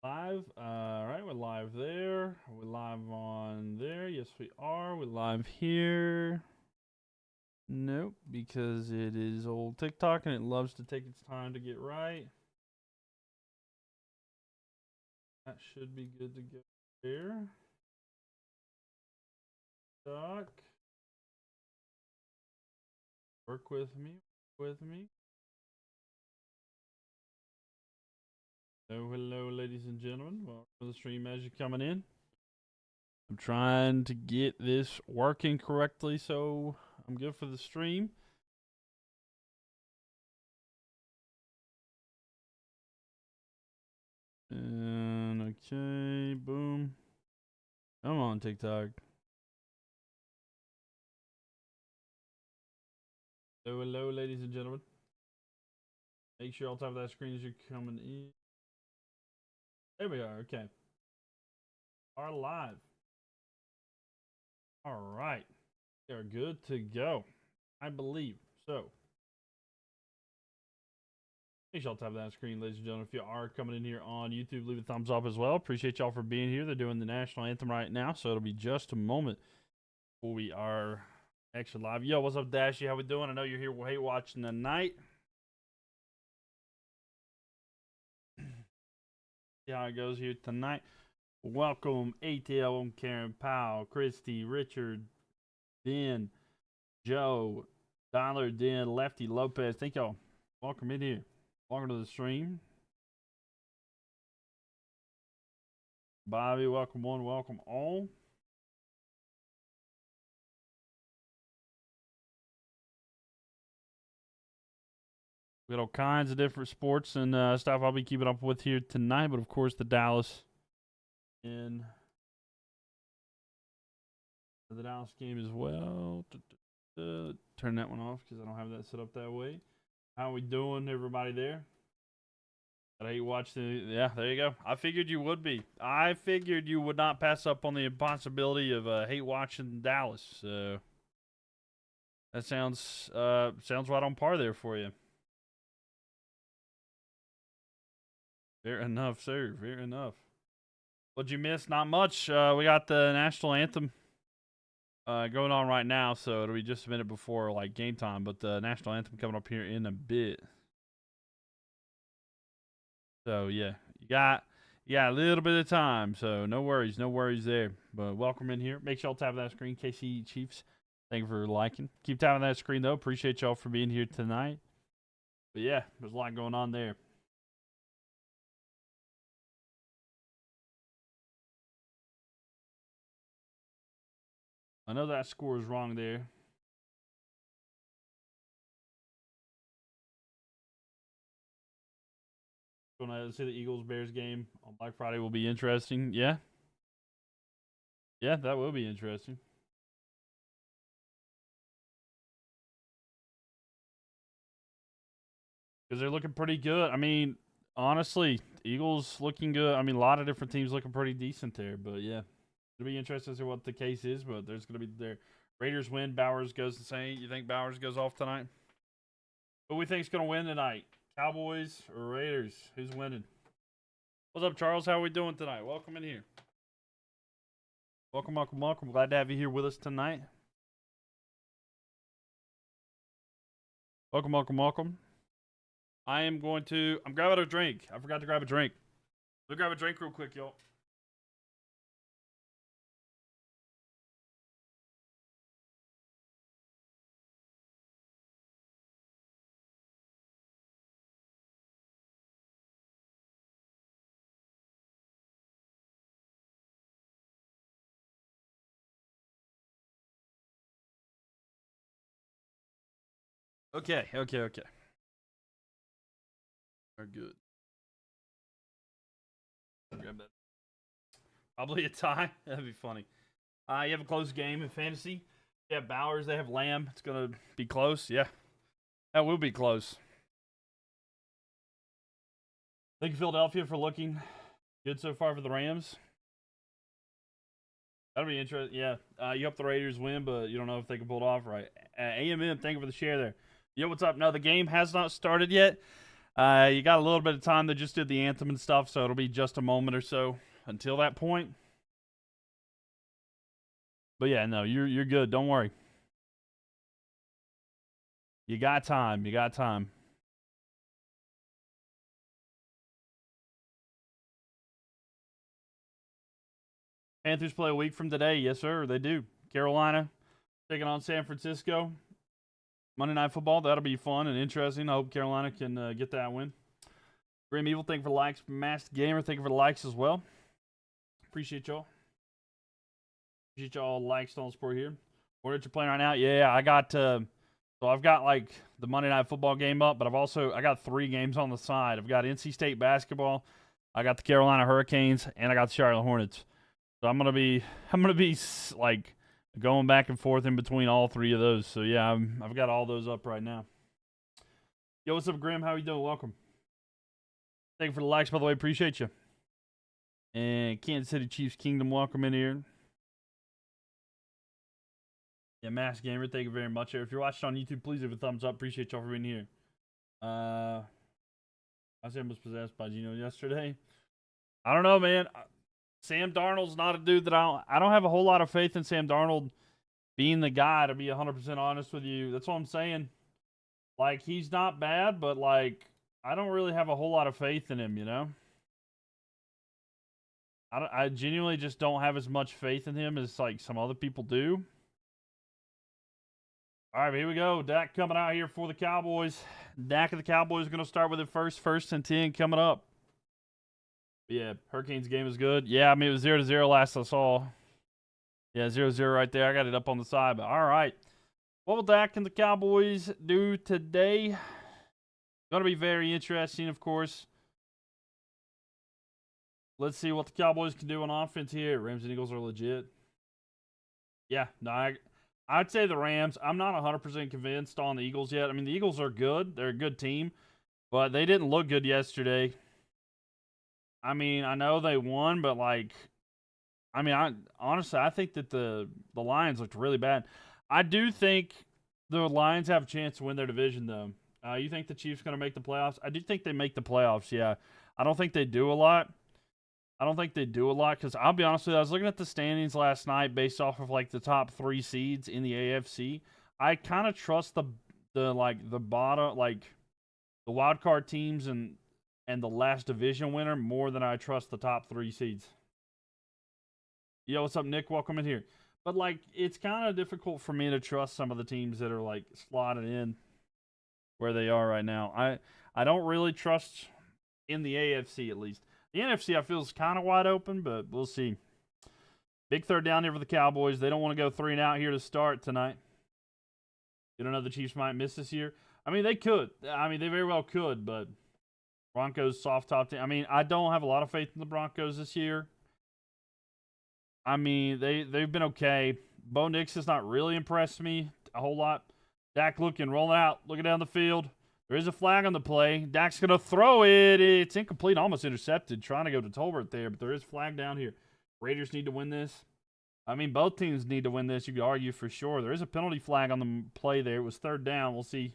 Live. All right, we're live there. We're live on there. Yes, we are. We're live here. Nope, because it is old TikTok and it loves to take its time to get right. That should be good to go there. TikTok. Work with me. Hello, ladies and gentlemen. Welcome to the stream as you're coming in. I'm trying to get this working correctly so I'm good for the stream. And okay, boom. Come on, TikTok. Hello, ladies and gentlemen. Make sure you're on top of that screen as you're coming in. There we are. Okay. Are live. All right. We are good to go, I believe. So, make sure y'all tap that screen, ladies and gentlemen. If you are coming in here on YouTube, leave a thumbs up as well. Appreciate y'all for being here. They're doing the national anthem right now, so it'll be just a moment before we are actually live. Yo, what's up, Dashy? How we doing? I know you're here hate watching tonight. See how it goes here tonight. Welcome, ATL, Karen Powell, Christy, Richard, Ben, Joe, Dollar, Den, Lefty, Lopez. Thank y'all. Welcome in here. Welcome to the stream. Bobby, welcome one, welcome all. We got all kinds of different sports and stuff I'll be keeping up with here tonight, but of course the Dallas in the Dallas game as well. Turn that one off because I don't have that set up that way. How we doing, everybody there? I hate watching. Yeah, there you go. I figured you would be. I figured you would not pass up on the impossibility of hate watching Dallas. So that sounds right on par there for you. Fair enough, sir. Fair enough. What'd you miss? Not much. We got the national anthem going on right now, so it'll be just a minute before like game time. But the national anthem coming up here in a bit. So yeah, you got a little bit of time, so no worries there. But welcome in here. Make sure y'all tap that screen, KC Chiefs. Thank you for liking. Keep tapping that screen though. Appreciate y'all for being here tonight. But yeah, there's a lot going on there. I know that score is wrong there. Going to see the Eagles-Bears game on Black Friday will be interesting. Yeah. Yeah, that will be interesting. Because they're looking pretty good. I mean, honestly, Eagles looking good. I mean, a lot of different teams looking pretty decent there. But yeah, it'll be interesting to see what the case is. But there's going to be their Raiders win. Bowers goes the same. You think Bowers goes off tonight? Who we think's going to win tonight? Cowboys or Raiders? Who's winning? What's up, Charles? How are we doing tonight? Welcome in here. Welcome. Glad to have you here with us tonight. Welcome. I'm grabbing a drink. I forgot to grab a drink. Let me grab a drink real quick, y'all. Okay. We're good. Grab that. Probably a tie. That'd be funny. You have a close game in fantasy. You have Bowers. They have Lamb. It's gonna be close. Yeah, that will be close. Thank you, Philadelphia, for looking good so far for the Rams. That'll be interesting. Yeah, you hope the Raiders win, but you don't know if they can pull it off right. AMM, thank you for the share there. Yo, what's up? No, the game has not started yet. You got a little bit of time. They just did the anthem and stuff, so it'll be just a moment or so until that point. But yeah, no, you're good. Don't worry. You got time. You got time. Panthers play a week from today. Yes, sir. They do. Carolina taking on San Francisco. Monday Night Football. That'll be fun and interesting. I hope Carolina can get that win. Grim Evil, thank you for the likes. Masked Gamer, thank you for the likes as well. Appreciate y'all. Appreciate y'all likes on support here. What are you playing right now? Yeah, I got so I've got like the Monday Night Football game up, but I got 3 games on the side. I've got NC State basketball, I got the Carolina Hurricanes, and I got the Charlotte Hornets. So I'm gonna be like going back and forth in between all 3 of those. So yeah, I've got all those up right now. Yo, what's up, Graham? How you doing? Welcome. Thank you for the likes, by the way. Appreciate you. And Kansas City Chiefs Kingdom, welcome in here. Yeah, Mass Gamer, thank you very much. If you're watching on YouTube, please leave a thumbs up. Appreciate y'all for being here. I said I was possessed by Geno yesterday. I don't know, man. Sam Darnold's not a dude that I don't have a whole lot of faith in Sam Darnold being the guy, to be 100% honest with you. That's what I'm saying. Like, he's not bad, but, like, I don't really have a whole lot of faith in him, you know? I genuinely just don't have as much faith in him as, like, some other people do. All right, here we go. Dak coming out here for the Cowboys. Dak and the Cowboys are going to start with it first. 1st and 10 coming up. Yeah, Hurricanes game is good. Yeah, I mean, it was 0-0 last I saw. Yeah, 0-0 right there. I got it up on the side, but all right. What will Dak and the Cowboys do today? Going to be very interesting, of course. Let's see what the Cowboys can do on offense here. Rams and Eagles are legit. Yeah, no, I'd say the Rams. I'm not 100% convinced on the Eagles yet. I mean, the Eagles are good. They're a good team, but they didn't look good yesterday. I mean, I know they won, but, like, I mean, honestly, I think that the Lions looked really bad. I do think the Lions have a chance to win their division, though. You think the Chiefs going to make the playoffs? I do think they make the playoffs, yeah. I don't think they do a lot. Because I'll be honest with you, I was looking at the standings last night based off of, like, the top 3 seeds in the AFC. I kind of trust the bottom, like, the wild card teams and the last division winner more than I trust the top 3 seeds. Yo, what's up, Nick? Welcome in here. But, like, it's kind of difficult for me to trust some of the teams that are, like, slotted in where they are right now. I don't really trust in the AFC, at least. The NFC, I feel, is kind of wide open, but we'll see. Big 3rd down here for the Cowboys. They don't want to go 3 and out here to start tonight. You don't know the Chiefs might miss this year? I mean, they could. I mean, they very well could, but Broncos soft top team. I mean, I don't have a lot of faith in the Broncos this year. I mean, they've been okay. Bo Nix has not really impressed me a whole lot. Dak rolling out, looking down the field. There is a flag on the play. Dak's going to throw it. It's incomplete, almost intercepted. Trying to go to Tolbert there, but there is flag down here. Raiders need to win this. I mean, both teams need to win this. You could argue for sure. There is a penalty flag on the play there. It was 3rd down. We'll see.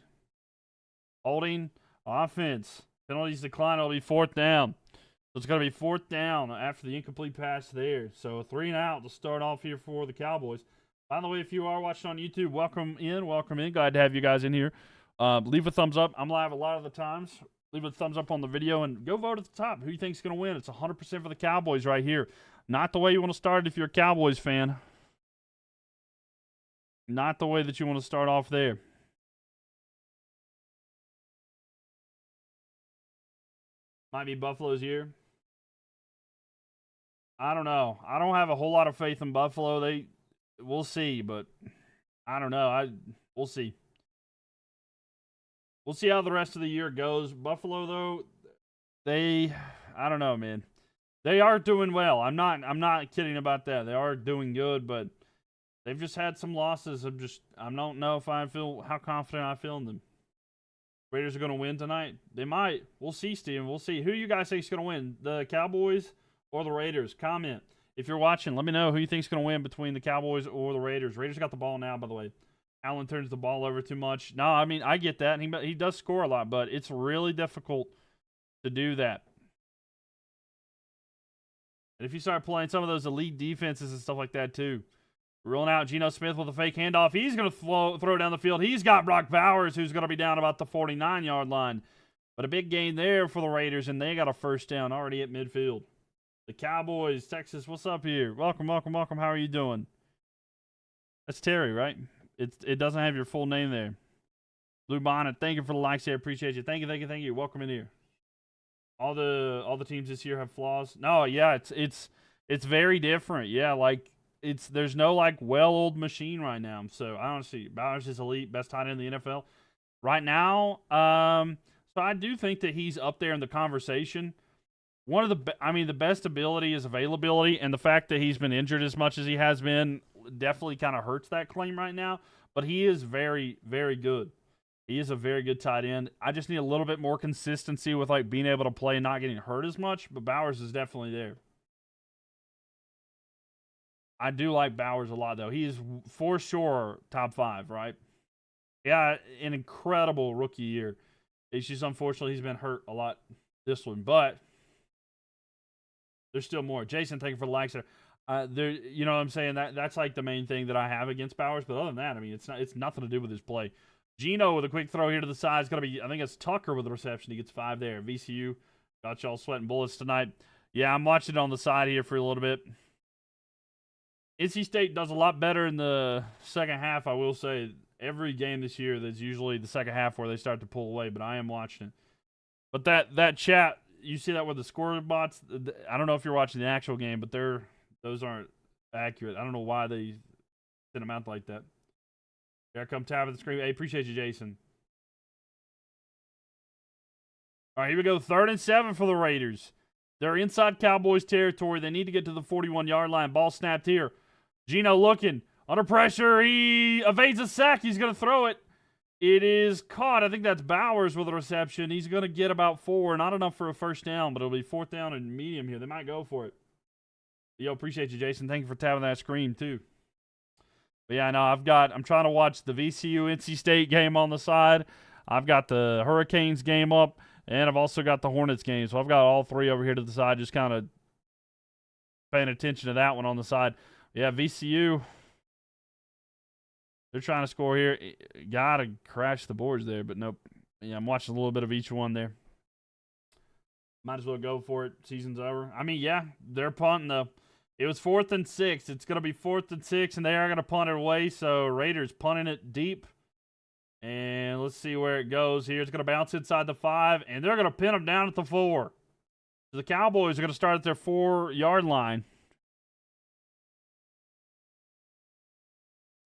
Holding. Offense. Penalties decline. It'll be 4th down. So it's going to be 4th down after the incomplete pass there. So 3 and out to start off here for the Cowboys. By the way, if you are watching on YouTube, welcome in. Welcome in. Glad to have you guys in here. Leave a thumbs up. I'm live a lot of the times. Leave a thumbs up on the video and go vote at the top. Who you think's going to win? It's 100% for the Cowboys right here. Not the way you want to start if you're a Cowboys fan. Not the way that you want to start off there. Might be Buffalo's year. I don't know. I don't have a whole lot of faith in Buffalo. We'll see, but I don't know. We'll see. We'll see how the rest of the year goes. Buffalo, though, I don't know, man. They are doing well. I'm not kidding about that. They are doing good, but they've just had some losses. I don't know if how confident I feel in them. Raiders are going to win tonight. They might. We'll see, Steven. We'll see. Who you guys think is going to win? The Cowboys or the Raiders? Comment. If you're watching, let me know who you think is going to win between the Cowboys or the Raiders. Raiders got the ball now, by the way. Allen turns the ball over too much. No, I mean, I get that. He does score a lot, but it's really difficult to do that. And if you start playing some of those elite defenses and stuff like that too, rolling out Geno Smith with a fake handoff, he's going to throw down the field. He's got Brock Bowers, who's going to be down about the 49-yard line. But a big gain there for the Raiders, and they got a first down already at midfield. The Cowboys, Texas, what's up here? Welcome, welcome, welcome. How are you doing? That's Terry, right? It doesn't have your full name there. Blue Bonnet, thank you for the likes there. Appreciate you. Thank you, thank you, thank you. Welcome in here. All the teams this year have flaws. No, yeah, it's very different. Yeah, like there's no like well-oiled machine right now. So I don't see Bowers is elite, best tight end in the NFL right now. So I do think that he's up there in the conversation. One of the best ability is availability, and the fact that he's been injured as much as he has been definitely kind of hurts that claim right now. But he is very, very good. He is a very good tight end. I just need a little bit more consistency with like being able to play and not getting hurt as much, but Bowers is definitely there. I do like Bowers a lot, though. He is for sure top 5, right? Yeah, an incredible rookie year. It's just unfortunately he's been hurt a lot this one, but there's still more. Jason, thank you for the likes there. You know what I'm saying? That's like the main thing that I have against Bowers, but other than that, I mean, it's nothing to do with his play. Geno with a quick throw here to the side. It's going to be, I think it's Tucker with the reception. He gets 5 there. VCU got y'all sweating bullets tonight. Yeah, I'm watching it on the side here for a little bit. NC State does a lot better in the second half, I will say. Every game this year, there's usually the second half where they start to pull away, but I am watching it. But that chat, you see that with the score bots? I don't know if you're watching the actual game, but those aren't accurate. I don't know why they send them out like that. Here I come tapping the screen. Hey, appreciate you, Jason. All right, here we go. 3rd and 7 for the Raiders. They're inside Cowboys territory. They need to get to the 41-yard line. Ball snapped here. Geno looking. Under pressure. He evades a sack. He's going to throw it. It is caught. I think that's Bowers with a reception. He's going to get about 4. Not enough for a first down, but it'll be 4th down and medium here. They might go for it. Yo, appreciate you, Jason. Thank you for tapping that screen, too. But yeah, no, I'm trying to watch the VCU NC State game on the side. I've got the Hurricanes game up, and I've also got the Hornets game. So I've got all 3 over here to the side, just kind of paying attention to that one on the side. Yeah, VCU, they're trying to score here. Got to crash the boards there, but nope. Yeah, I'm watching a little bit of each one there. Might as well go for it. Season's over. I mean, yeah, they're punting It was 4th and 6. It's going to be 4th and 6, and they are going to punt it away. So Raiders punting it deep. And let's see where it goes here. It's going to bounce inside the 5, and they're going to pin them down at the 4. So the Cowboys are going to start at their 4-yard line.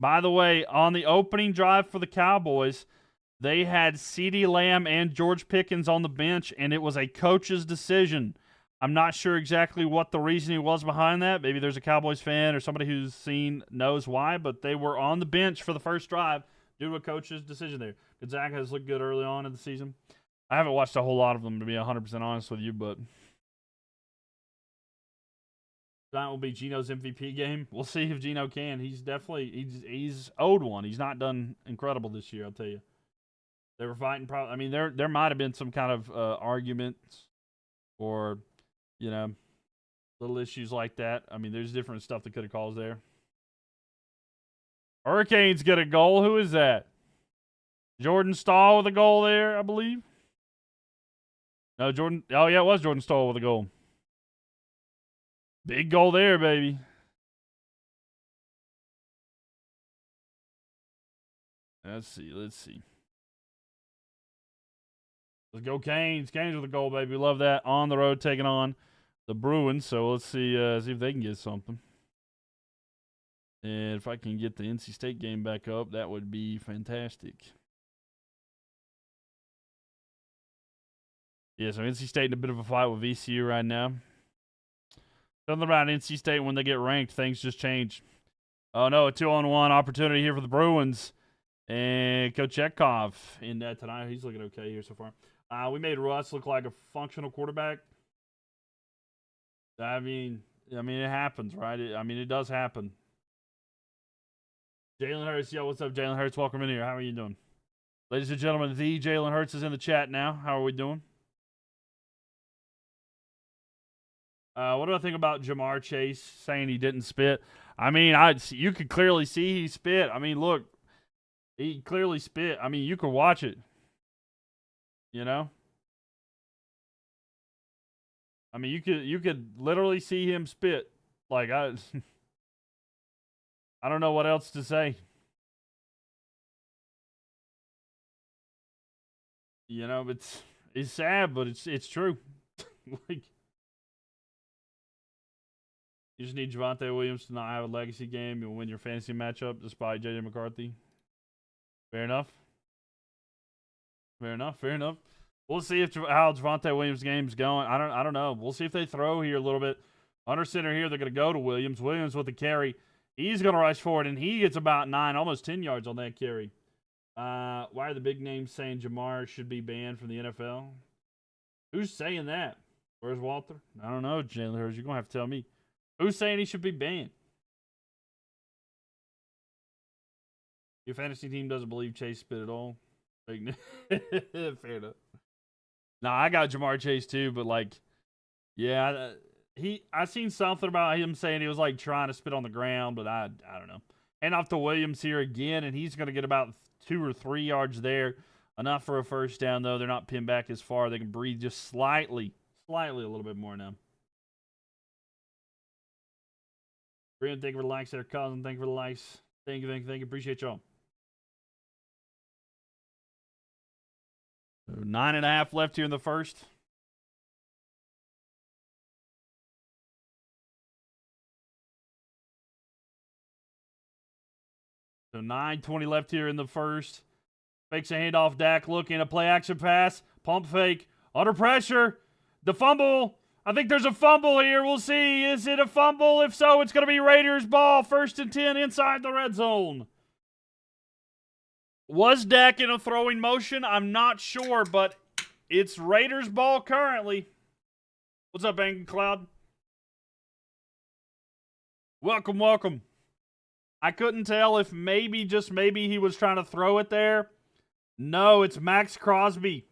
By the way, on the opening drive for the Cowboys, they had CeeDee Lamb and George Pickens on the bench, and it was a coach's decision. I'm not sure exactly what the reasoning was behind that. Maybe there's a Cowboys fan or somebody who's knows why, but they were on the bench for the first drive due to a coach's decision there. Gonzaga has looked good early on in the season. I haven't watched a whole lot of them, to be 100% honest with you, but that will be Geno's MVP game. We'll see if Geno can. He's owed one. He's not done incredible this year, I'll tell you. They were fighting I mean, there might have been some kind of arguments or, you know, little issues like that. I mean, there's different stuff that could have caused there. Hurricanes get a goal. Who is that? Jordan Stahl with a goal there, I believe. No, Jordan. Oh, yeah, it was Jordan Stahl with a goal. Big goal there, baby. Let's see. Let's go Canes. Canes with a goal, baby. Love that. On the road, taking on the Bruins. So let's see if they can get something. And if I can get the NC State game back up, that would be fantastic. Yeah, so NC State in a bit of a fight with VCU right now. Something about NC State, when they get ranked, things just change. Oh, no, a 2-on-1 opportunity here for the Bruins. And Coach Chekhov in that tonight. He's looking okay here so far. We made Russ look like a functional quarterback. I mean, it happens, right? It does happen. Jalen Hurts. Yo, what's up, Jalen Hurts? Welcome in here. How are you doing? Ladies and gentlemen, the Jalen Hurts is in the chat now. How are we doing? What do I think about Jamar Chase saying he didn't spit? I mean, you could clearly see he spit. I mean, look, he clearly spit. I mean, you could watch it. You know? I mean, you could literally see him spit. Like I don't know what else to say. You know, it's sad, but it's true. Like, you just need Javonte Williams to not have a legacy game. You'll win your fantasy matchup despite JJ McCarthy. Fair enough. Fair enough. Fair enough. We'll see how Javonte Williams' game's going. I don't know. We'll see if they throw here a little bit. Under center here, they're going to go to Williams. Williams with the carry. He's going to rush forward, and he gets about 9, almost 10 yards on that carry. Why are the big names saying Jamar should be banned from the NFL? Who's saying that? Where's Walter? I don't know, Jalen Hurts. You're going to have to tell me. Who's saying he should be banned? Your fantasy team doesn't believe Chase spit at all? Fair enough. No, I got Jamar Chase too, but like, yeah, I seen something about him saying he was like trying to spit on the ground, but I don't know. Hand off to Williams here again, and he's going to get about 2 or 3 yards there. Enough for a first down, though. They're not pinned back as far. They can breathe just slightly a little bit more now. Brian, thank you for the likes there. Cousin, thank you for the likes. Thank you. Appreciate y'all. 9.5 left here in the first. So 9:20 left here in the first. Fakes a handoff. Dak looking, a play action pass. Pump fake. Under pressure. The fumble. I think there's a fumble here. We'll see. Is it a fumble? If so, it's going to be Raiders ball. 1st and 10 inside the red zone. Was Dak in a throwing motion? I'm not sure, but it's Raiders ball currently. What's up, Bang Cloud? Welcome. I couldn't tell if maybe, just maybe, he was trying to throw it there. No, it's Max Crosby.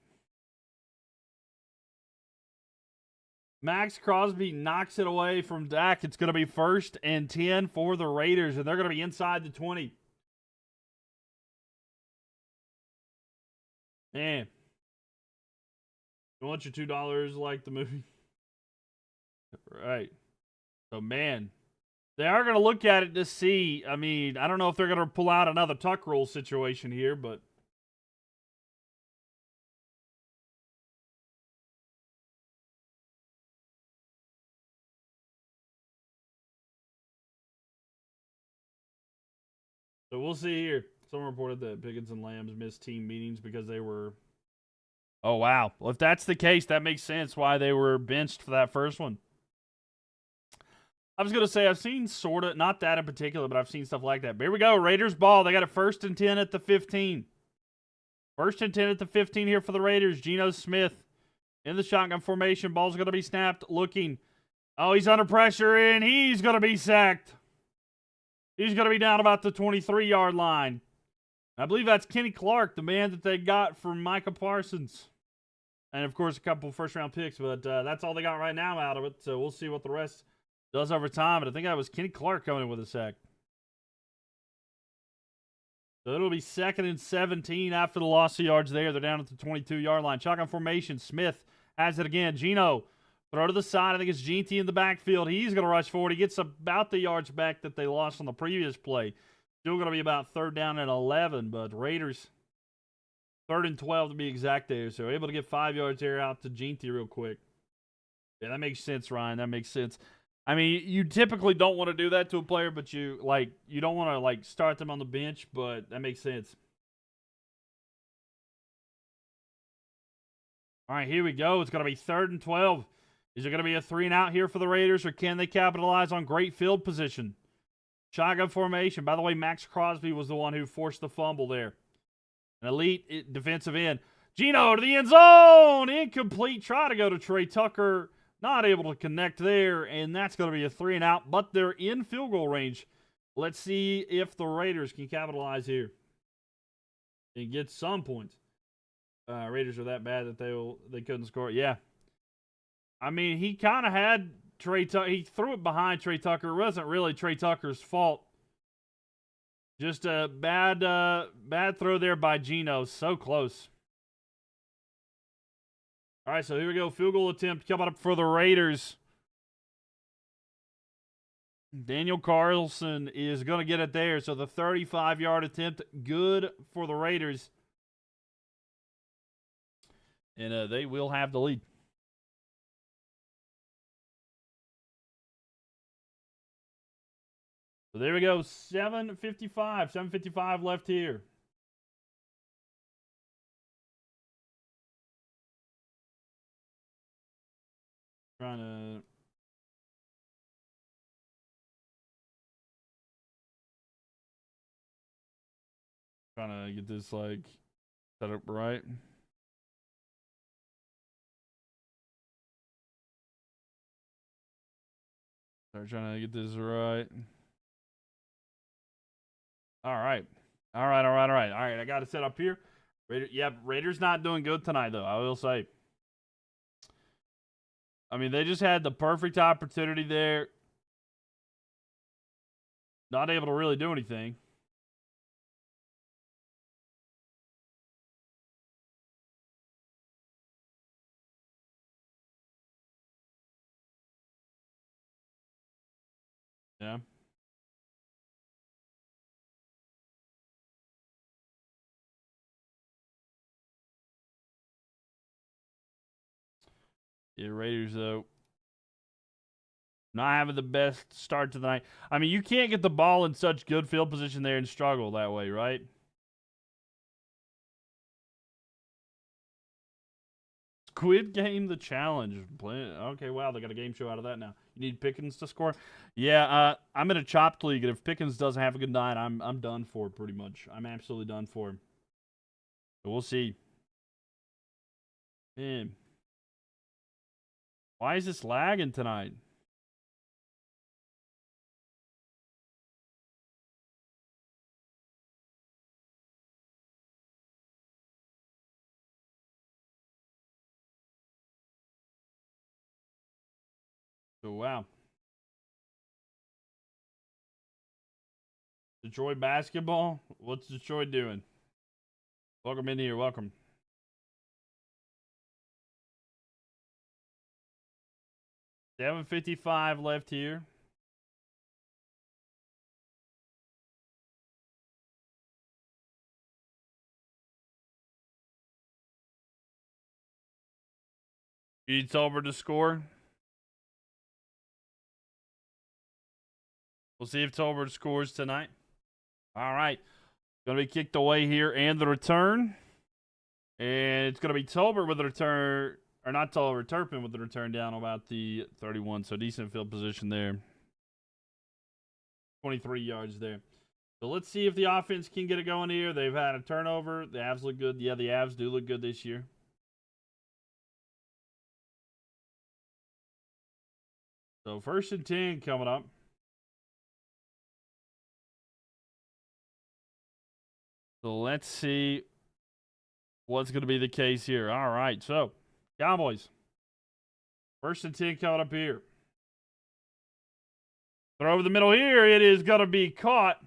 Max Crosby knocks it away from Dak. It's going to be 1st and 10 for the Raiders, and they're going to be inside the 20. Man. You want your $2 like the movie? Right. So, man, they are going to look at it to see. I mean, I don't know if they're going to pull out another tuck rule situation here, but so we'll see here. Someone reported that Pickens and Lambs missed team meetings because they were... Oh, wow. Well, if that's the case, that makes sense why they were benched for that first one. I was going to say, I've seen sort of, not that in particular, but I've seen stuff like that. But here we go. Raiders ball. They got a 1st and 10 at the 15. 1st and 10 at the 15 here for the Raiders. Geno Smith in the shotgun formation. Ball's going to be snapped. Looking. Oh, he's under pressure, and he's going to be sacked. He's going to be down about the 23-yard line. I believe that's Kenny Clark, the man that they got from Micah Parsons. And, of course, a couple first-round picks. But that's all they got right now out of it. So we'll see what the rest does over time. But I think that was Kenny Clark coming in with a sack. So it'll be 2nd and 17 after the loss of yards there. They're down at the 22-yard line. Shotgun formation. Smith has it again. Geno, throw to the side. I think it's Jeanty in the backfield. He's going to rush forward. He gets about the yards back that they lost on the previous play. Still going to be about 3rd down and 11, but Raiders 3rd and 12 to be exact there. So able to get 5 yards there out to Jeanty real quick. Yeah, that makes sense, Ryan. That makes sense. I mean, you typically don't want to do that to a player, but you don't want to start them on the bench, but that makes sense. All right, here we go. It's going to be 3rd and 12. Is it going to be a 3-and-out here for the Raiders, or can they capitalize on great field position? Shotgun formation. By the way, Max Crosby was the one who forced the fumble there. An elite defensive end. Geno to the end zone. Incomplete. Try to go to Tre Tucker. Not able to connect there, and that's going to be a 3-and-out, but they're in field goal range. Let's see if the Raiders can capitalize here and get some points. Raiders are that bad that they couldn't score. Yeah. I mean, he kind of had Tre Tucker. He threw it behind Tre Tucker. It wasn't really Tre Tucker's fault. Just a bad throw there by Geno. So close. All right, so here we go. Field goal attempt coming up for the Raiders. Daniel Carlson is going to get it there. So the 35-yard attempt, good for the Raiders. And they will have the lead. So there we go. 7:55 left here. Trying to get this like set up right. Start trying to get this right. All right. All right. I got it set up here. Raiders not doing good tonight, though, I will say. I mean, they just had the perfect opportunity there. Not able to really do anything. Yeah. Yeah, Raiders, though, not having the best start to the night. I mean, you can't get the ball in such good field position there and struggle that way, right? Squid Game the challenge. Okay, wow, they got a game show out of that now. You need Pickens to score? Yeah, I'm in a chopped league, and if Pickens doesn't have a good night, I'm done for pretty much. I'm absolutely done for him. So we'll see. Man. Why is this lagging tonight? So, wow. Detroit basketball? What's Detroit doing? Welcome in here. Welcome. $7:55 left here. It's over to score. We'll see if Tolbert scores tonight. All right. Going to be kicked away here and the return. And it's going to be Tolbert with the return. Or not Tolbert, Turpin with the return down about the 31. So decent field position there. 23 yards there. So let's see if the offense can get it going here. They've had a turnover. The Avs look good. Yeah, the Avs do look good this year. So 1st and 10 coming up. So let's see what's going to be the case here. All right, so Cowboys. 1st and 10 coming up here. Throw over the middle here. It is going to be caught.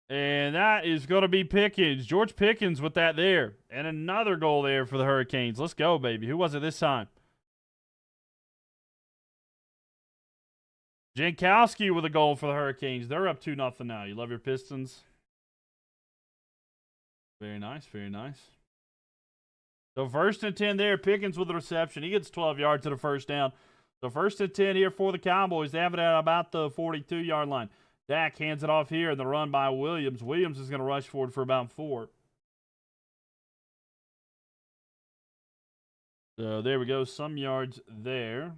And that is going to be Pickens. George Pickens with that there. And another goal there for the Hurricanes. Let's go, baby. Who was it this time? Jankowski with a goal for the Hurricanes. They're up 2-0 now. You love your Pistons? Very nice, very nice. So 1st and 10 there. Pickens with the reception. He gets 12 yards to the first down. So 1st and 10 here for the Cowboys. They have it at about the 42-yard line. Dak hands it off here in the run by Williams. Williams is going to rush forward for about 4. So there we go. Some yards there.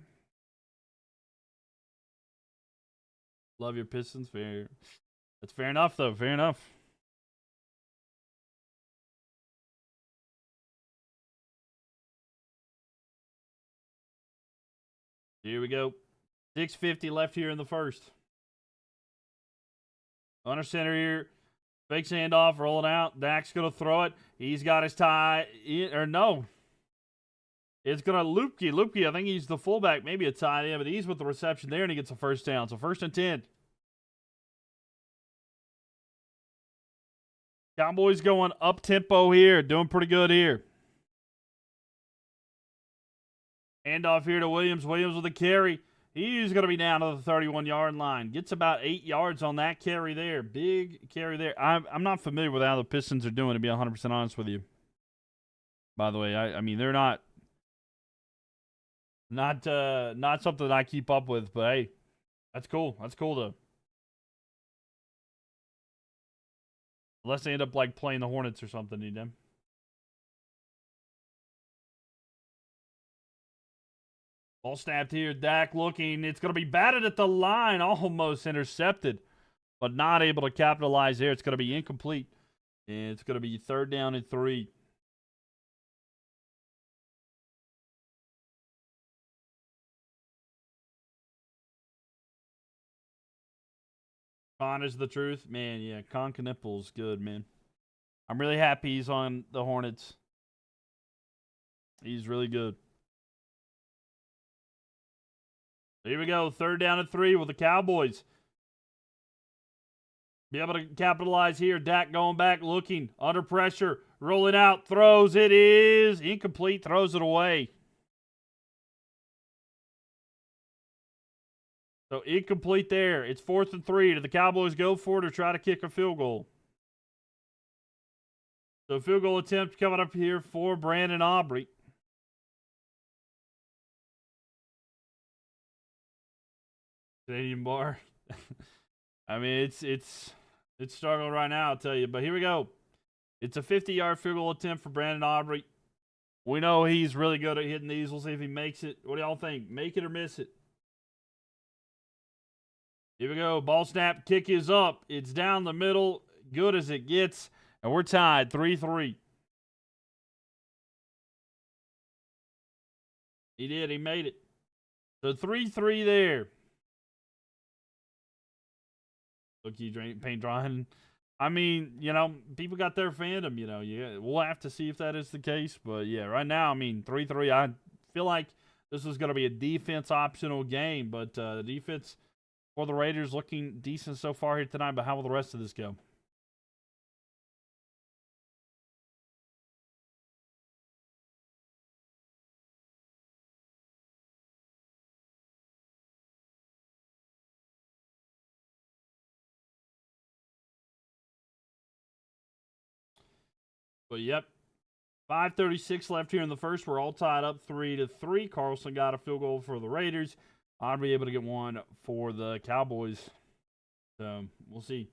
Love your Pistons. That's fair enough, though. Fair enough. Here we go. 6:50 left here in the first. Under center here. Fake handoff, rolling out. Dak's going to throw it. He's got his tie. Or no. It's going to Lupke. Lupke, I think he's the fullback. Maybe a tight end, but he's with the reception there, and he gets a first down. So 1st and 10. Cowboys going up-tempo here. Doing pretty good here. Handoff here to Williams. Williams with a carry. He's going to be down to the 31-yard line. Gets about 8 yards on that carry there. Big carry there. I'm not familiar with how the Pistons are doing, to be 100% honest with you. By the way, I mean, they're not something that I keep up with, but hey, that's cool. That's cool, though. Unless they end up, like, playing the Hornets or something, you know? Ball snapped here. Dak looking. It's going to be batted at the line. Almost intercepted, but not able to capitalize there. It's going to be incomplete. And it's going to be 3rd down and 3. Con is the truth. Man, yeah, Con Knippel's good, man. I'm really happy he's on the Hornets. He's really good. Here we go. 3rd down and 3 with the Cowboys. Be able to capitalize here. Dak going back, looking, under pressure, rolling out, throws. It is incomplete, throws it away. So incomplete there. It's 4th and 3. Do the Cowboys go for it or try to kick a field goal? So field goal attempt coming up here for Brandon Aubrey. Stadium bar. I mean, it's struggling right now, I'll tell you. But here we go. It's a 50-yard field goal attempt for Brandon Aubrey. We know he's really good at hitting these. We'll see if he makes it. What do y'all think? Make it or miss it? Here we go. Ball snap. Kick is up. It's down the middle. Good as it gets. And we're tied 3-3. He did. He made it. So 3-3 there. Look, you paint drying. I mean, you know, people got their fandom, you know. Yeah, we'll have to see if that is the case. But, yeah, right now, I mean, 3-3. I feel like this is going to be a defense-optional game. But the defense for the Raiders looking decent so far here tonight. But how will the rest of this go? But, yep, 5:36 left here in the first. We're all tied up 3-3. Carlson got a field goal for the Raiders. I'll be able to get one for the Cowboys. So, we'll see.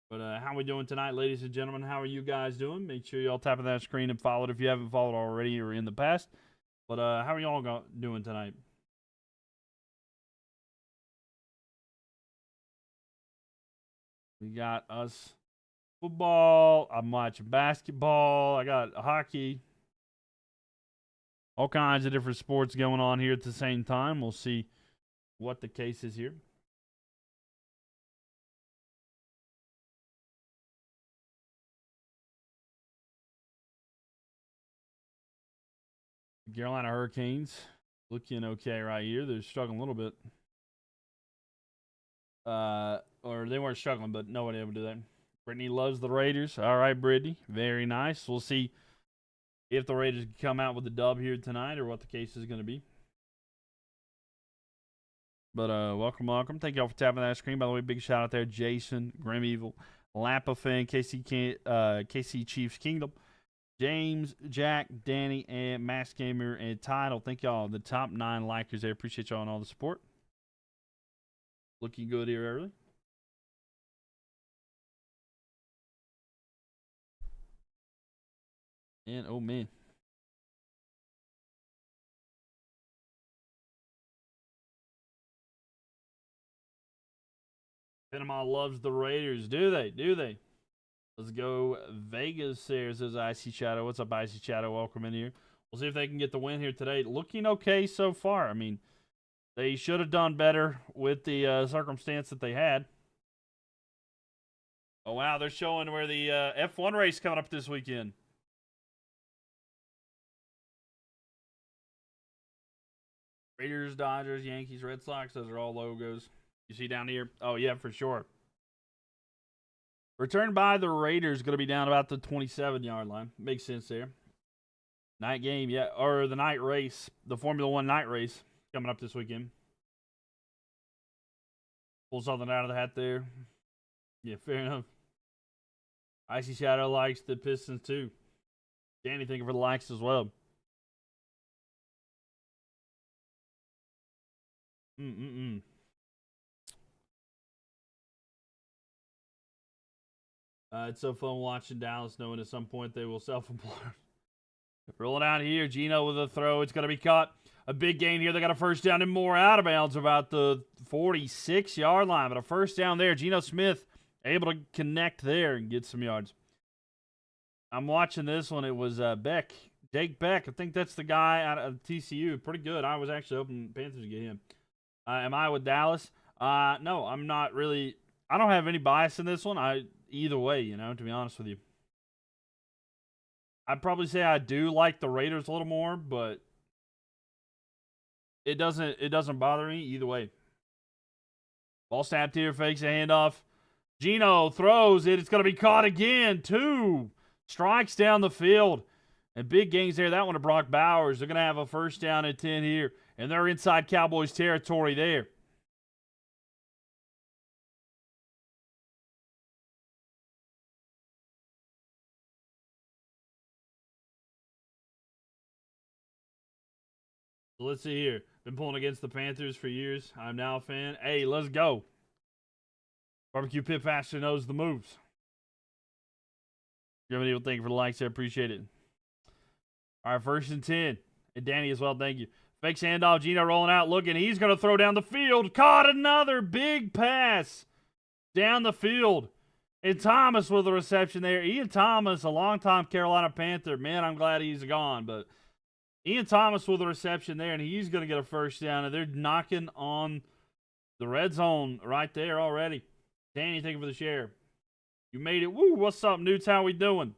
But how are we doing tonight, ladies and gentlemen? How are you guys doing? Make sure y'all tap on that screen and follow it if you haven't followed already or in the past. But how are y'all doing tonight? We got us football. I'm watching basketball. I got hockey. All kinds of different sports going on here at the same time. We'll see what the case is here. Carolina Hurricanes looking okay right here. They're struggling a little bit. Or they weren't struggling, but nobody able to do that. Brittany loves the Raiders. All right, Brittany. Very nice. We'll see if the Raiders can come out with a dub here tonight or what the case is going to be. But welcome. Thank y'all for tapping that screen. By the way, big shout out there, Jason, Grim Evil, Lampa Fan, KC Chiefs Kingdom, James, Jack, Danny, and Max Gamer and Tidal. Thank y'all, the top 9 likers there. Appreciate y'all and all the support. Looking good here early. And oh man. Panama loves the Raiders. Do they? Do they? Let's go Vegas there, says Icy Shadow. What's up, Icy Shadow? Welcome in here. We'll see if they can get the win here today. Looking okay so far. I mean, they should have done better with the circumstance that they had. Oh, wow. They're showing where the F1 race coming up this weekend. Raiders, Dodgers, Yankees, Red Sox. Those are all logos. You see down here? Oh, yeah, for sure. Return by the Raiders going to be down about the 27-yard line. Makes sense there. Night game, yeah. Or the night race. The Formula One night race coming up this weekend. Pull something out of the hat there. Yeah, fair enough. Icy Shadow likes the Pistons too. Danny thinking for the likes as well. It's so fun watching Dallas knowing at some point they will self-implode. Rolling out here, Geno with a throw. It's going to be caught. A big gain here. They got a first down and more out of bounds about the 46-yard line. But a first down there. Geno Smith able to connect there and get some yards. I'm watching this one. It was Beck. Jake Beck. I think that's the guy out of TCU. Pretty good. I was actually hoping Panthers to get him. Am I with Dallas? No, I'm not really. I don't have any bias in this one. Either way, to be honest with you. I'd probably say I do like the Raiders a little more, but it doesn't bother me either way. Ball snapped here, fakes a handoff. Geno throws it. It's going to be caught again. 2 strikes down the field. And big gains there. That one to Brock Bowers. They're going to have a first down and 10 here. And they're inside Cowboys territory there. So let's see here. Been pulling against the Panthers for years. I'm now a fan. Hey, let's go. Barbecue Pit Pastor knows the moves. Germany will thank you for the likes there. Appreciate it. All right, 1st and 10. And Danny as well, thank you. Fakes handoff. Geno rolling out, looking. He's going to throw down the field. Caught another big pass down the field. And Thomas with a reception there. Ian Thomas, a longtime Carolina Panther. Man, I'm glad he's gone. But Ian Thomas with a reception there, and he's going to get a first down. And they're knocking on the red zone right there already. Danny, thank you for the share. You made it. Woo, what's up, Newts? How we doing?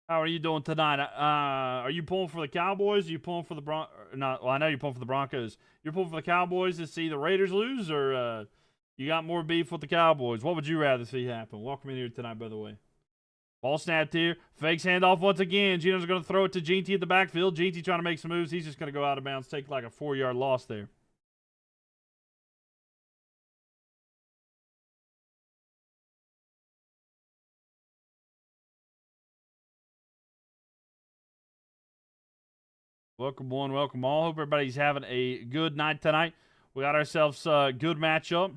How are you doing tonight? Are you pulling for the Cowboys? Are you pulling for the Broncos? Well, I know you're pulling for the Broncos. You're pulling for the Cowboys to see the Raiders lose, or you got more beef with the Cowboys? What would you rather see happen? Welcome in here tonight, by the way. Ball snapped here. Fakes handoff once again. Geno's going to throw it to Jeanty at the backfield. Jeanty trying to make some moves. He's just going to go out of bounds, take like a 4-yard loss there. Welcome one, welcome all. Hope everybody's having a good night tonight. We got ourselves a good matchup.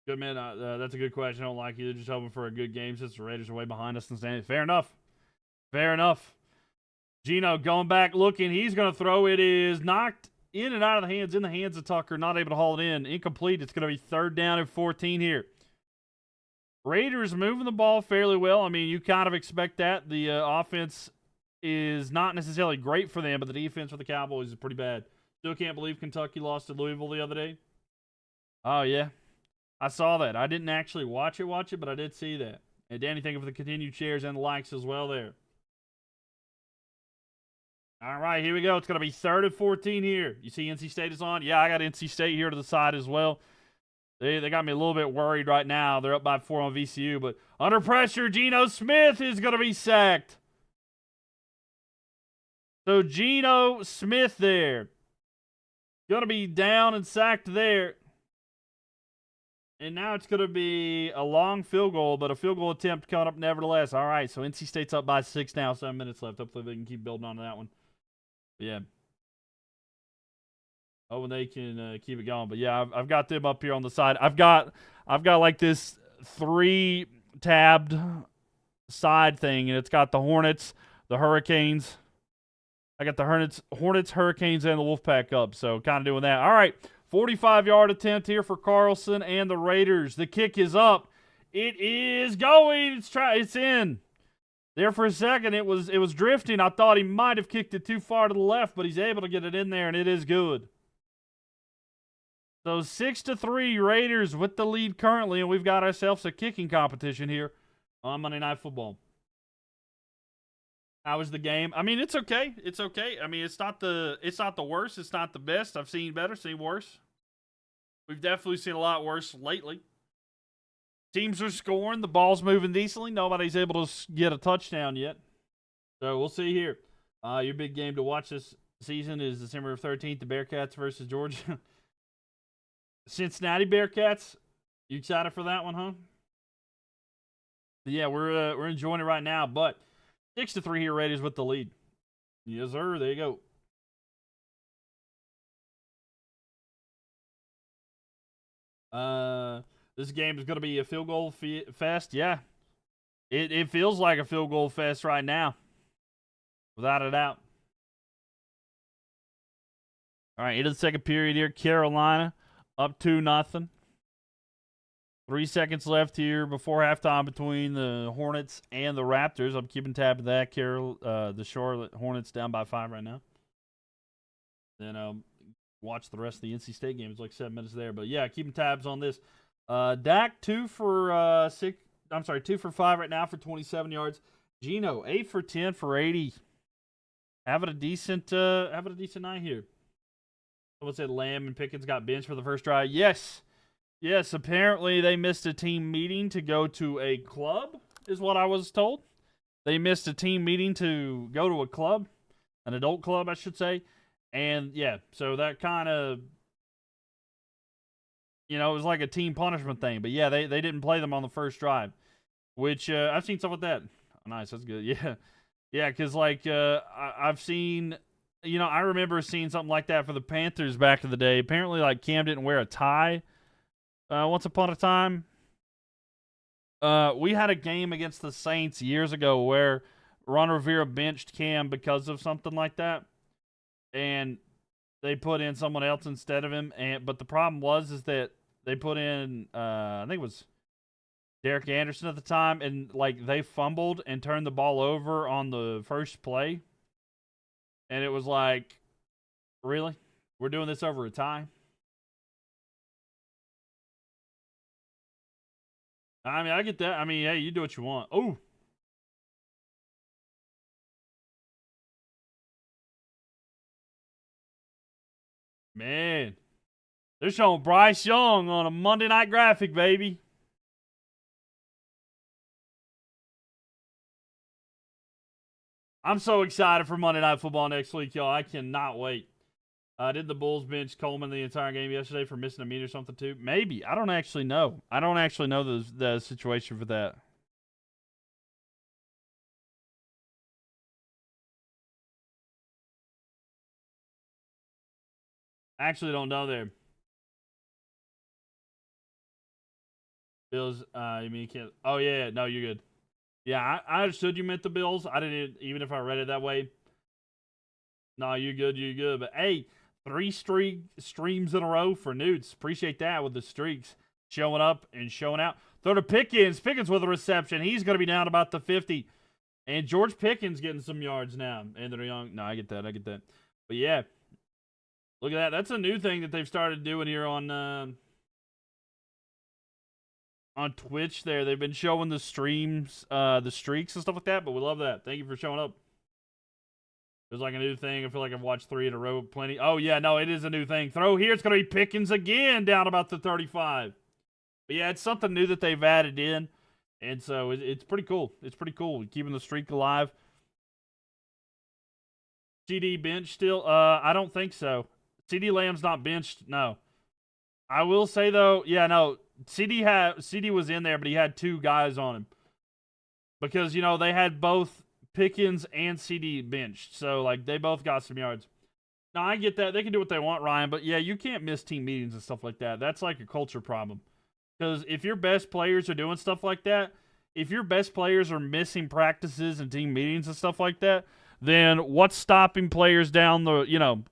Good, man. That's a good question. I don't like either. Just hoping for a good game since the Raiders are way behind us and standing. Fair enough. Fair enough. Geno going back, looking. He's going to throw. It is knocked in and out of the hands of Tucker. Not able to haul it in. Incomplete. It's going to be 3rd down and 14 here. Raiders moving the ball fairly well. I mean, you kind of expect that. The offense is not necessarily great for them, but the defense for the Cowboys is pretty bad. Still can't believe Kentucky lost to Louisville the other day. Oh, yeah. I saw that. I didn't actually watch it, but I did see that. And Danny, thank you for the continued shares and the likes as well there. All right, here we go. It's going to be 3rd and 14 here. You see NC State is on? Yeah, I got NC State here to the side as well. They got me a little bit worried right now. They're up by 4 on VCU, but under pressure, Geno Smith is going to be sacked. So Geno Smith there. Going to be down and sacked there. And now it's going to be a long field goal, but a field goal attempt coming up nevertheless. All right, so NC State's up by 6 now, 7 minutes left. Hopefully they can keep building on to that one. But yeah. Oh, and they can keep it going. But yeah, I've got them up here on the side. I've got like this 3-tabbed side thing, and it's got the Hornets, the Hurricanes. I got the Hornets, Hurricanes, and the Wolfpack up. So kind of doing that. All right, 45-yard attempt here for Carlson and the Raiders. The kick is up. It is going. It's in. There for a second, it was drifting. I thought he might have kicked it too far to the left, but he's able to get it in there, and it is good. So 6-3 Raiders with the lead currently, and we've got ourselves a kicking competition here on Monday Night Football. How was the game? I mean, it's okay. It's okay. I mean, it's not the worst. It's not the best. I've seen better, seen worse. We've definitely seen a lot worse lately. Teams are scoring. The ball's moving decently. Nobody's able to get a touchdown yet. So we'll see here. Your big game to watch this season is December 13th, the Bearcats versus Georgia. Cincinnati Bearcats. You excited for that one, huh? Yeah, we're enjoying it right now, but 6-3 here, Raiders with the lead. Yes, sir. There you go. This game is going to be a field goal fest. Yeah, it feels like a field goal fest right now, without a doubt. All right, into the second period here. Carolina up 2-0. 3 seconds left here before halftime between the Hornets and the Raptors. I'm keeping tab of that. The Charlotte Hornets down by 5 right now. Then watch the rest of the NC State game. It's like 7 minutes there. But yeah, keeping tabs on this. Dak 2 for 5 right now for 27 yards. Geno 8 for 10 for 80. Having a decent night here. Someone said Lamb and Pickens got benched for the first drive. Yes, apparently they missed a team meeting to go to a club, is what I was told. They missed a team meeting to go to a club, an adult club, I should say. And, yeah, so that kind of, it was like a team punishment thing. But, yeah, they didn't play them on the first drive, which I've seen stuff like that. Oh, nice, that's good. Yeah, because, I've seen, I remember seeing something like that for the Panthers back in the day. Apparently, Cam didn't wear a tie. Once upon a time, we had a game against the Saints years ago where Ron Rivera benched Cam because of something like that, and they put in someone else instead of him. But the problem was that they put in I think it was Derek Anderson at the time, and they fumbled and turned the ball over on the first play, and it was like, really, we're doing this over a tie? I mean, I get that. I mean, hey, you do what you want. Oh. Man. They're showing Bryce Young on a Monday Night Graphic, baby. I'm so excited for Monday Night Football next week, y'all. I cannot wait. Did the Bulls bench Coleman the entire game yesterday for missing a meet or something too? Maybe. I don't actually know. I don't actually know the situation for that. I actually don't know there. Bills, you mean you can't? Oh, yeah. No, you're good. Yeah, I understood you meant the Bills. I didn't, even if I read it that way. No, you're good. You're good. But, hey, 3 streams in a row for Newts. Appreciate that with the streaks showing up and showing out. Throw to Pickens. Pickens with a reception. He's going to be down about the 50. And George Pickens getting some yards now. Anthony Young. No, I get that. But, yeah. Look at that. That's a new thing that they've started doing here on Twitch there. They've been showing the streams, the streaks and stuff like that. But we love that. Thank you for showing up. There's like a new thing. I feel like I've watched 3 in a row plenty. Oh, yeah, no, it is a new thing. Throw here. It's going to be Pickens again down about the 35. But, yeah, it's something new that they've added in. And so it's pretty cool. It's pretty cool. Keeping the streak alive. CeeDee bench still? I don't think so. CeeDee Lamb's not benched. No. I will say, though, yeah, no. CeeDee was in there, but he had 2 guys on him. Because, they had both Pickens and CeeDee benched. So, they both got some yards. Now, I get that. They can do what they want, Ryan. But, yeah, you can't miss team meetings and stuff like that. That's like a culture problem. Because if your best players are doing stuff like that, if your best players are missing practices and team meetings and stuff like that, then what's stopping players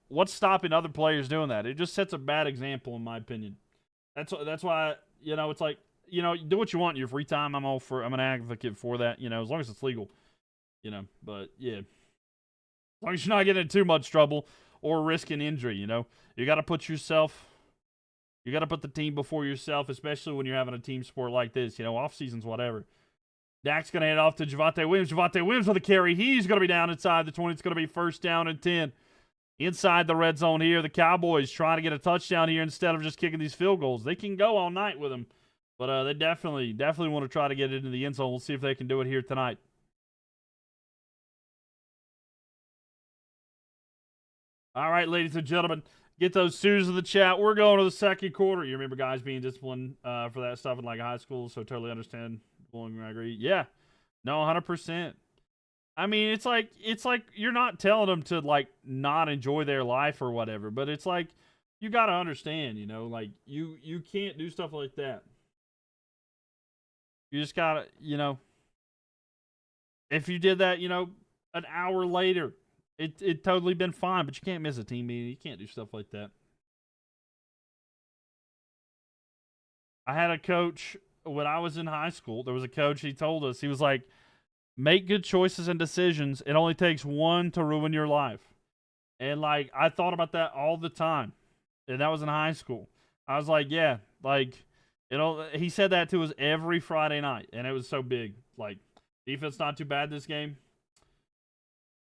what's stopping other players doing that? It just sets a bad example, in my opinion. That's why, it's like, do what you want in your free time. I'm an advocate for that, as long as it's legal. But yeah, as long as you're not getting in too much trouble or risking injury, you got to put the team before yourself, especially when you're having a team sport like this. Off seasons, whatever. Dak's going to hand off to Javonte Williams. Javonte Williams with a carry. He's going to be down inside the 20. It's going to be first down and 10. Inside the red zone here, the Cowboys trying to get a touchdown here instead of just kicking these field goals. They can go all night with them, but they definitely want to try to get it into the end zone. We'll see if they can do it here tonight. All right, ladies and gentlemen, get those twos in the chat. We're going to the second quarter. You remember guys being disciplined for that stuff in high school, so totally understand. I agree. Yeah, no, 100%. I mean, it's like you're not telling them to not enjoy their life or whatever, but it's like you got to understand, you can't do stuff like that. You just got to, if you did that, an hour later, it totally been fine, but you can't miss a team meeting. You can't do stuff like that. I had a coach when I was in high school. There was a coach, he told us, he was like, make good choices and decisions. It only takes one to ruin your life. And I thought about that all the time. And that was in high school. I was like, yeah, he said that to us every Friday night. And it was so big. Defense not too bad this game.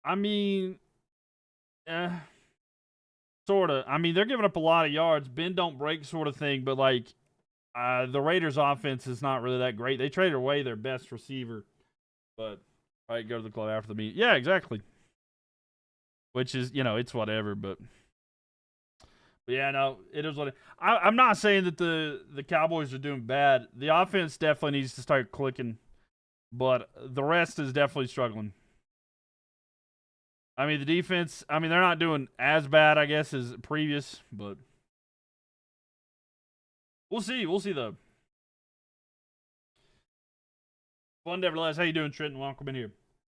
I mean, sort of. I mean, they're giving up a lot of yards. Bend don't break sort of thing. But the Raiders offense is not really that great. They traded away their best receiver. But I go to the club after the meeting. Yeah, exactly. Which is, it's whatever. But yeah, no, it is what I'm not saying that the Cowboys are doing bad. The offense definitely needs to start clicking. But the rest is definitely struggling. I mean, the defense, they're not doing as bad, I guess, as previous. But we'll see. We'll see, though. Fun, nevertheless. How you doing, Trenton? Welcome in here.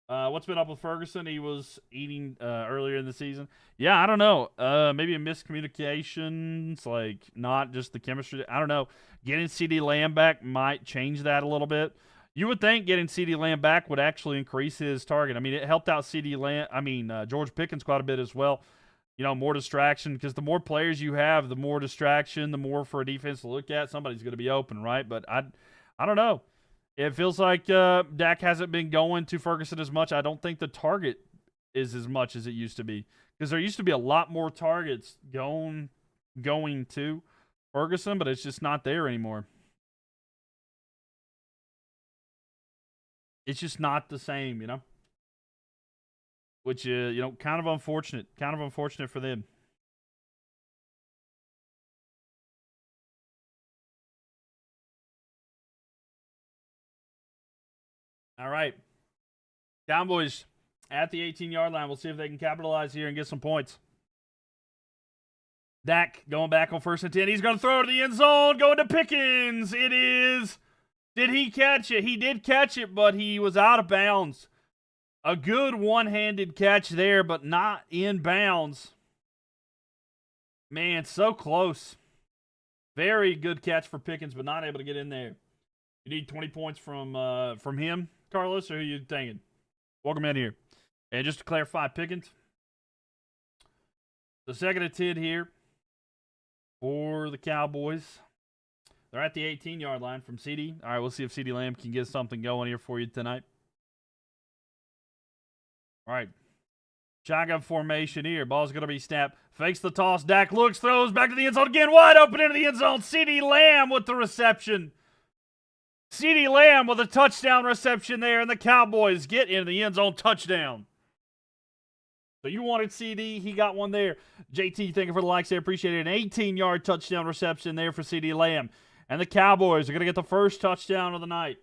What's been up with Ferguson? He was eating earlier in the season. Yeah, I don't know. Maybe a miscommunications, not just the chemistry. I don't know. Getting CeeDee Lamb back might change that a little bit. You would think getting CeeDee Lamb back would actually increase his target. I mean, it helped out George Pickens quite a bit as well. More distraction, because the more players you have, the more distraction, the more for a defense to look at. Somebody's going to be open, right? But I don't know. It feels like Dak hasn't been going to Ferguson as much. I don't think the target is as much as it used to be, because there used to be a lot more targets going to Ferguson, but it's just not there anymore. It's just not the same, which kind of unfortunate. Kind of unfortunate for them. All right. Cowboys at the 18-yard line. We'll see if they can capitalize here and get some points. Dak going back on 1st and 10. He's going to throw to the end zone. Going to Pickens. It is. Did he catch it? He did catch it, but he was out of bounds. A good one-handed catch there, but not in bounds. Man, so close. Very good catch for Pickens, but not able to get in there. You need 20 points from him, Carlos, or who you thinking? Welcome in here. And just to clarify, Pickens, the 2nd and 10 here for the Cowboys. They're at the 18-yard line from CeeDee. All right, we'll see if CeeDee Lamb can get something going here for you tonight. All right. Shotgun formation here. Ball's going to be snapped. Fakes the toss. Dak looks, throws back to the end zone again. Wide open into the end zone. CeeDee Lamb with the reception. CeeDee Lamb with a touchdown reception there, and the Cowboys get into the end zone. Touchdown. So you wanted CeeDee. He got one there. JT, thank you for the likes there. Appreciate it. An 18-yard touchdown reception there for CeeDee Lamb. And the Cowboys are going to get the first touchdown of the night.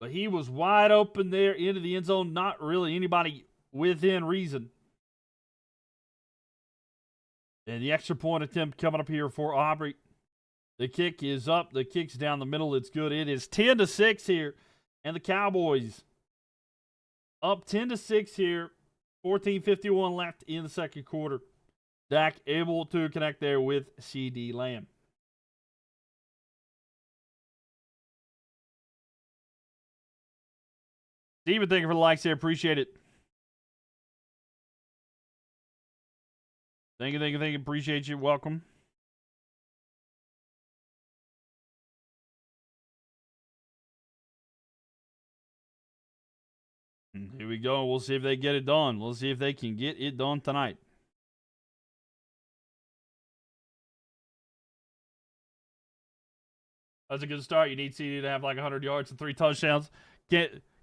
But he was wide open there into the end zone. Not really anybody within reason. And the extra point attempt coming up here for Aubrey. The kick is up. The kick's down the middle. It's good. It is 10-6 here. And the Cowboys up 10-6 here. 14:51 left in the second quarter. Dak able to connect there with CeeDee Lamb. Steven, thank you for the likes there. Appreciate it. Thank you. Appreciate you. Welcome. Here we go. We'll see if they get it done. We'll see if they can get it done tonight. That's a good start. You need CeeDee to have like 100 yards and 3 touchdowns.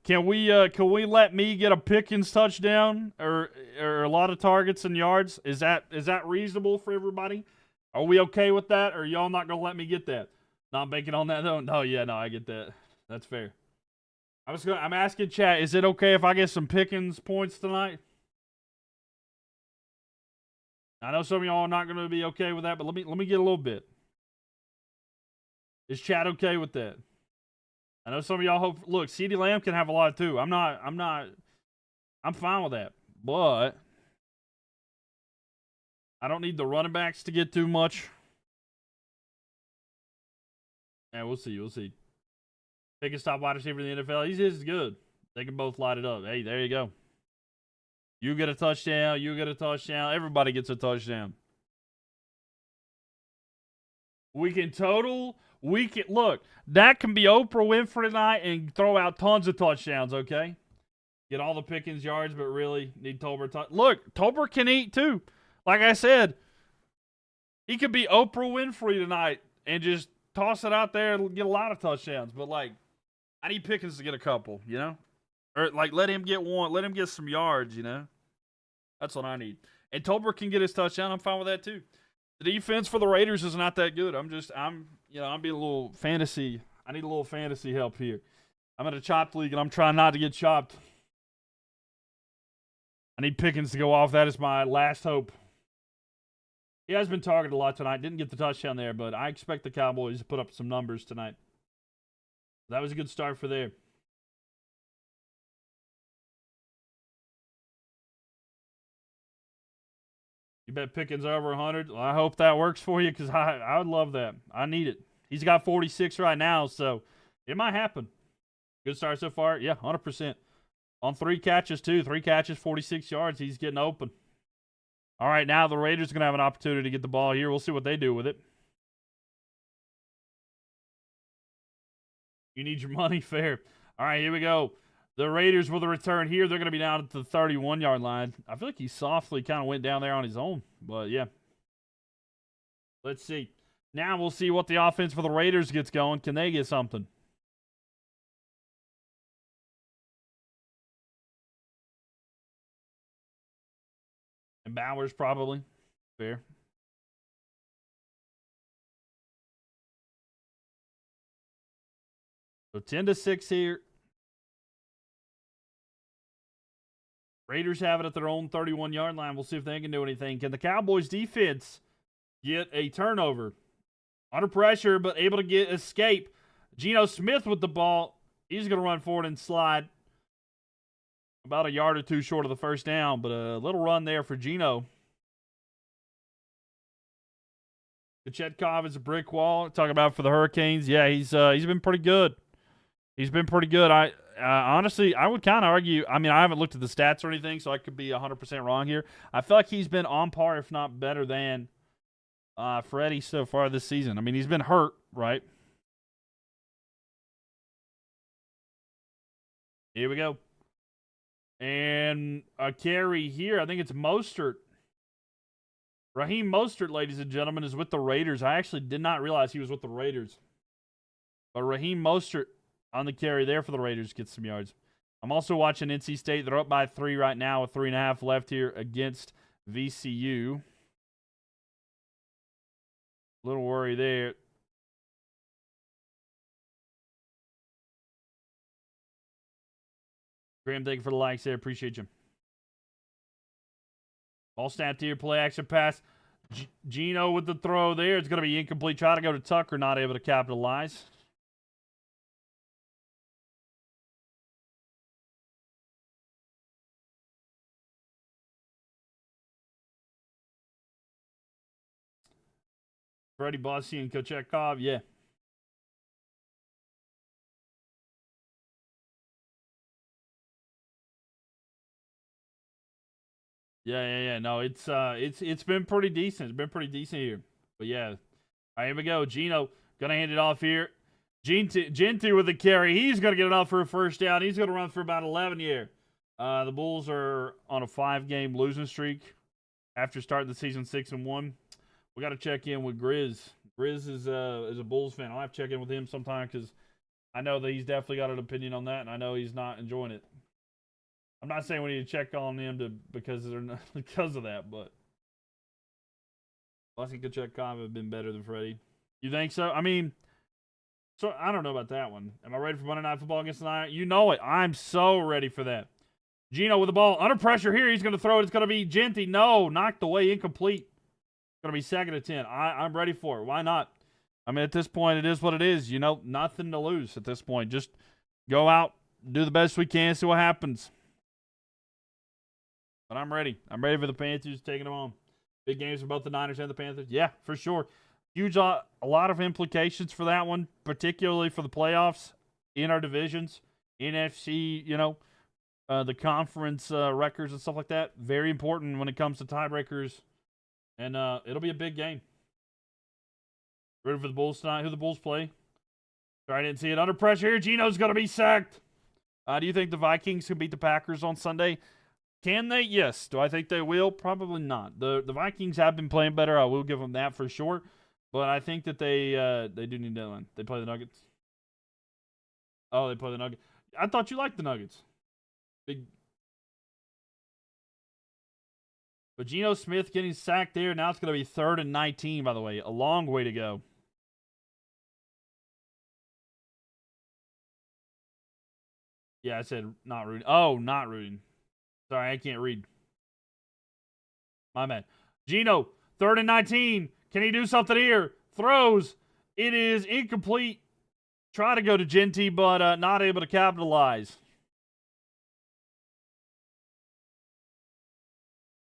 Can we let me get a Pickens touchdown or a lot of targets and yards? Is that reasonable for everybody? Are we okay with that, or are y'all not gonna let me get that? Not banking on that though. No, I get that. That's fair. I'm asking chat, is it okay if I get some Pickens points tonight? I know some of y'all are not going to be okay with that, but let me get a little bit. Is chat okay with that? I know some of y'all hope. Look, CeeDee Lamb can have a lot too. I'm fine with that, but I don't need the running backs to get too much. Yeah, we'll see. Pickens top wide receiver in the NFL. He's just good. They can both light it up. Hey, there you go. You get a touchdown. Everybody gets a touchdown. Look, that can be Oprah Winfrey tonight and throw out tons of touchdowns, okay? Get all the Pickens yards, but really need Tolbert. Look, Tolbert can eat too. Like I said, he could be Oprah Winfrey tonight and just toss it out there and get a lot of touchdowns. But, like, I need Pickens to get a couple, you know? Or, like, let him get one. Let him get some yards, you know? That's what I need. And Tolbert can get his touchdown. I'm fine with that, too. The defense for the Raiders is not that good. I'm being a little fantasy. I need a little fantasy help here. I'm in a chopped league, and I'm trying not to get chopped. I need Pickens to go off. That is my last hope. He has been targeted a lot tonight. Didn't get the touchdown there, but I expect the Cowboys to put up some numbers tonight. That was a good start for there. You bet Pickens over 100. Well, I hope that works for you because I would love that. I need it. He's got 46 right now, so it might happen. Good start so far. Yeah, 100%. On 3 catches, too. 3 catches, 46 yards. He's getting open. All right, now the Raiders are going to have an opportunity to get the ball here. We'll see what they do with it. You need your money fair. All right, here we go. The Raiders with a return here. They're going to be down at the 31-yard line. I feel like he softly kind of went down there on his own. But, yeah. Let's see. Now we'll see what the offense for the Raiders gets going. Can they get something? And Bowers probably. Fair. So 10-6 here. Raiders have it at their own 31-yard line. We'll see if they can do anything. Can the Cowboys defense get a turnover? Under pressure, but able to get escape. Geno Smith with the ball. He's going to run forward and slide. About a yard or two short of the first down, but a little run there for Geno. Kachetkov is a brick wall. Talking about for the Hurricanes. Yeah, he's been pretty good. He's been pretty good. Honestly, I would kind of argue. I mean, I haven't looked at the stats or anything, so I could be 100% wrong here. I feel like he's been on par, if not better than Freddie so far this season. I mean, he's been hurt, right? Here we go. And a carry here. I think it's Mostert. Raheem Mostert, ladies and gentlemen, is with the Raiders. I actually did not realize he was with the Raiders. But Raheem Mostert on the carry there for the Raiders gets some yards. I'm also watching NC State. They're up by 3 right now with 3.5 left here against VCU. Little worry there. Graham, thank you for the likes there. Appreciate you. Ball snapped here. Play action pass. Geno with the throw there. It's going to be incomplete. Try to go to Tucker. Not able to capitalize. Freddie Bossy and Kachetkov. Yeah. Yeah. No, it's been pretty decent. It's been pretty decent here. But yeah. All right, here we go. Geno gonna hand it off here. Jeanty with the carry. He's gonna get it off for a first down. He's gonna run for about 11 here. The Bulls are on a 5-game losing streak after starting the season 6-1. We got to check in with Grizz. Grizz is a Bulls fan. I'll have to check in with him sometime because I know that he's definitely got an opinion on that, and I know he's not enjoying it. I'm not saying we need to check on them because they're not because of that, but I think Kachuk have been better than Freddie. You think so? I mean, so I don't know about that one. Am I ready for Monday Night Football against the Lions? You know it. I'm so ready for that. Geno with the ball under pressure here. He's going to throw it. It's going to be Jeanty. No, knocked away, incomplete. It's going to be 2nd and 10. I'm ready for it. Why not? I mean, at this point, it is what it is. You know, nothing to lose at this point. Just go out, do the best we can, see what happens. But I'm ready. I'm ready for the Panthers taking them on. Big games for both the Niners and the Panthers. Yeah, for sure. Huge, a lot of implications for that one, particularly for the playoffs in our divisions, NFC, you know, the conference records and stuff like that. Very important when it comes to tiebreakers. And it'll be a big game. Ready for the Bulls tonight? Who the Bulls play? Sorry, I didn't see it. Under pressure here. Geno's going to be sacked. Do you think the Vikings can beat the Packers on Sunday? Can they? Yes. Do I think they will? Probably not. The Vikings have been playing better. I will give them that for sure. But I think that they do need that one. They play the Nuggets. Oh, they play the Nuggets. I thought you liked the Nuggets. Big. But Geno Smith getting sacked there. Now it's going to be 3rd and 19, by the way. A long way to go. Yeah, I said not rooting. Oh, not rooting. Sorry, I can't read. My bad. Geno, 3rd and 19. Can he do something here? Throws. It is incomplete. Try to go to Jeanty, but not able to capitalize.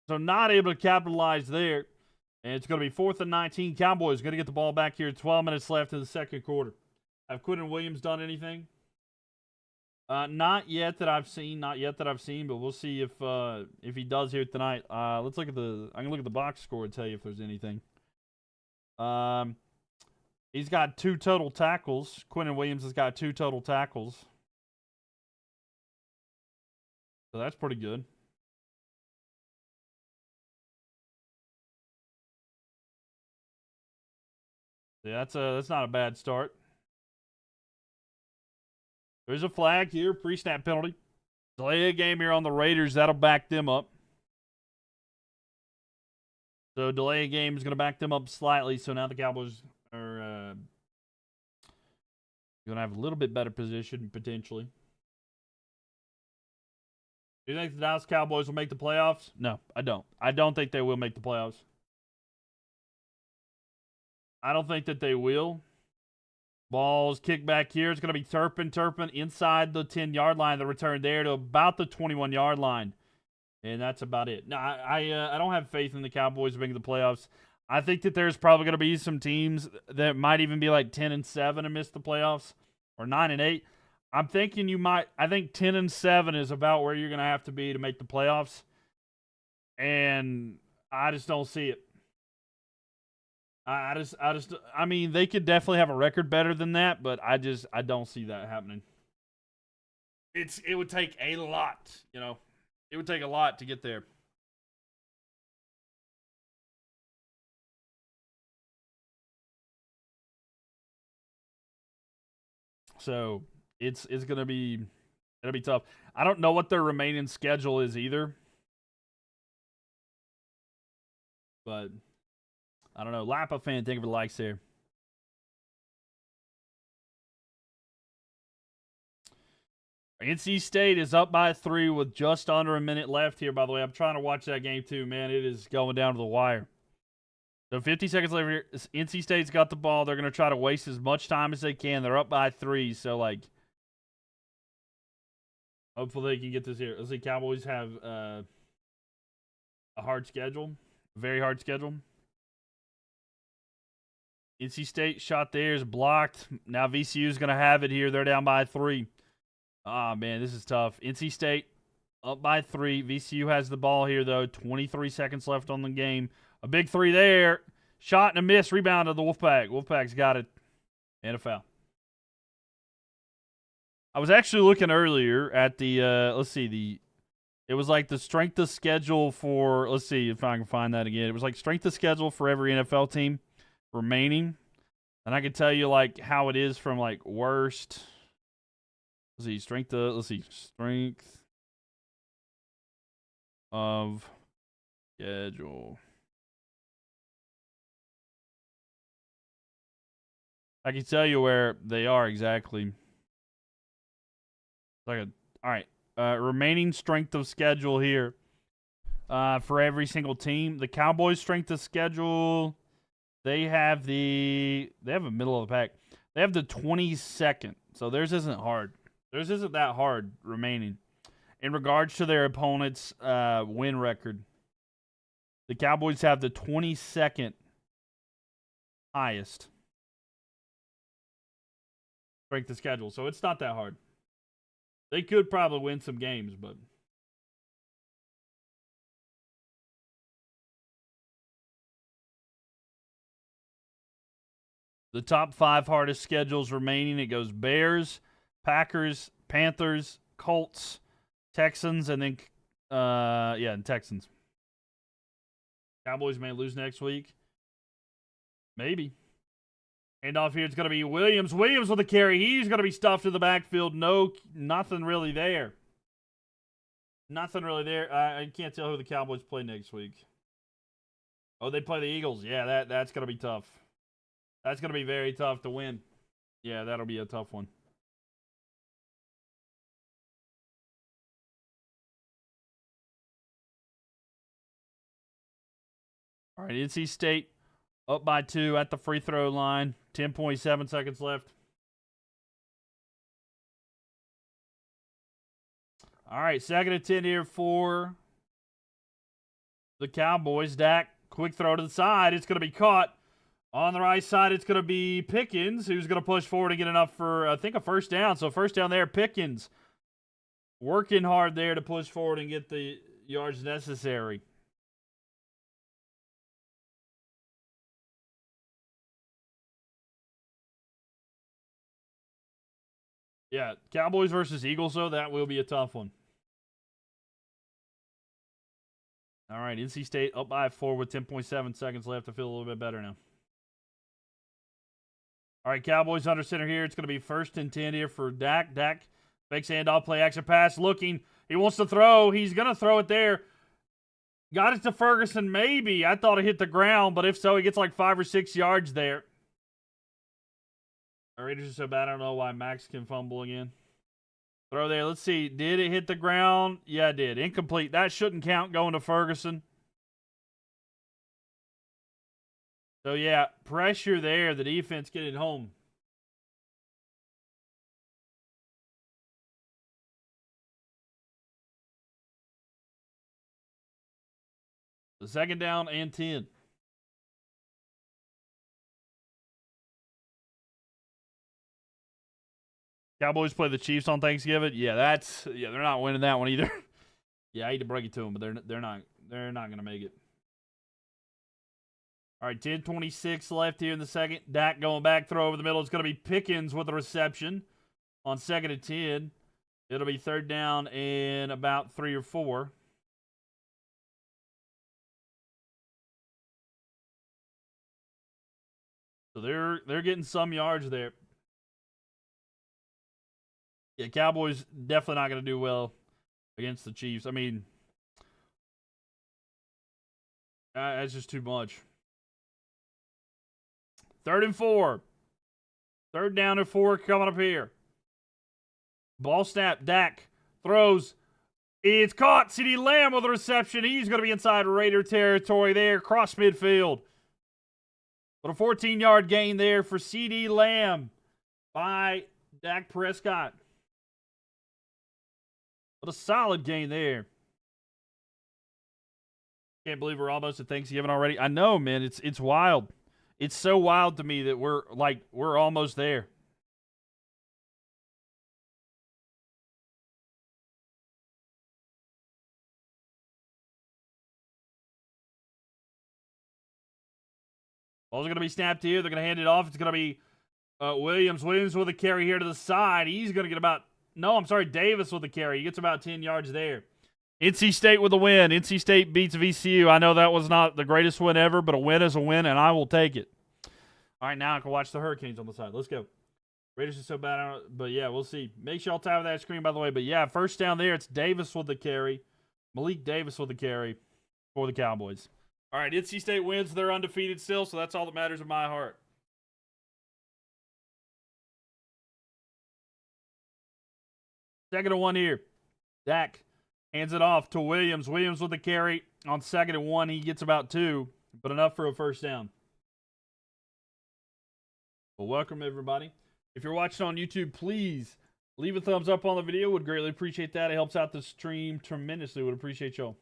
So not able to capitalize there. And it's going to be 4th and 19. Cowboys going to get the ball back here. 12 minutes left in the second quarter. Have Quinton Williams done anything? Not yet that I've seen. But we'll see if he does here tonight. Let's look at I can look at the box score and tell you if there's anything. He's got 2 total tackles. Quinton Williams has got 2 total tackles. So that's pretty good. Yeah, that's not a bad start. There's a flag here, pre-snap penalty. Delay a game here on the Raiders. That'll back them up. So delay a game is going to back them up slightly. So now the Cowboys are going to have a little bit better position, potentially. Do you think the Dallas Cowboys will make the playoffs? No, I don't. I don't think they will make the playoffs. I don't think that they will. Balls kicked back here. It's going to be Turpin inside the 10-yard line. The return there to about the 21-yard line. And that's about it. No, I don't have faith in the Cowboys making the playoffs. I think that there's probably going to be some teams that might even be like 10-7 and miss the playoffs, or 9-8. I'm thinking I think 10-7 is about where you're going to have to be to make the playoffs. And I just don't see it. I mean, they could definitely have a record better than that, but I don't see that happening. It would take a lot, you know. It would take a lot to get there. So it'll be tough. I don't know what their remaining schedule is either. But I don't know. Lapa fan, thank you for the likes there. NC State is up by 3 with just under a minute left here, by the way. I'm trying to watch that game too, man. It is going down to the wire. So 50 seconds later here, NC State's got the ball. They're going to try to waste as much time as they can. They're up by 3, so, like, hopefully they can get this here. Let's see, Cowboys have a hard schedule, a very hard schedule. NC State shot there is blocked. Now VCU is going to have it here. They're down by 3. Oh, man, this is tough. NC State up by 3. VCU has the ball here, though. 23 seconds left on the game. A big 3 there. Shot and a miss. Rebound to the Wolfpack. Wolfpack's got it. And a foul. I was actually looking earlier at the, it was like the strength of schedule for, let's see if I can find that again. It was like strength of schedule for every NFL team remaining. And I can tell you, like, how it is from, like, worst. Let's see, strength of schedule. I can tell you where they are exactly. All right. Remaining strength of schedule here for every single team. The Cowboys' strength of schedule, they have a middle of the pack. They have the 22nd, so theirs isn't hard. Theirs isn't that hard remaining. In regards to their opponent's win record, the Cowboys have the 22nd highest strength of schedule, so it's not that hard. They could probably win some games, but the top 5 hardest schedules remaining, it goes Bears, Packers, Panthers, Colts, Texans, and then and Texans. Cowboys may lose next week. Maybe. Handoff here. It's going to be Williams. Williams with the carry. He's going to be stuffed in the backfield. Nothing really there. Nothing really there. I can't tell who the Cowboys play next week. Oh, they play the Eagles. Yeah, that's going to be tough. That's going to be very tough to win. Yeah, that'll be a tough one. All right, NC State up by 2 at the free throw line. 10.7 seconds left. All right, 2nd and 10 here for the Cowboys. Dak, quick throw to the side. It's going to be caught. On the right side, it's going to be Pickens, who's going to push forward and get enough for, I think, a first down. So first down there, Pickens working hard there to push forward and get the yards necessary. Yeah, Cowboys versus Eagles, though, that will be a tough one. All right, NC State up by 4 with 10.7 seconds left. I feel a little bit better now. All right, Cowboys under center here. It's going to be 1st and 10 here for Dak. Dak fakes handoff, play action pass, looking. He wants to throw. He's going to throw it there. Got it to Ferguson, maybe. I thought it hit the ground, but if so, he gets like 5 or 6 yards there. Our Raiders are so bad, I don't know why Max can fumble again. Throw there. Let's see. Did it hit the ground? Yeah, it did. Incomplete. That shouldn't count going to Ferguson. So, yeah, pressure there. The defense getting home. The 2nd down and 10. Cowboys play the Chiefs on Thanksgiving. Yeah, they're not winning that one either. Yeah, I hate to break it to them, but they're not going to make it. All right, 10:26 left here in the second. Dak going back, throw over the middle. It's going to be Pickens with a reception on 2nd and 10. It'll be 3rd down and about 3 or 4. So they're getting some yards there. Yeah, Cowboys definitely not going to do well against the Chiefs. I mean, that's just too much. 3rd and 4. 3rd down and 4 coming up here. Ball snap. Dak throws. It's caught. CeeDee Lamb with a reception. He's going to be inside Raider territory there. Cross midfield. But a 14-yard gain there for CeeDee Lamb by Dak Prescott. But a solid gain there. Can't believe we're almost at Thanksgiving already. I know, man. It's wild. It's so wild to me that we're almost there. Ball's going to be snapped here. They're going to hand it off. It's going to be Williams. Williams with a carry here to the side. He's going to get about... No, I'm sorry, Davis with the carry. He gets about 10 yards there. NC State with a win. NC State beats VCU. I know that was not the greatest win ever, but a win is a win, and I will take it. All right, now I can watch the Hurricanes on the side. Let's go. Raiders are so bad, but yeah, we'll see. Make sure y'all tap that screen, by the way. But yeah, first down there, it's Davis with the carry. Malik Davis with the carry for the Cowboys. All right, NC State wins. They're undefeated still, so that's all that matters in my heart. Second and 1 here. Dak hands it off to Williams. Williams with the carry on second and 1. He gets about 2, but enough for a first down. Well, welcome, everybody. If you're watching on YouTube, please leave a thumbs up on the video. Would greatly appreciate that. It helps out the stream tremendously. Would appreciate y'all.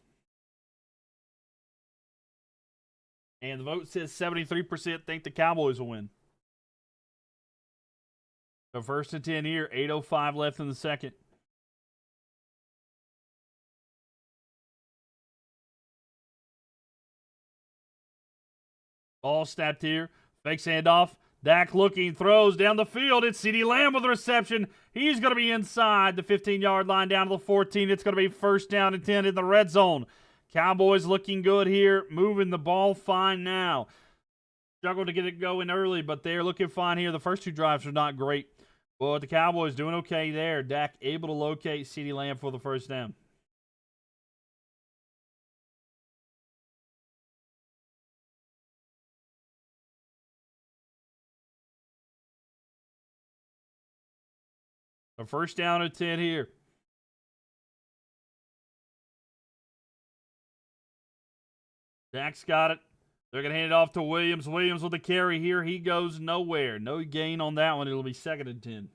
And the vote says 73% think the Cowboys will win. So first and 10 here. 8:05 left in the second. Ball snapped here. Fakes handoff. Dak looking, throws down the field. It's CeeDee Lamb with the reception. He's going to be inside the 15-yard line down to the 14. It's going to be first down and 10 in the red zone. Cowboys looking good here, moving the ball fine now. Struggled to get it going early, but they're looking fine here. The first 2 drives are not great. But the Cowboys doing okay there. Dak able to locate CeeDee Lamb for the first down. A first down and 10 here. Dak's got it. They're going to hand it off to Williams. Williams with the carry here. He goes nowhere. No gain on that one. It'll be second and 10.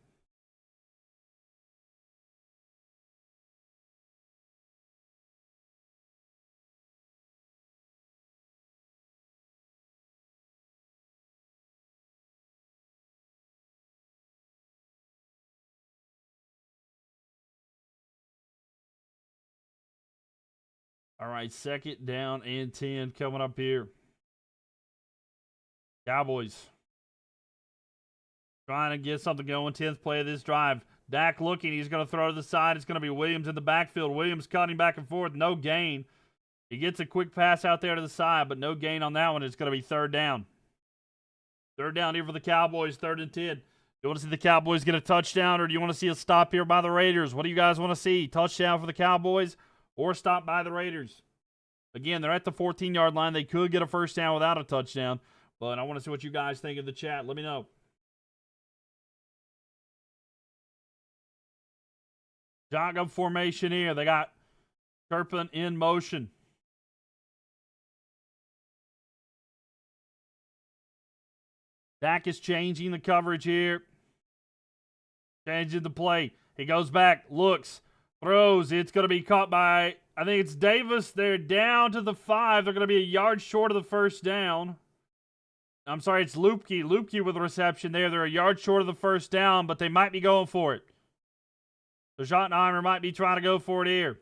All right, second down and 10 coming up here. Cowboys trying to get something going. 10th play of this drive. Dak looking. He's going to throw to the side. It's going to be Williams in the backfield. Williams cutting back and forth. No gain. He gets a quick pass out there to the side, but no gain on that one. It's going to be third down. Third down here for the Cowboys. Third and 10. You want to see the Cowboys get a touchdown, or do you want to see a stop here by the Raiders? What do you guys want to see? Touchdown for the Cowboys or stop by the Raiders? Again, they're at the 14-yard line. They could get a first down without a touchdown, but I want to see what you guys think in the chat. Let me know. Shotgun formation here. They got Turpin in motion. Dak is changing the coverage here. Changing the play. He goes back, looks, throws. It's going to be caught by, I think it's Davis. They're down to the 5. They're going to be a yard short of the first down. I'm sorry, it's Lupke. Lupke with the reception there. They're a yard short of the first down, but they might be going for it. So Schottenheimer might be trying to go for it here.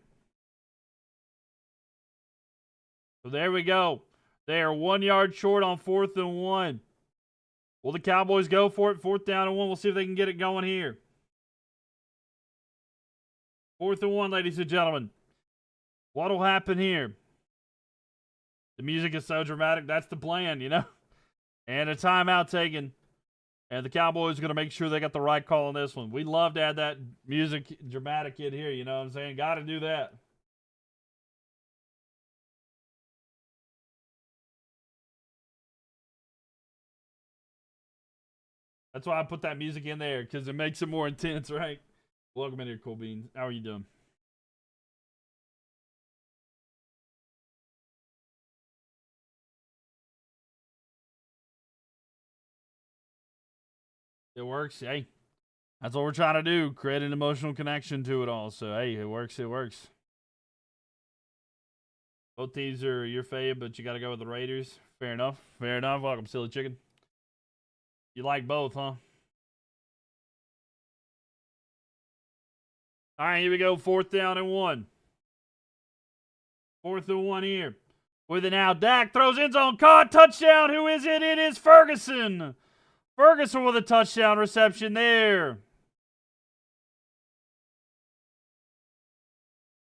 So there we go. They are 1 yard short on 4th and 1. Will the Cowboys go for it? 4th down and 1. We'll see if they can get it going here. 4th and 1, ladies and gentlemen. What will happen here? The music is so dramatic. That's the plan, you know? And a timeout taken. And the Cowboys are going to make sure they got the right call on this one. We'd love to add that music dramatic in here, you know what I'm saying? Got to do that. That's why I put that music in there, because it makes it more intense, right? Welcome in here, Cool Beans. How are you doing? It works. Hey, that's what we're trying to do. Create an emotional connection to it all. So, hey, it works. It works. Both teams are your fave, but you got to go with the Raiders. Fair enough. Fair enough. Welcome, Silly Chicken. You like both, huh? All right, here we go. 4th down and 1. 4th and 1 here. With it now, Dak throws end zone, caught, touchdown. Who is it? It is Ferguson. Ferguson with a touchdown reception there.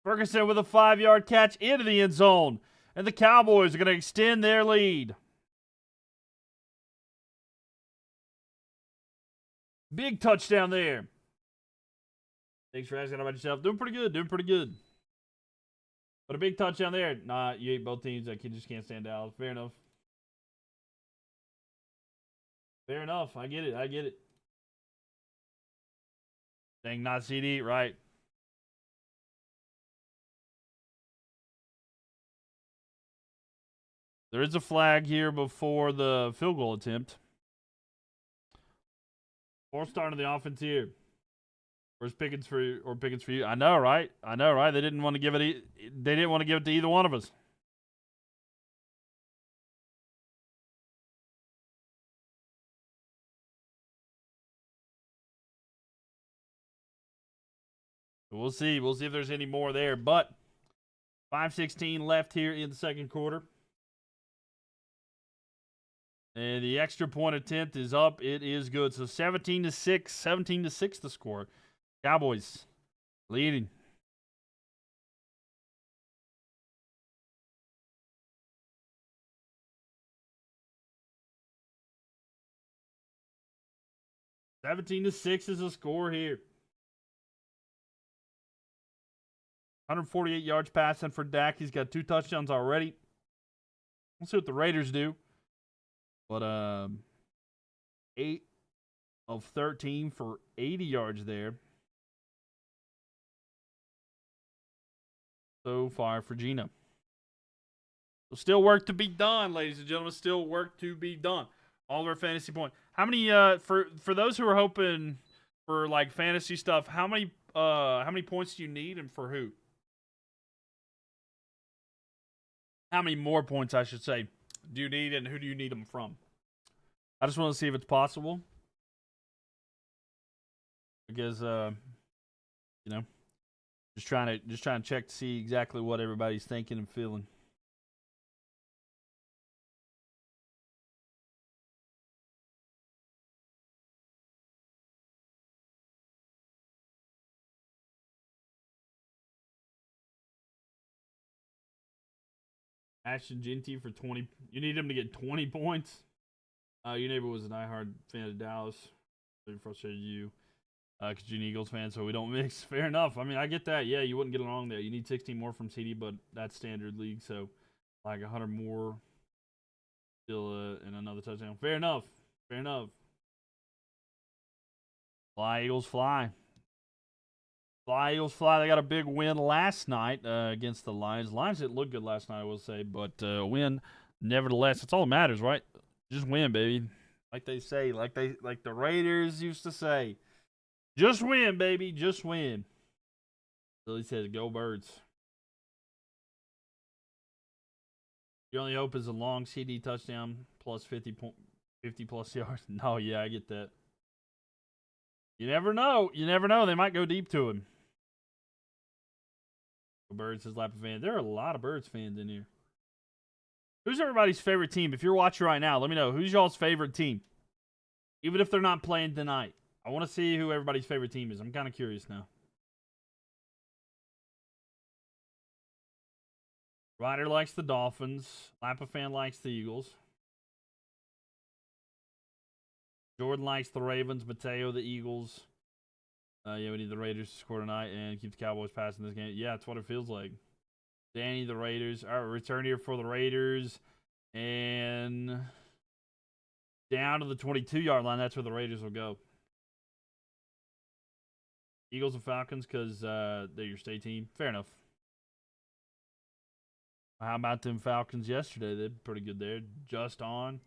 Ferguson with a 5-yard catch into the end zone. And the Cowboys are going to extend their lead. Big touchdown there. Thanks for asking about yourself. Doing pretty good. But a big touchdown there. Nah, you hate both teams. I just can't stand Dallas. Fair enough. I get it. Dang, not CeeDee, right. There is a flag here before the field goal attempt. Fourth start of the offense here. Where's Pickens for you? I know, right? They didn't want to give it. They didn't want to give it to either one of us. We'll see. We'll see if there's any more there. But 5:16 left here in the second quarter. And the extra point attempt is up. It is good. So 17-6. 17-6 the score. Cowboys leading. (17-6) is the score here. 148 yards passing for Dak. He's got 2 touchdowns already. Let's see what the Raiders do. But 8 of 13 for 80 yards there. So far for Geno. So still work to be done, ladies and gentlemen. Still work to be done. All of our fantasy points. How many for those who are hoping for like fantasy stuff, how many points do you need and for who? How many more points, I should say, do you need and who do you need them from? I just want to see if it's possible. Because just trying to check to see exactly what everybody's thinking and feeling. Ashton Jeanty for 20. You need him to get 20 points. Your neighbor was a diehard fan of Dallas. It frustrated you because you're an Eagles fan, so we don't mix. Fair enough. I mean, I get that. Yeah, you wouldn't get along there. You need 16 more from CeeDee, but that's standard league, so like 100 more still and another touchdown. Fair enough. Fly, Eagles, fly. Fly, Eagles, fly. They got a big win last night against the Lions. Lions didn't look good last night, I will say, but win nevertheless. It's all that matters, right? Just win, baby. Like they say, like the Raiders used to say. Just win, baby. Just win. Billy says, go Birds. Your only hope is a long CeeDee touchdown plus 50 plus yards. No, yeah, I get that. You never know. They might go deep to him. Birds says Lappa fan. There are a lot of Birds fans in here. Who's everybody's favorite team? If you're watching right now, let me know. Who's y'all's favorite team? Even if they're not playing tonight. I want to see who everybody's favorite team is. I'm kind of curious now. Ryder likes the Dolphins. Lappa fan likes the Eagles. Jordan likes the Ravens. Mateo, the Eagles. Yeah, we need the Raiders to score tonight and keep the Cowboys passing this game. Yeah, that's what it feels like. Danny, the Raiders. All right, return here for the Raiders. And down to the 22-yard line. That's where the Raiders will go. Eagles and Falcons because they're your state team. Fair enough. How about them Falcons yesterday? They're pretty good there. Just on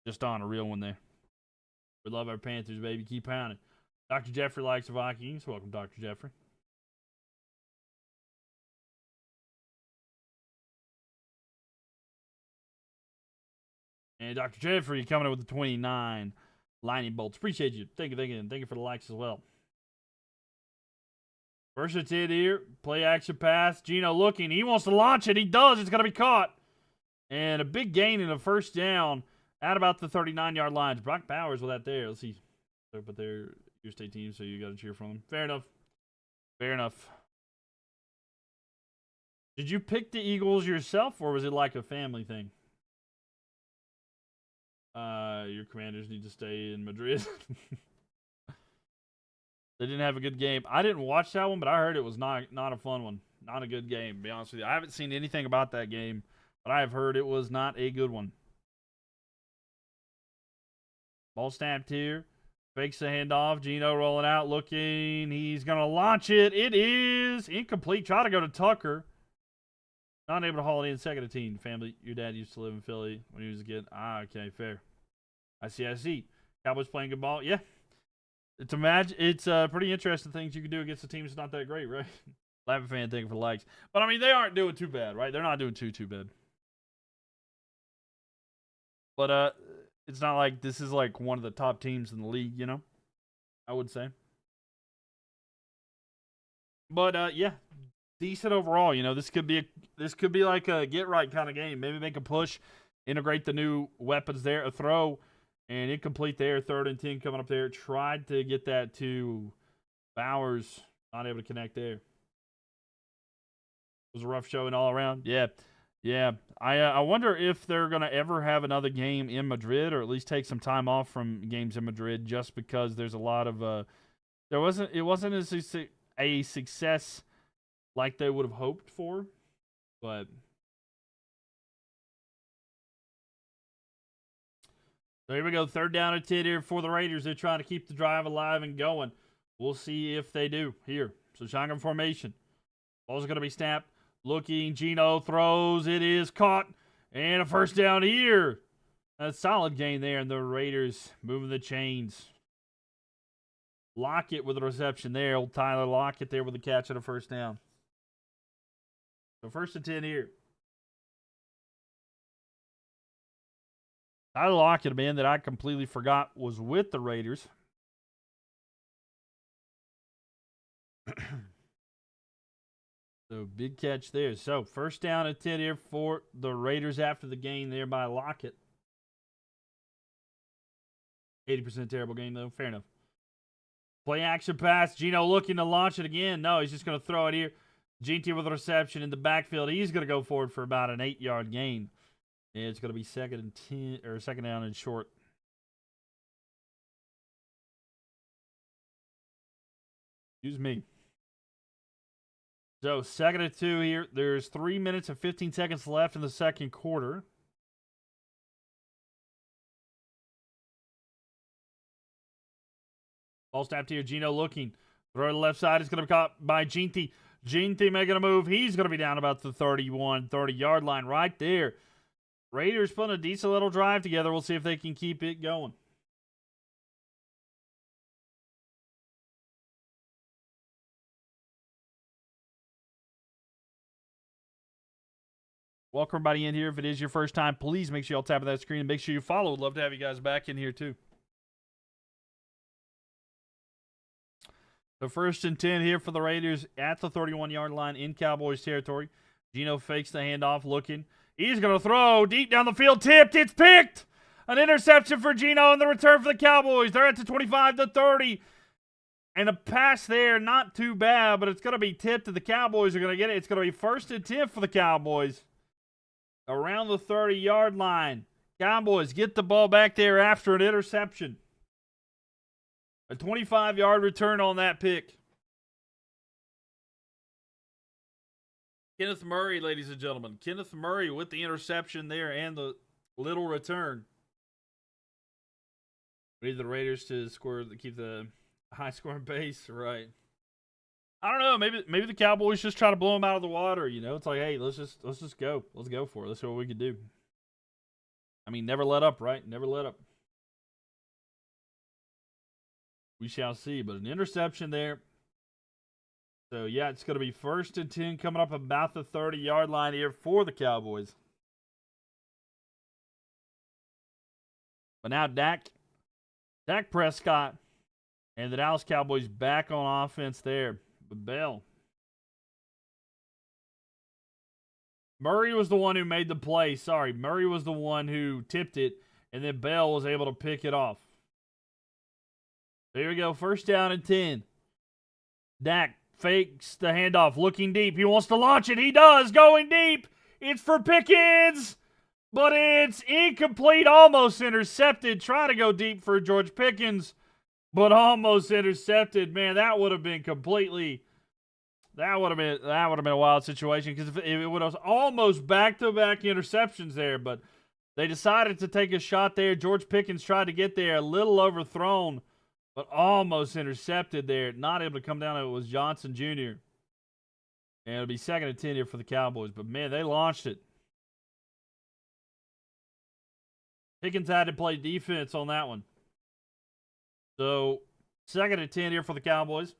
a real one there. We love our Panthers, baby. Keep pounding. Dr. Jeffrey likes the Vikings. Welcome, Dr. Jeffrey. And Dr. Jeffrey coming up with the 29 lightning bolts. Appreciate you. Thank you for the likes as well. First and 10 here. Play action pass. Geno looking. He wants to launch it. He does. It's going to be caught. And a big gain in a first down at about the 39-yard line. Brock Bowers with that there. Let's see. But they're your state team, so you got to cheer for them. Fair enough. Fair enough. Did you pick the Eagles yourself, or was it like a family thing? Your Commanders need to stay in Madrid. They didn't have a good game. I didn't watch that one, but I heard it was not a fun one. Not a good game, to be honest with you. I haven't seen anything about that game, but I have heard it was not a good one. Ball snapped here. Fakes the handoff. Geno rolling out, looking. He's going to launch it. It is incomplete. Try to go to Tucker. Not able to haul it in. Second and 10. Family, your dad used to live in Philly when he was a kid. Okay, fair. I see. Cowboys playing good ball. Yeah. It's pretty interesting things you can do against a team that's not that great, right? Laughing fan, thank you for the likes. But, I mean, they aren't doing too bad, right? They're not doing too bad. But, it's not like this is like one of the top teams in the league, you know? I would say. But, yeah. Decent overall, you know. This could be like a get right kind of game. Maybe make a push, integrate the new weapons there, a throw, and incomplete there. 3rd and 10 coming up there. Tried to get that to Bowers. Not able to connect there. It was a rough showing all around. Yeah. I wonder if they're going to ever have another game in Madrid, or at least take some time off from games in Madrid, just because there's a lot of it wasn't a success like they would have hoped for, but so here we go. 3rd down and 10 here for the Raiders. They're trying to keep the drive alive and going. We'll see if they do here. So shotgun formation. Ball's going to be snapped. Looking. Geno throws. It is caught. And a first down here. A solid gain there. And the Raiders moving the chains. Lockett with a reception there. Old Tyler Lockett there with a catch and a first down. So 1st and 10 here. Tyler Lockett, a man that I completely forgot was with the Raiders. So big catch there. So 1st down and 10 here for the Raiders after the gain there by Lockett. 80% terrible game though. Fair enough. Play action pass. Geno looking to launch it again. No, he's just going to throw it here. Jeanty with a reception in the backfield. He's going to go forward for about an 8-yard gain. And it's going to be 2nd and 10 or 2nd down and short. Excuse me. So 2nd and 2 here. There's 3 minutes and 15 seconds left in the second quarter. Ball snapped here. Geno looking. Throw to the left side. It's going to be caught by Jeanty. Jeanty making a move. He's going to be down about the 30-yard line right there. Raiders putting a decent little drive together. We'll see if they can keep it going. Welcome everybody in here. If it is your first time, please make sure y'all tap on that screen and make sure you follow. Would love to have you guys back in here too. So 1st and 10 here for the Raiders at the 31-yard line in Cowboys territory. Geno fakes the handoff, looking. He's going to throw deep down the field. Tipped. It's picked. An interception for Geno and the return for the Cowboys. They're at the 25 to 30. And a pass there, not too bad, but it's going to be tipped and the Cowboys are going to get it. It's going to be 1st and 10 for the Cowboys. Around the 30-yard line. Cowboys get the ball back there after an interception. A 25-yard return on that pick. Kenneth Murray, ladies and gentlemen. Kenneth Murray with the interception there and the little return. We need the Raiders to keep the high-scoring pace, right? I don't know. Maybe the Cowboys just try to blow them out of the water. You know, it's like, hey, let's just go. Let's go for it. Let's see what we can do. I mean, never let up, right? Never let up. We shall see. But an interception there. So, yeah, it's going to be 1st and 10 coming up about the 30-yard line here for the Cowboys. But now Dak Prescott and the Dallas Cowboys back on offense there. But Murray was the one who made the play. Sorry, Murray was the one who tipped it, and then Bell was able to pick it off. There we go. First down and 10. Dak fakes the handoff, looking deep. He wants to launch it. He does. Going deep. It's for Pickens, but it's incomplete. Almost intercepted. Try to go deep for George Pickens, but almost intercepted. Man, that would have been completely. That would have been a wild situation because it would have almost back-to-back interceptions there, but they decided to take a shot there. George Pickens tried to get there, a little overthrown, but almost intercepted there. Not able to come down. It was Johnson Jr. And it'll be 2nd and 10 here for the Cowboys. But, man, they launched it. Pickens had to play defense on that one. So, 2nd and 10 here for the Cowboys.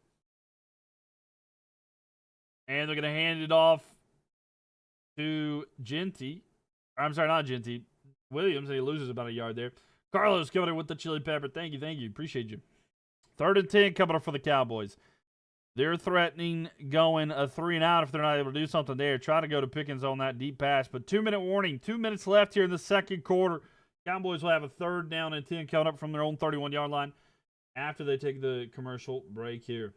And they're going to hand it off to Jeanty. I'm sorry, not Jeanty. Williams, and he loses about a yard there. Carlos coming in with the chili pepper. Thank you. Appreciate you. 3rd and 10 coming up for the Cowboys. They're threatening going a 3-and-out if they're not able to do something there. Try to go to Pickens on that deep pass. But 2-minute warning. 2 minutes left here in the second quarter. Cowboys will have a 3rd down and 10 coming up from their own 31-yard line after they take the commercial break here.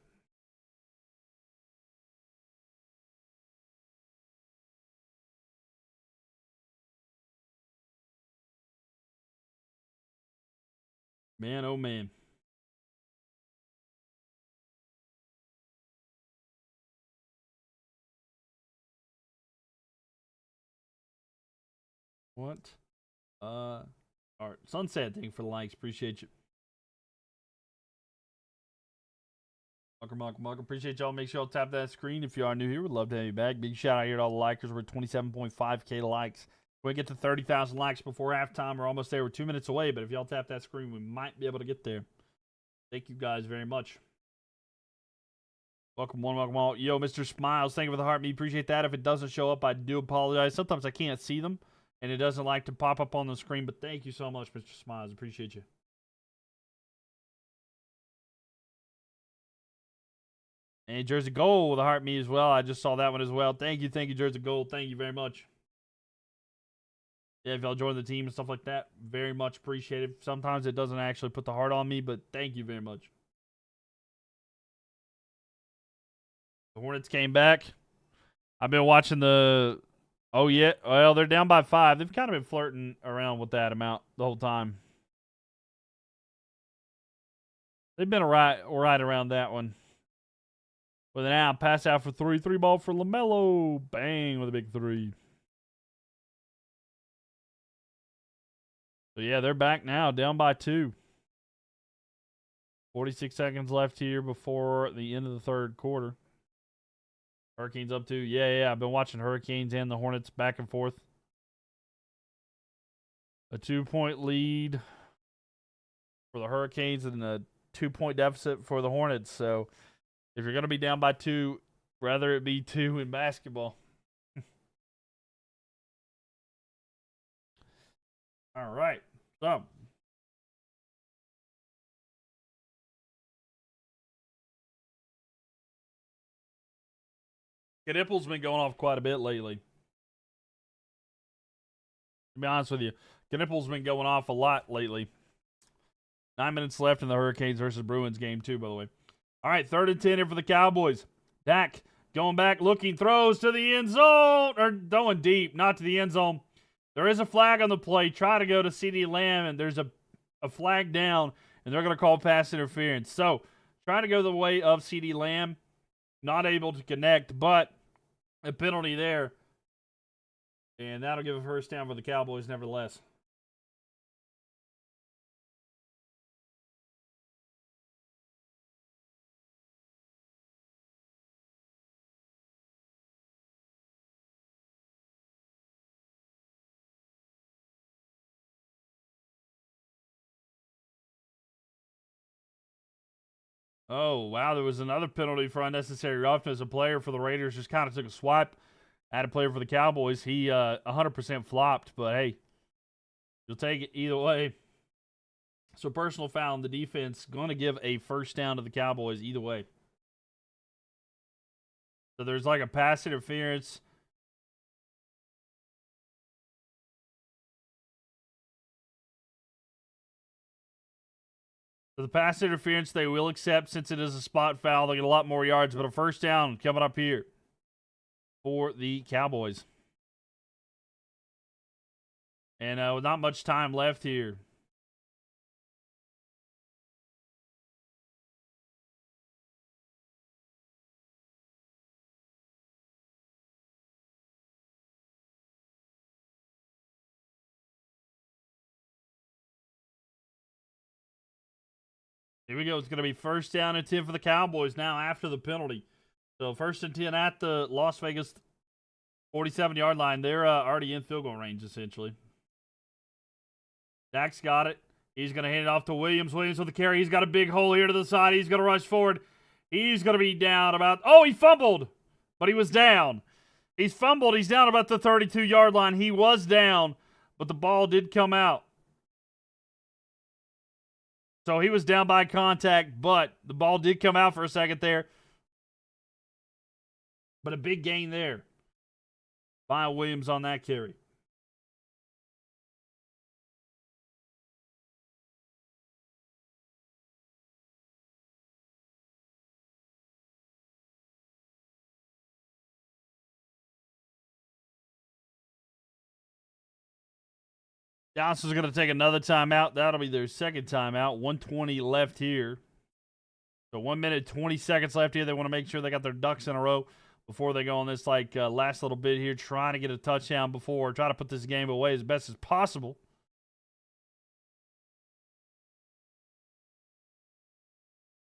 Man, oh man. What? All right. Sunset, thank you for the likes. Appreciate you. Welcome. Appreciate y'all. Make sure y'all tap that screen if you are new here. We'd love to have you back. Big shout out here to all the likers. We're at 27.5K likes. We get to 30,000 likes before halftime. We're almost there. We're 2 minutes away, but if y'all tap that screen, we might be able to get there. Thank you guys very much. Welcome all. Yo, Mr. Smiles, thank you for the heart. Me appreciate that. If it doesn't show up, I do apologize. Sometimes I can't see them, and it doesn't like to pop up on the screen, but thank you so much, Mr. Smiles. Appreciate you. And Jersey Gold with a heart me as well. I just saw that one as well. Thank you, Jersey Gold. Thank you very much. Yeah, if y'all join the team and stuff like that, very much appreciated. Sometimes it doesn't actually put the heart on me, but thank you very much. The Hornets came back. I've been watching the... Oh, yeah. Well, they're down by 5. They've kind of been flirting around with that amount the whole time. They've been right around that one. With an out, pass out for 3. 3 ball for LaMelo. Bang with a big 3. So, yeah, they're back now, down by 2. 46 seconds left here before the end of the third quarter. Hurricanes up 2. Yeah, I've been watching Hurricanes and the Hornets back and forth. A 2-point lead for the Hurricanes and a 2-point deficit for the Hornets. So, if you're going to be down by 2, rather it be 2 in basketball. All right. So, Knipple's been going off quite a bit lately. To be honest with you, Knipple's been going off a lot lately. 9 minutes left in the Hurricanes versus Bruins game, too, by the way. All right, 3rd and 10 here for the Cowboys. Dak going back, looking, throws to the end zone. Or going deep, not to the end zone. There is a flag on the play. Try to go to CeeDee Lamb, and there's a flag down, and they're going to call pass interference. So, trying to go the way of CeeDee Lamb. Not able to connect, but a penalty there. And that'll give a first down for the Cowboys nevertheless. Oh, wow, there was another penalty for unnecessary roughness. A player for the Raiders just kind of took a swipe at a player for the Cowboys. He 100% flopped, but hey, you'll take it either way. So personal foul on the defense, going to give a first down to the Cowboys either way. So there's like a pass interference. So the pass interference they will accept since it is a spot foul. They'll get a lot more yards, but a first down coming up here for the Cowboys. And with not much time left here. Here we go. It's going to be first down and 10 for the Cowboys now after the penalty. So first and 10 at the Las Vegas 47-yard line. They're already in field goal range, essentially. Dak's got it. He's going to hand it off to Williams. Williams with the carry. He's got a big hole here to the side. He's going to rush forward. He's going to be down about... Oh, he fumbled, but he was down. He's fumbled. He's down about the 32-yard line. He was down, but the ball did come out. So he was down by contact, but the ball did come out for a second there. But a big gain there by Williams on that carry. Dallas is going to take another timeout. That'll be their second timeout. 1:20 left here. So 1 minute, 20 seconds left here. They want to make sure they got their ducks in a row before they go on this last little bit here, trying to get a touchdown before, try to put this game away as best as possible.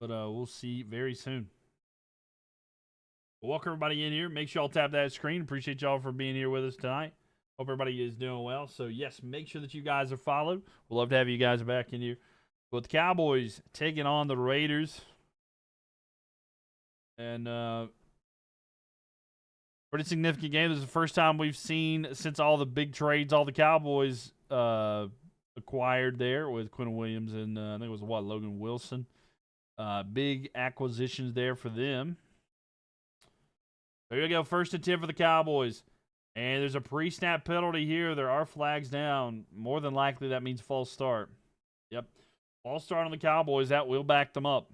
But we'll see very soon. Welcome everybody in here. Make sure y'all tap that screen. Appreciate y'all for being here with us tonight. Hope everybody is doing well. So, yes, make sure that you guys are followed. We'd love to have you guys back in here. But the Cowboys taking on the Raiders. And pretty significant game. This is the first time we've seen since all the big trades all the Cowboys acquired there with Quinn Williams and I think it was, Logan Wilson. Big acquisitions there for them. There you go. First and 10 for the Cowboys. And there's a pre-snap penalty here. There are flags down. More than likely, that means false start. Yep. False start on the Cowboys. That will back them up.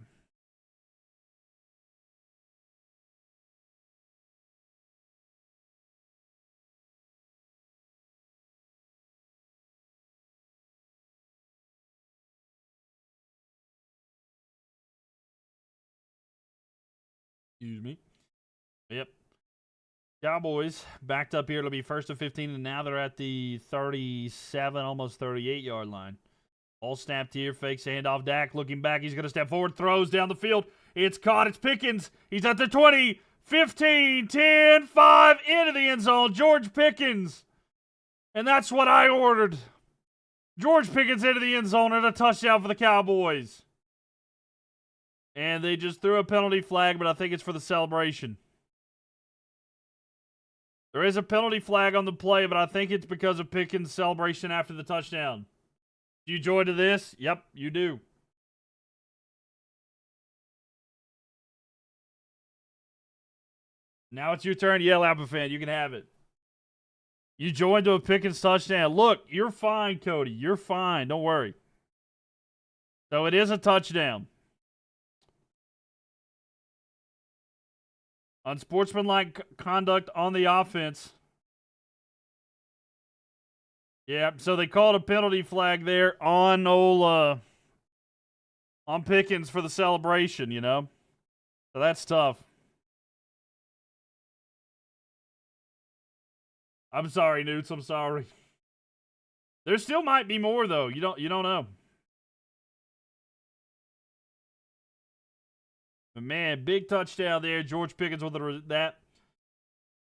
Excuse me. Yep. Cowboys backed up here. It'll be first and 15, and now they're at the 37, almost 38-yard line. Ball snapped here. Fakes the handoff. Dak looking back. He's going to step forward. Throws down the field. It's caught. It's Pickens. He's at the 20, 15, 10, 5, into the end zone. George Pickens. And that's what I ordered. George Pickens into the end zone and a touchdown for the Cowboys. And they just threw a penalty flag, but I think it's for the celebration. There is a penalty flag on the play, but I think it's because of Pickens' celebration after the touchdown. Do you join to this? Yep, you do. Now it's your turn. Yeah, Lappa fan, you can have it. You joined to a Pickens touchdown. Look, you're fine, Cody. You're fine. Don't worry. So it is a touchdown. Unsportsmanlike conduct on the offense. Yeah, so they called a penalty flag there on Pickens for the celebration, you know. So that's tough. I'm sorry, Newts. I'm sorry. There still might be more though. You don't know. But man, big touchdown there. George Pickens with that.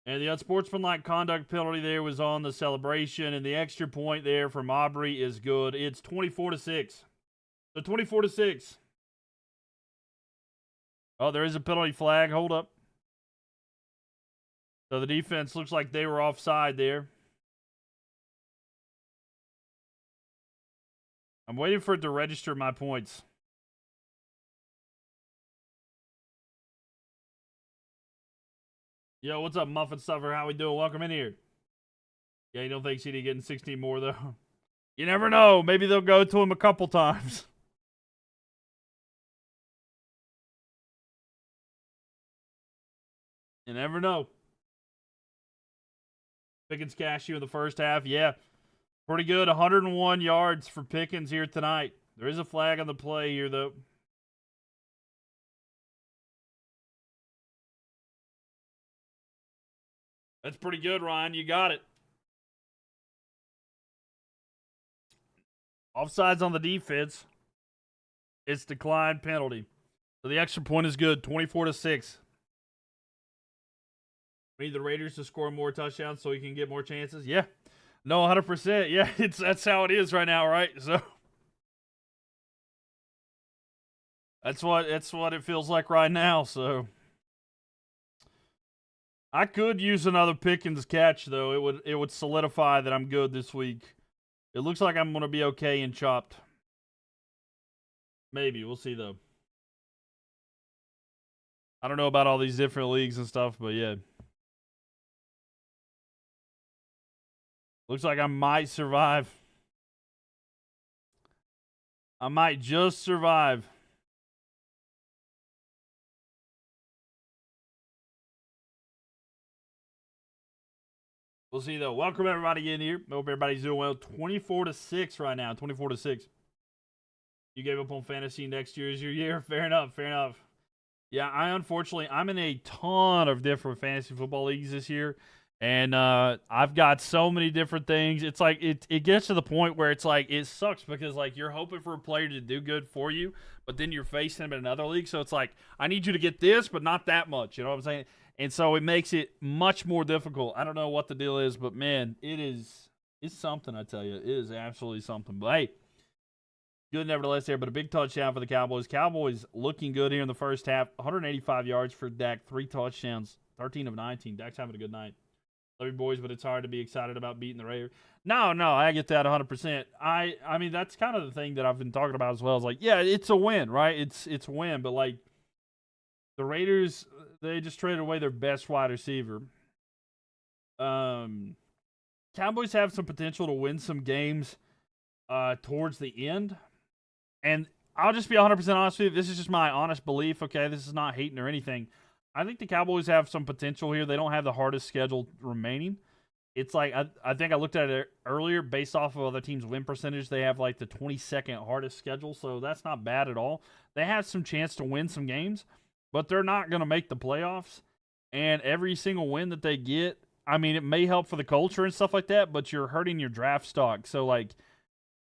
And the unsportsmanlike conduct penalty there was on the celebration. And the extra point there from Aubrey is good. It's 24-6. So 24-6. Oh, there is a penalty flag. Hold up. So the defense looks like they were offside there. I'm waiting for it to register my points. Yo, what's up, Muffin Stuffer? How we doing? Welcome in here. Yeah, you don't think CeeDee getting 16 more, though? You never know. Maybe they'll go to him a couple times. You never know. Pickens cashed you in the first half. Yeah, pretty good. 101 yards for Pickens here tonight. There is a flag on the play here, though. That's pretty good, Ryan. You got it. Offsides on the defense. It's declined penalty. So the extra point is good. 24-6. We need the Raiders to score more touchdowns so we can get more chances. Yeah. No, 100%. Yeah, that's how it is right now, right? So that's what it feels like right now. So I could use another Pickens catch though. It would solidify that I'm good this week. It looks like I'm going to be okay in chopped. Maybe. We'll see, though. I don't know about all these different leagues and stuff, but yeah. Looks like I might survive. I might just survive. We'll see, though. Welcome, everybody, in here. Hope everybody's doing well. 24-6 right now. 24-6. You gave up on fantasy. Next year is your year. Fair enough. Fair enough. Yeah, I'm in a ton of different fantasy football leagues this year. And I've got so many different things. It's like it gets to the point where it's like it sucks because like you're hoping for a player to do good for you, but then you're facing him in another league. So it's like, I need you to get this, but not that much. You know what I'm saying? And so it makes it much more difficult. I don't know what the deal is, but man, it's something, I tell you. It is absolutely something. But hey, good nevertheless there, but a big touchdown for the Cowboys. Cowboys looking good here in the first half. 185 yards for Dak, 3 touchdowns, 13 of 19. Dak's having a good night. Love you, boys, but it's hard to be excited about beating the Raiders. No, I get that 100%. I mean, that's kind of the thing that I've been talking about as well. It's like, yeah, it's a win, right? It's a win, but like the Raiders, they just traded away their best wide receiver. Cowboys have some potential to win some games towards the end. And I'll just be 100% honest with you. This is just my honest belief, okay? This is not hating or anything. I think the Cowboys have some potential here. They don't have the hardest schedule remaining. It's like, I think I looked at it earlier. Based off of other teams' win percentage, they have like the 22nd hardest schedule, so that's not bad at all. They have some chance to win some games, but they're not going to make the playoffs. And every single win that they get, I mean, it may help for the culture and stuff like that, but you're hurting your draft stock. So, like,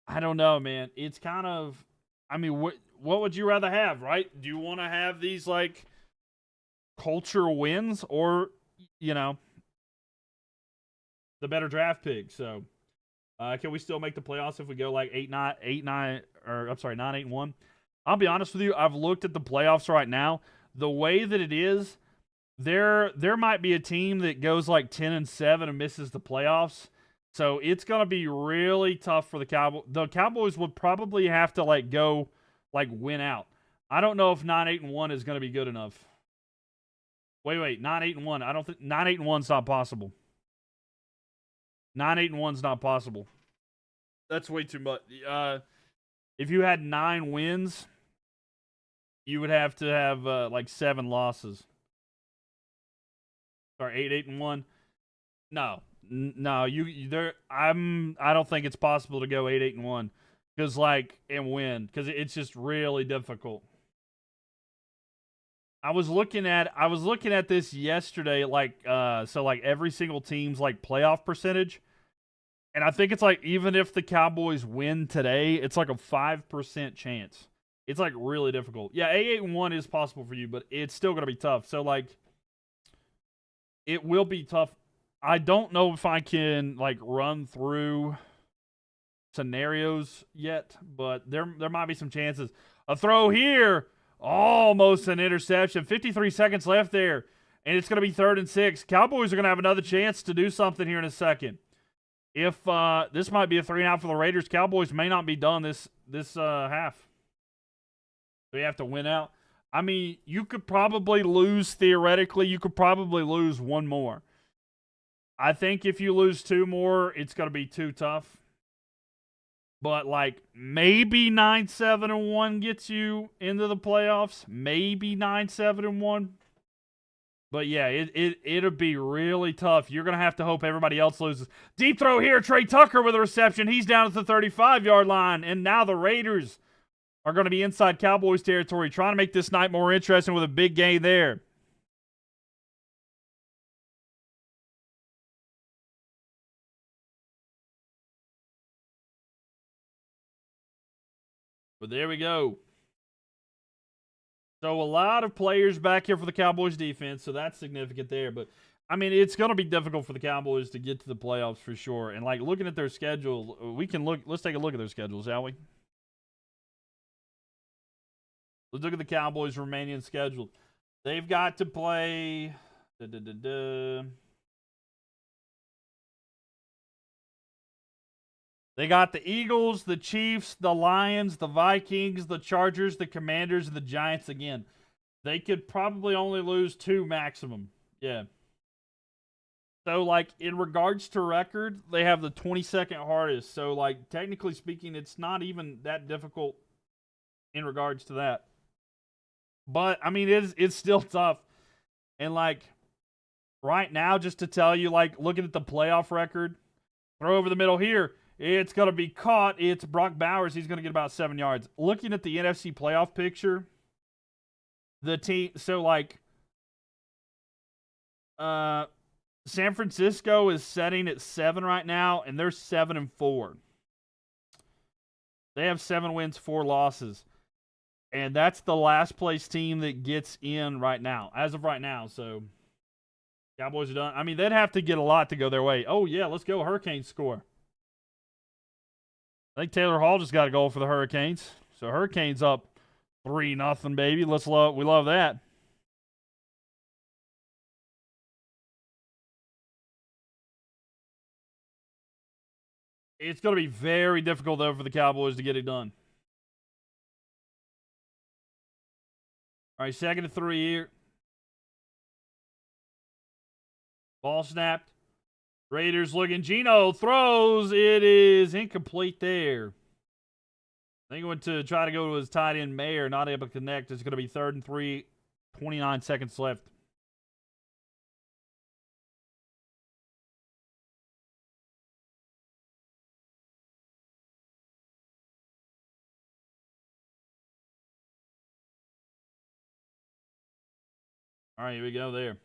I don't know, man. It's kind of, I mean, what would you rather have, right? Do you want to have these, like, culture wins or, you know, the better draft pick? So, can we still make the playoffs if we go like 9-8-1? I'll be honest with you. I've looked at the playoffs right now. The way that it is, there might be a team that goes like 10-7 and misses the playoffs. So it's gonna be really tough for the Cowboys. The Cowboys would probably have to like go like win out. I don't know if 9-8-1 is gonna be good enough. Wait, 9-8-1. I don't think 9-8-1's not possible. 9-8-1's not possible. That's way too much. If you had 9 wins, you would have to have like 7 losses. Sorry, 8-8-1. No, I don't think it's possible to go 8-8-1 because and win because it's just really difficult. I was looking at this yesterday, so every single team's like playoff percentage, and I think it's like even if the Cowboys win today, it's like a 5% chance. It's like really difficult. Yeah, 8-8-1 is possible for you, but it's still gonna be tough. So like, it will be tough. I don't know if I can like run through scenarios yet, but there might be some chances. A throw here. Almost an interception. 53 seconds left there. And it's going to be 3rd and 6. Cowboys are going to have another chance to do something here in a second. If this might be a 3-and-out for the Raiders, Cowboys may not be done this half. So you have to win out. I mean, you could probably lose, theoretically, you could probably lose 1 more. I think if you lose 2 more, it's going to be too tough. But, like, maybe 9-7-1 gets you into the playoffs. Maybe 9-7-1. But yeah, it'll be really tough. You're going to have to hope everybody else loses. Deep throw here, Tre Tucker with a reception. He's down at the 35-yard line. And now the Raiders are going to be inside Cowboys territory, trying to make this night more interesting with a big gain there. But there we go. So a lot of players back here for the Cowboys defense, so that's significant there. But, I mean, it's going to be difficult for the Cowboys to get to the playoffs for sure. And, like, looking at their schedule, let's take a look at their schedule, shall we? Let's look at the Cowboys' remaining schedule. They've got to play... They got the Eagles, the Chiefs, the Lions, the Vikings, the Chargers, the Commanders, and the Giants again. They could probably only lose 2 maximum. Yeah. So, like, in regards to record, they have the 22nd hardest. So, like, technically speaking, it's not even that difficult in regards to that. But, I mean, it's still tough. And, like, right now, just to tell you, like, looking at the playoff record, throw over the middle here. It's going to be caught. It's Brock Bowers. He's going to get about 7 yards. Looking at the NFC playoff picture, the team, so like, San Francisco is setting at 7 right now, and they're 7-4. They have 7 wins, 4 losses. And that's the last place team that gets in right now, as of right now. So, Cowboys are done. I mean, they'd have to get a lot to go their way. Oh, yeah, let's go Hurricanes score. I think Taylor Hall just got a goal for the Hurricanes. So Hurricanes up 3-0, baby. We love that. It's going to be very difficult, though, for the Cowboys to get it done. All right, 2nd and 3 here. Ball snapped. Raiders looking. Geno throws. It is incomplete there. I think he went to try to go to his tight end, Mayer, not able to connect. It's going to be 3rd and 3, 29 seconds left. All right, here we go there.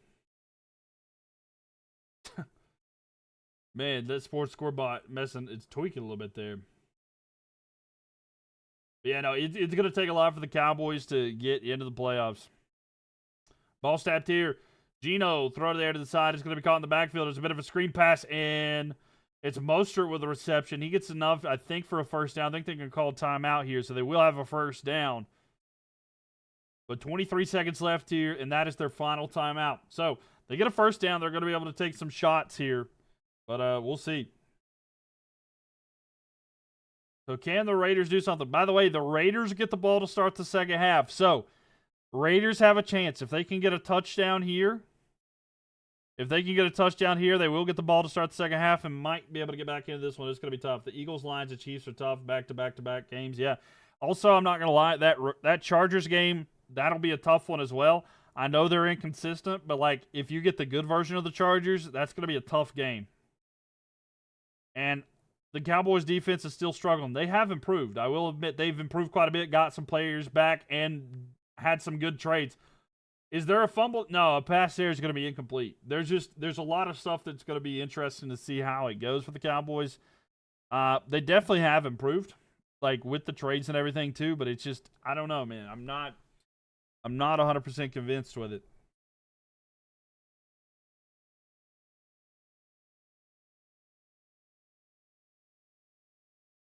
Man, that sports score bot it's tweaking a little bit there. But yeah, no, it's going to take a lot for the Cowboys to get into the playoffs. Ball snapped here. Geno, throw it there to the side. It's going to be caught in the backfield. There's a bit of a screen pass, and it's Mostert with a reception. He gets enough, I think, for a first down. I think they can call timeout here, so they will have a first down. But 23 seconds left here, and that is their final timeout. So they get a first down. They're going to be able to take some shots here. But we'll see. So can the Raiders do something? By the way, the Raiders get the ball to start the second half. So Raiders have a chance. If they can get a touchdown here, they will get the ball to start the second half and might be able to get back into this one. It's going to be tough. The Eagles, Lions, and Chiefs are tough back-to-back games. Yeah. Also, I'm not going to lie, that Chargers game, that'll be a tough one as well. I know they're inconsistent, but like if you get the good version of the Chargers, that's going to be a tough game. And the Cowboys defense is still struggling. They have improved. I will admit they've improved quite a bit, got some players back, and had some good trades. Is there a fumble? No, a pass there is going to be incomplete. There's a lot of stuff that's going to be interesting to see how it goes for the Cowboys. They definitely have improved, like with the trades and everything too, but it's just, I don't know, man. I'm not 100% convinced with it.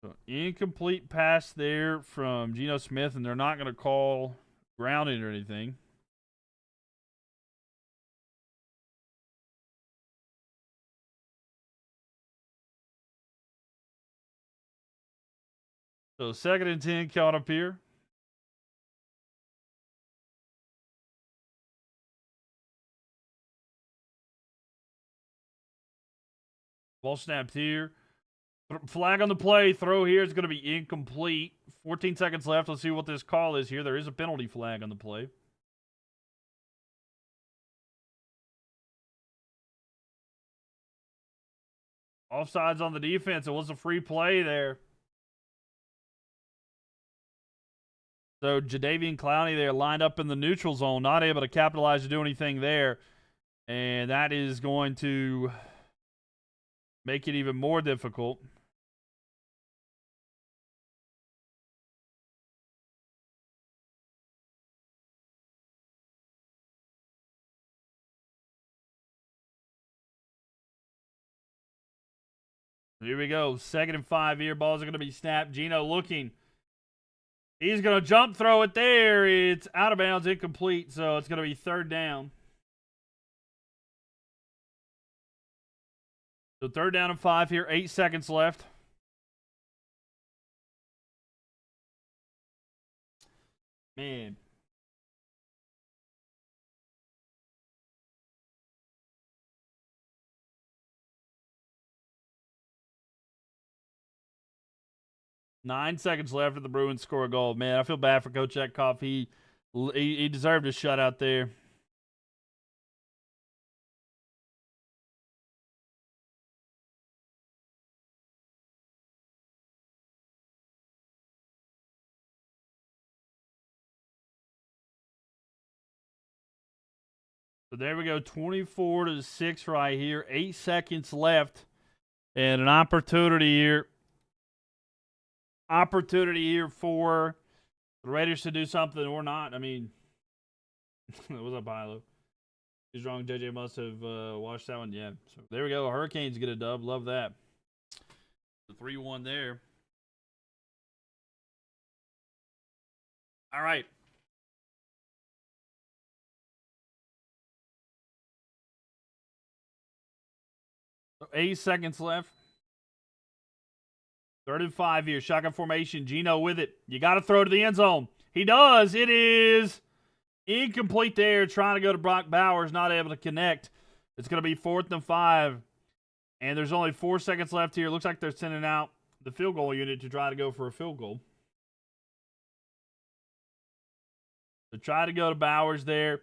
So, incomplete pass there from Geno Smith, and they're not going to call grounding or anything. So 2nd and 10 coming up here. Ball snapped here. Flag on the play. Throw here is going to be incomplete. 14 seconds left. Let's see what this call is here. There is a penalty flag on the play. Offsides on the defense. It was a free play there. So Jadeveon Clowney there lined up in the neutral zone, not able to capitalize to do anything there. And that is going to make it even more difficult. Here we go. 2nd and 5 here. Balls are going to be snapped. Geno looking. He's going to jump throw it there. It's out of bounds, incomplete. So it's going to be 3rd down. So 3rd down and 5 here. 8 seconds left. Man. Nine seconds left and the Bruins score a goal. Man, I feel bad for Coach Etkoff. He deserved a shutout there. So there we go, 24-6 right here. 8 seconds left. And an opportunity here. Opportunity here for the Raiders to do something or not. I mean, what's up, Hilo? He's wrong. JJ must have watched that one. Yeah. So there we go. Hurricanes get a dub. Love that. The 3-1 there. All right. So 8 seconds left. 3rd and 5 here. Shotgun formation. Geno with it. You got to throw to the end zone. He does. It is incomplete there. Trying to go to Brock Bowers. Not able to connect. It's going to be 4th and 5. And there's only 4 seconds left here. Looks like they're sending out the field goal unit to try to go for a field goal. So try to go to Bowers there.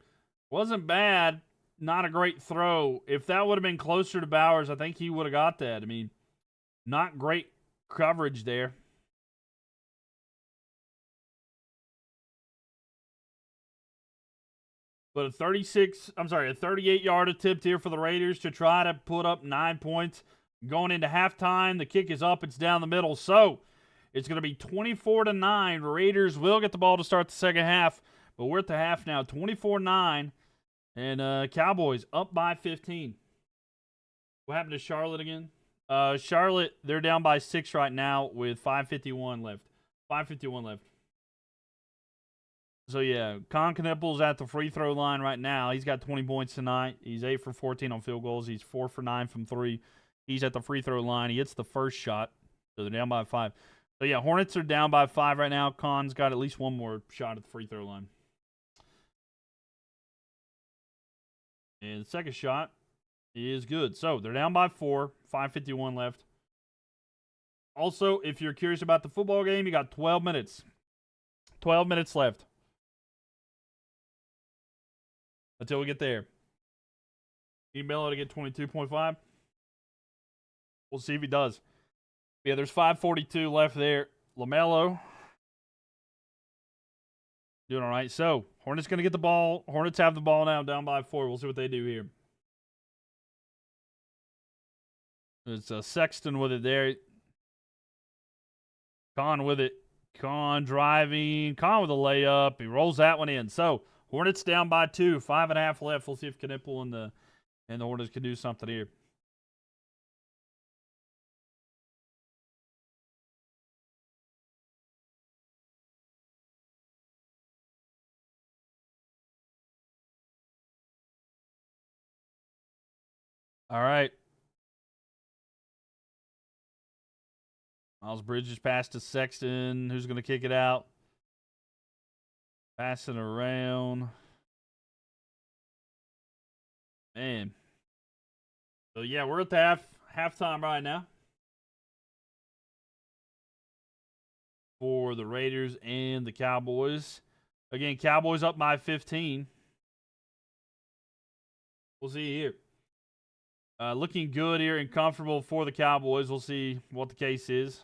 Wasn't bad. Not a great throw. If that would have been closer to Bowers, I think he would have got that. I mean, not great coverage there. But a 38-yard attempt here for the Raiders to try to put up 9 points. Going into halftime, the kick is up. It's down the middle. So it's going to be 24-9. Raiders will get the ball to start the second half. But we're at the half now, 24-9. And Cowboys up by 15. What happened to Charlotte again? Charlotte, they're down by 6 right now with 5:51 left. 5:51 left. So, yeah, Con Knippel's at the free throw line right now. He's got 20 points tonight. He's 8 for 14 on field goals. He's 4 for 9 from 3. He's at the free throw line. He hits the first shot. So, they're down by 5. So, yeah, Hornets are down by 5 right now. Con's got at least one more shot at the free throw line. And the second shot is good. So, they're down by 4. 5:51 left. Also, if you're curious about the football game, you got 12 minutes. 12 minutes left until we get there. Email it to get 22.5. We'll see if he does. Yeah, there's 5:42 left there. LaMelo doing all right. So, Hornets going to get the ball. Hornets have the ball now, down by 4. We'll see what they do here. It's Sexton with it there. Con with it. Con driving. Con with a layup. He rolls that one in. So, Hornets down by 2. 5.5 left. We'll see if Knippel and the Hornets can do something here. All right. Miles Bridges pass to Sexton. Who's going to kick it out? Passing around. Man. So, yeah, we're at the halftime right now for the Raiders and the Cowboys. Again, Cowboys up by 15. We'll see you here. Looking good here and comfortable for the Cowboys. We'll see what the case is.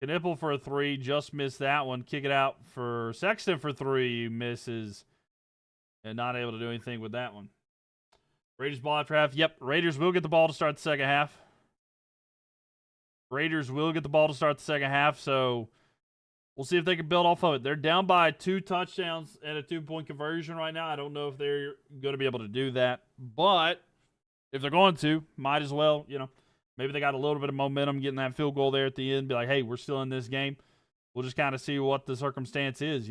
Knipple for a 3. Just missed that one. Kick it out for Sexton for 3. Misses. And not able to do anything with that one. Raiders ball after half. Yep, Raiders will get the ball to start the second half. Raiders will get the ball to start the second half, so we'll see if they can build off of it. They're down by 2 touchdowns and a 2-point conversion right now. I don't know if they're going to be able to do that, but if they're going to, might as well, maybe they got a little bit of momentum getting that field goal there at the end. Be like, hey, we're still in this game. We'll just kind of see what the circumstance is,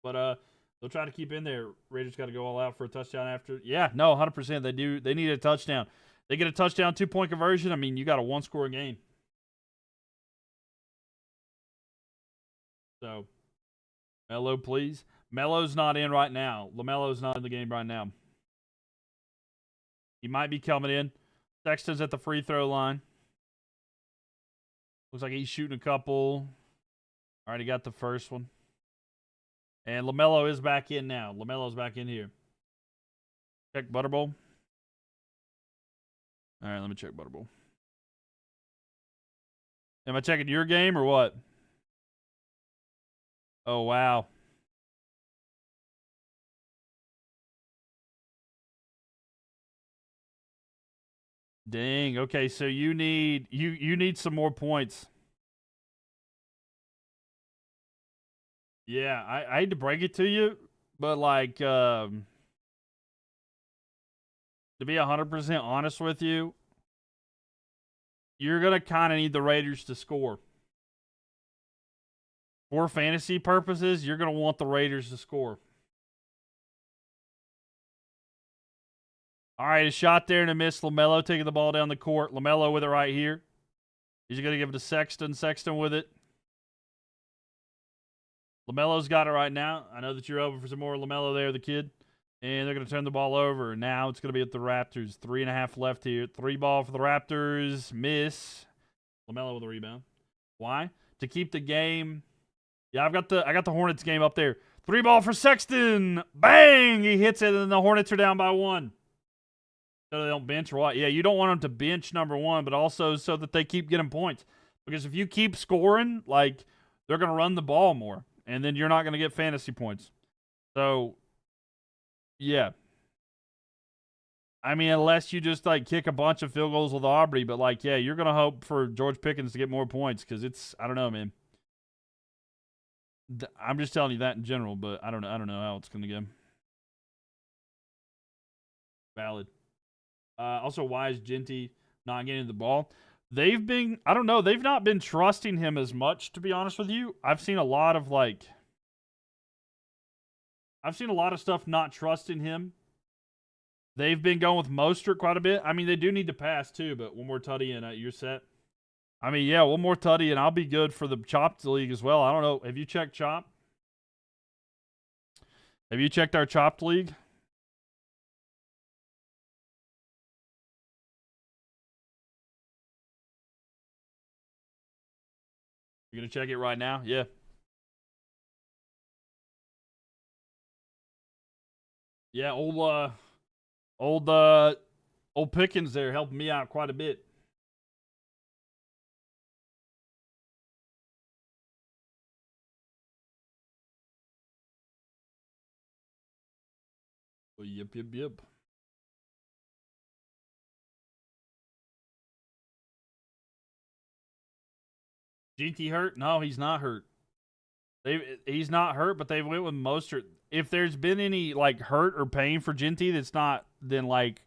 But they'll try to keep in there. Raiders got to go all out for a touchdown after. Yeah, no, 100%. They do. They need a touchdown. They get a touchdown, 2-point conversion. I mean, you got a 1-score game. So, Melo, please. Melo's not in right now. LaMelo's not in the game right now. He might be coming in. Sexton's at the free throw line. Looks like he's shooting a couple. Already got the first one. And LaMelo is back in now. LaMelo's back in here. Check Butterball. All right, let me check Butterball. Am I checking your game or what? Oh, wow. Dang. Okay, so you need you need some more points. Yeah, I hate to break it to you, but like to be 100% honest with you, you're going to kind of need the Raiders to score. For fantasy purposes, you're going to want the Raiders to score. All right, a shot there and a miss. LaMelo taking the ball down the court. LaMelo with it right here. He's going to give it to Sexton. Sexton with it. LaMelo's got it right now. I know that you're over for some more LaMelo there, the kid. And they're going to turn the ball over. Now it's going to be at the Raptors. 3.5 left here. 3 ball for the Raptors. Miss. LaMelo with a rebound. Why? To keep the game. Yeah, I got the Hornets game up there. 3 ball for Sexton. Bang! He hits it, and the Hornets are down by 1. So they don't bench or what? Yeah, you don't want them to bench number 1, but also so that they keep getting points. Because if you keep scoring, like, they're going to run the ball more. And then you're not going to get fantasy points. So, yeah. I mean, unless you just, like, kick a bunch of field goals with Aubrey. But, like, yeah, you're going to hope for George Pickens to get more points. Because it's, I don't know, man. I'm just telling you that in general. But I don't know how it's going to go. Valid. Also, why is Jeanty not getting the ball? They've been, I don't know, they've not been trusting him as much, to be honest with you. I've seen a lot of stuff not trusting him. They've been going with Mostert quite a bit. I mean, they do need to pass too, but one more tutty and you're set. I mean, yeah, one more tutty and I'll be good for the Chopped League as well. I don't know. Have you checked Chop? Have you checked our Chopped League? You're going to check it right now? Yeah. Yeah, old Pickens there helping me out quite a bit. Oh, yep. Jeanty hurt? No, he's not hurt. He's not hurt, but they went with Mostert. If there's been any like hurt or pain for Jeanty, that's not then like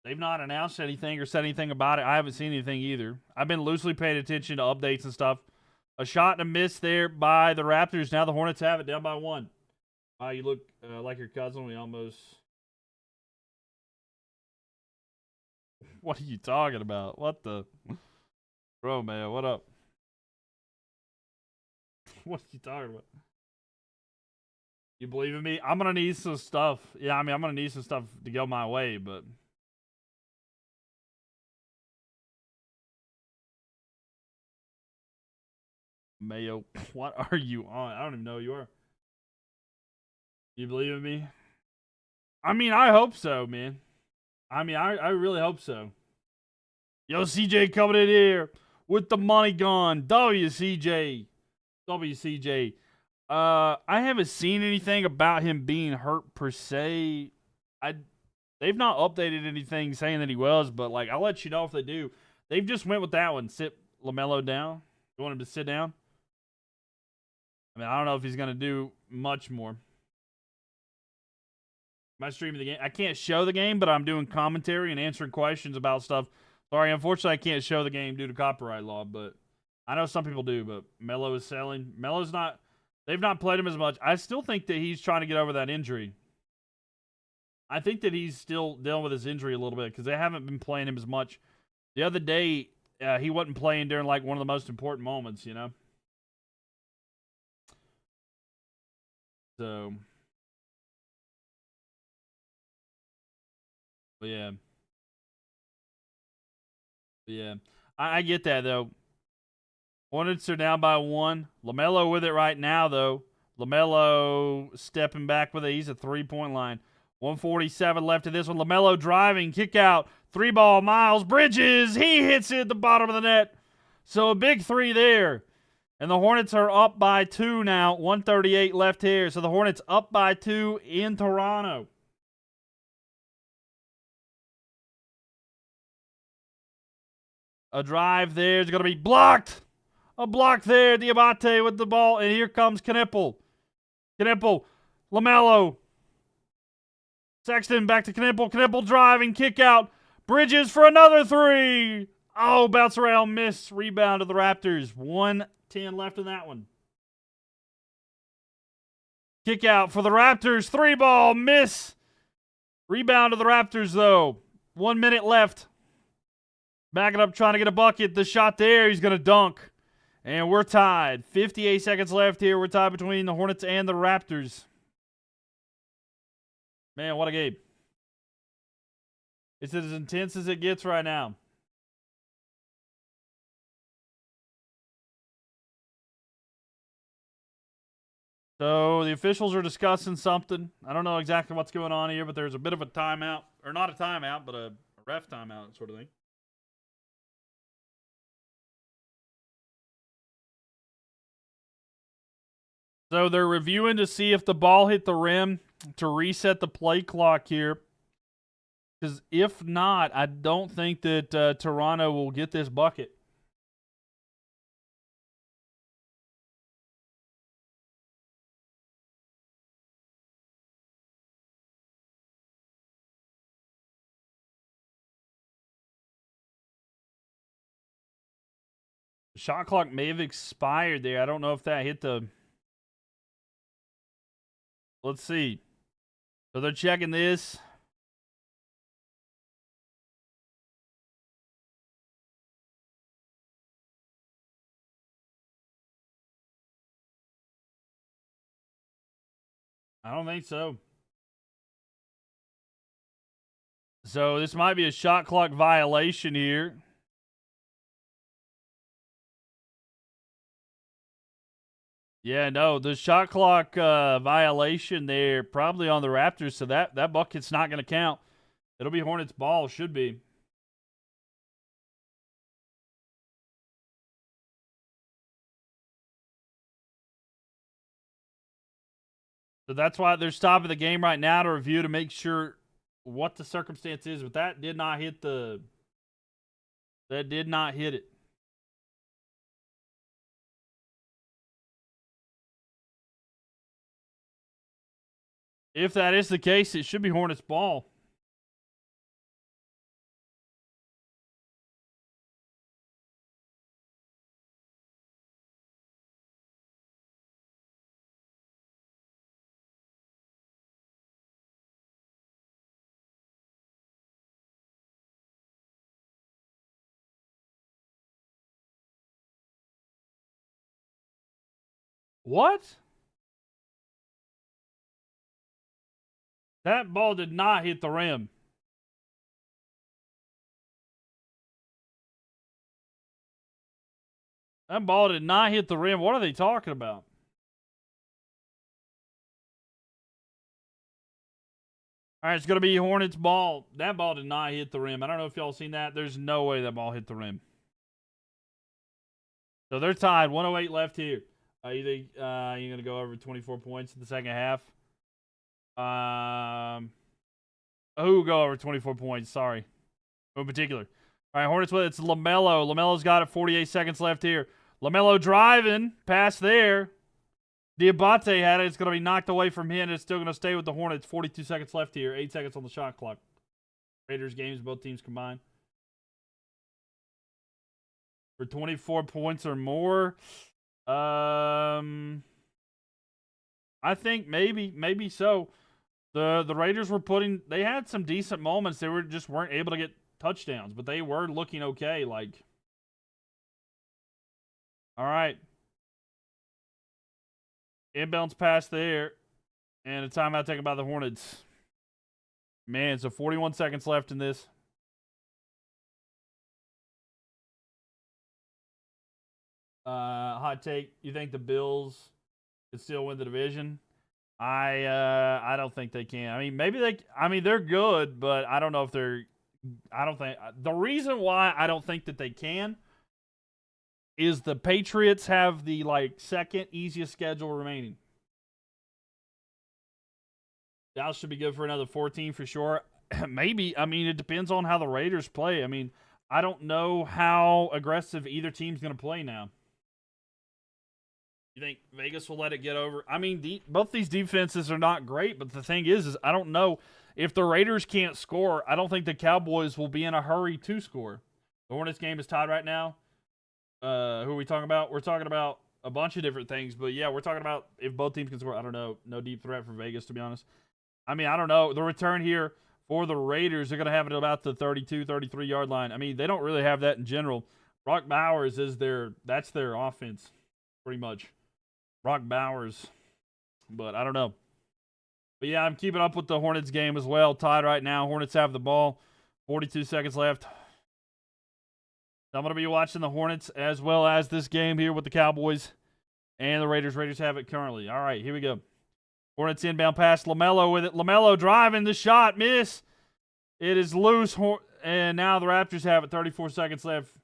they've not announced anything or said anything about it. I haven't seen anything either. I've been loosely paying attention to updates and stuff. A shot and a miss there by the Raptors. Now the Hornets have it down by 1. Wow, you look like your cousin. We almost. What are you talking about? What the? Bro, man, what up? What are you talking about? You believe in me? I'm going to need some stuff. Yeah, I mean, I'm going to need some stuff to go my way, but. Mayo, what are you on? I don't even know who you are. You believe in me? I mean, I hope so, man. I mean, I really hope so. Yo, CJ coming in here with the money gun. WCJ. WCJ. I haven't seen anything about him being hurt per se. They've not updated anything saying that he was, but like I'll let you know if they do. They've just went with that one. Sit LaMelo down. You want him to sit down? I mean, I don't know if he's gonna do much more. Am I streaming the game? I can't show the game, but I'm doing commentary and answering questions about stuff. Sorry, unfortunately, I can't show the game due to copyright law, but I know some people do. But Melo is selling. Melo's not. They've not played him as much. I still think that he's trying to get over that injury. I think that he's still dealing with his injury a little bit because they haven't been playing him as much. The other day, he wasn't playing during like one of the most important moments, you know? So, but yeah. But yeah. I get that, though. Hornets are down by 1. LaMelo with it right now, though. LaMelo stepping back with it. He's a 3-point line. 147 left in this one. LaMelo driving, kick out, 3-ball, Miles Bridges. He hits it at the bottom of the net. So a big 3 there. And the Hornets are up by 2 now. 138 left here. So the Hornets up by 2 in Toronto. A drive there is going to be blocked. A block there. Diabate with the ball. And here comes Knipple. Knipple. LaMelo. Sexton back to Knipple. Knipple driving. Kick out. Bridges for another 3. Oh, bounce around. Miss. Rebound to the Raptors. 1:10 left in that one. Kick out for the Raptors. 3-ball. Miss. Rebound to the Raptors, though. 1 minute left. Backing up, trying to get a bucket. The shot there. He's going to dunk. And we're tied. 58 seconds left here. We're tied between the Hornets and the Raptors. Man, what a game. It's as intense as it gets right now. So the officials are discussing something. I don't know exactly what's going on here, but there's a bit of a timeout. Or not a timeout, but a ref timeout sort of thing. So they're reviewing to see if the ball hit the rim to reset the play clock here. Because if not, I don't think that Toronto will get this bucket. The shot clock may have expired there. I don't know if that hit the... Let's see. So they're checking this. I don't think so. So this might be a shot clock violation here. Yeah, no, the shot clock violation there probably on the Raptors, so that bucket's not going to count. It'll be Hornets ball, should be. So that's why they're stopping the game right now to review to make sure what the circumstance is, but that did not hit the... That did not hit it. If that is the case, it should be Hornets ball. What? That ball did not hit the rim. That ball did not hit the rim. What are they talking about? All right, it's going to be Hornets ball. That ball did not hit the rim. I don't know if y'all seen that. There's no way that ball hit the rim. So they're tied. 1:08 left here. You think you're going to go over 24 points in the second half? Who will go over 24 points? Sorry. Who in particular? All right, Hornets with it. It's LaMelo. LaMelo's got it. 48 seconds left here. LaMelo driving. Pass there. Diabate had it. It's going to be knocked away from him. It's still going to stay with the Hornets. 42 seconds left here. 8 seconds on the shot clock. Raiders games, both teams combined. For 24 points or more. I think maybe so. The Raiders were they had some decent moments. They weren't able to get touchdowns, but they were looking okay. Like, all right. Inbounds pass there. And a timeout taken by the Hornets. Man, so 41 seconds left in this. Hot take. You think the Bills could still win the division? I don't think they can. I mean, they're good, but I don't know if they're. I don't think the reason why I don't think that they can is the Patriots have the second easiest schedule remaining. Dallas should be good for another 14 for sure. Maybe. I mean, it depends on how the Raiders play. I mean, I don't know how aggressive either team's going to play now. You think Vegas will let it get over? I mean, both these defenses are not great, but the thing is I don't know. If the Raiders can't score, I don't think the Cowboys will be in a hurry to score. The Hornets game is tied right now. Who are we talking about? We're talking about a bunch of different things, but yeah, we're talking about if both teams can score. I don't know. No deep threat for Vegas, to be honest. I mean, I don't know. The return here for the Raiders, they're going to have it about the 32, 33-yard line. I mean, they don't really have that in general. Brock Bowers that's their offense, pretty much. Brock Bowers. But I don't know. But yeah, I'm keeping up with the Hornets game as well. Tied right now. Hornets have the ball. 42 seconds left. I'm going to be watching the Hornets as well as this game here with the Cowboys and the Raiders. Raiders have it currently. All right, here we go. Hornets inbound pass. LaMelo with it. LaMelo driving the shot. Miss. It is loose. And now the Raptors have it. 34 seconds left.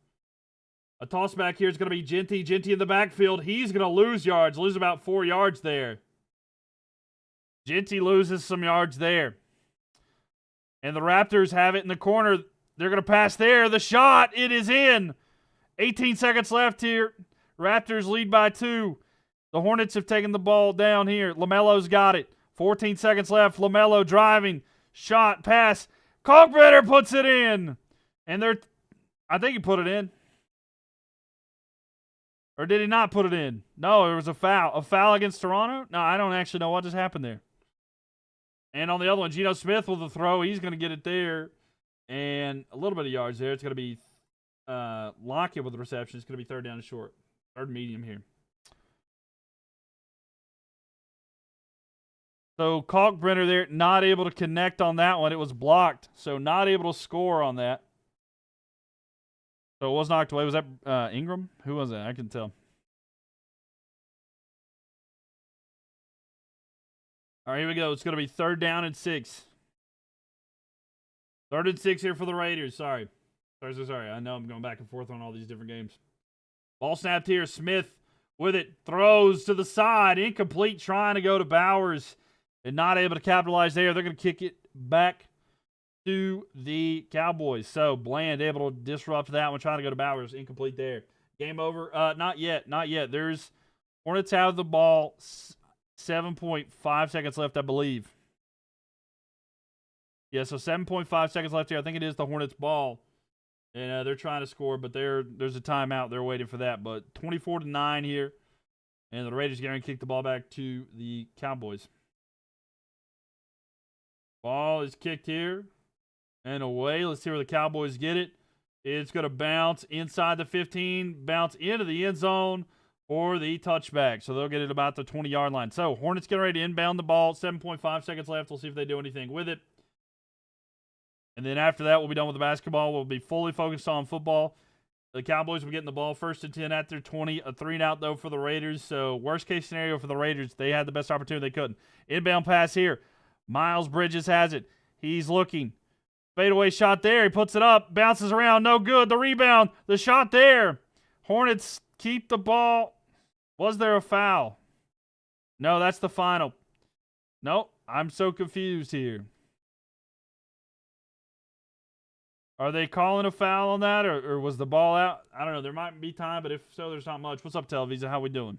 A toss back here is going to be Jeanty. Jeanty in the backfield. He's going to lose yards. Lose about 4 yards there. Jeanty loses some yards there. And the Raptors have it in the corner. They're going to pass there. The shot. It is in. 18 seconds left here. Raptors lead by 2. The Hornets have taken the ball down here. LaMelo's got it. 14 seconds left. LaMelo driving. Shot. Pass. Kalkbrenner puts it in. And I think he put it in. Or did he not put it in? No, it was a foul. A foul against Toronto? No, I don't actually know what just happened there. And on the other one, Geno Smith with the throw. He's going to get it there. And a little bit of yards there. It's going to be Lockett with the reception. It's going to be third down and short. Third medium here. So Kalkbrenner there, not able to connect on that one. It was blocked. So not able to score on that. So it was knocked away. Was that Ingram? Who was that? I can tell. All right, here we go. It's going to be third down and 6. Third and 6 here for the Raiders. Sorry. I know I'm going back and forth on all these different games. Ball snapped here. Smith with it. Throws to the side. Incomplete. Trying to go to Bowers. And not able to capitalize there. They're going to kick it back to the Cowboys. So Bland able to disrupt that one. Trying to go to Bowers. Incomplete there. Game over. Not yet. There's Hornets have the ball. 7.5 seconds left, I believe. Yeah, so 7.5 seconds left here. I think it is the Hornets' ball. And they're trying to score, but there's a timeout. They're waiting for that. But 24-9 here. And the Raiders are going to kick the ball back to the Cowboys. Ball is kicked here. And away. Let's see where the Cowboys get it. It's going to bounce inside the 15. Bounce into the end zone for the touchback. So they'll get it about the 20-yard line. So Hornets getting ready to inbound the ball. 7.5 seconds left. We'll see if they do anything with it. And then after that, we'll be done with the basketball. We'll be fully focused on football. The Cowboys will be getting the ball first and 10 at their 20. A 3-and-out, though, for the Raiders. So worst case scenario for the Raiders, they had the best opportunity they couldn't. Inbound pass here. Miles Bridges has it. He's looking. Fadeaway shot there. He puts it up. Bounces around. No good. The rebound. The shot there. Hornets keep the ball. Was there a foul? No, that's the final. Nope. I'm so confused here. Are they calling a foul on that, or was the ball out? I don't know. There might be time, but if so, there's not much. What's up, Televisa? How we doing?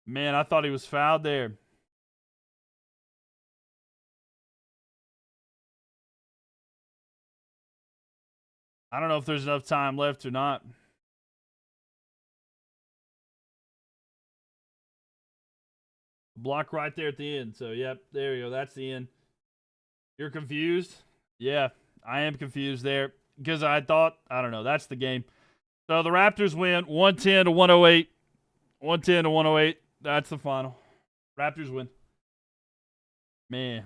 Man, I thought he was fouled there. I don't know if there's enough time left or not. Block right there at the end. So, yep, there you go. That's the end. You're confused? Yeah, I am confused there because I thought, I don't know, that's the game. So the Raptors win 110 to 108. 110 to 108. That's the final. Raptors win. Man.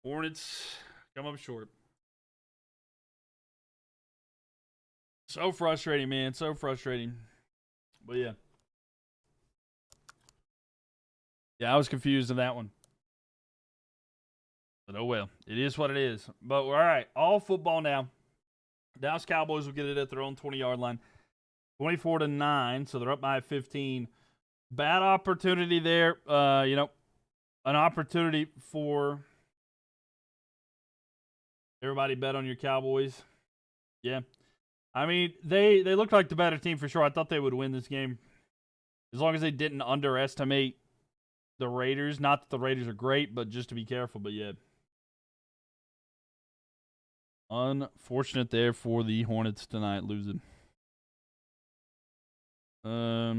Hornets come up short. So frustrating, man. So frustrating. But yeah. Yeah, I was confused in that one. But oh well. It is what it is. But all right. All football now. Dallas Cowboys will get it at their own 20-yard line. 24-9. So they're up by 15. Bad opportunity there. An opportunity for everybody bet on your Cowboys. Yeah. I mean, they looked like the better team for sure. I thought they would win this game. As long as they didn't underestimate the Raiders. Not that the Raiders are great, but just to be careful. But yeah. Unfortunate there for the Hornets tonight losing. Yeah.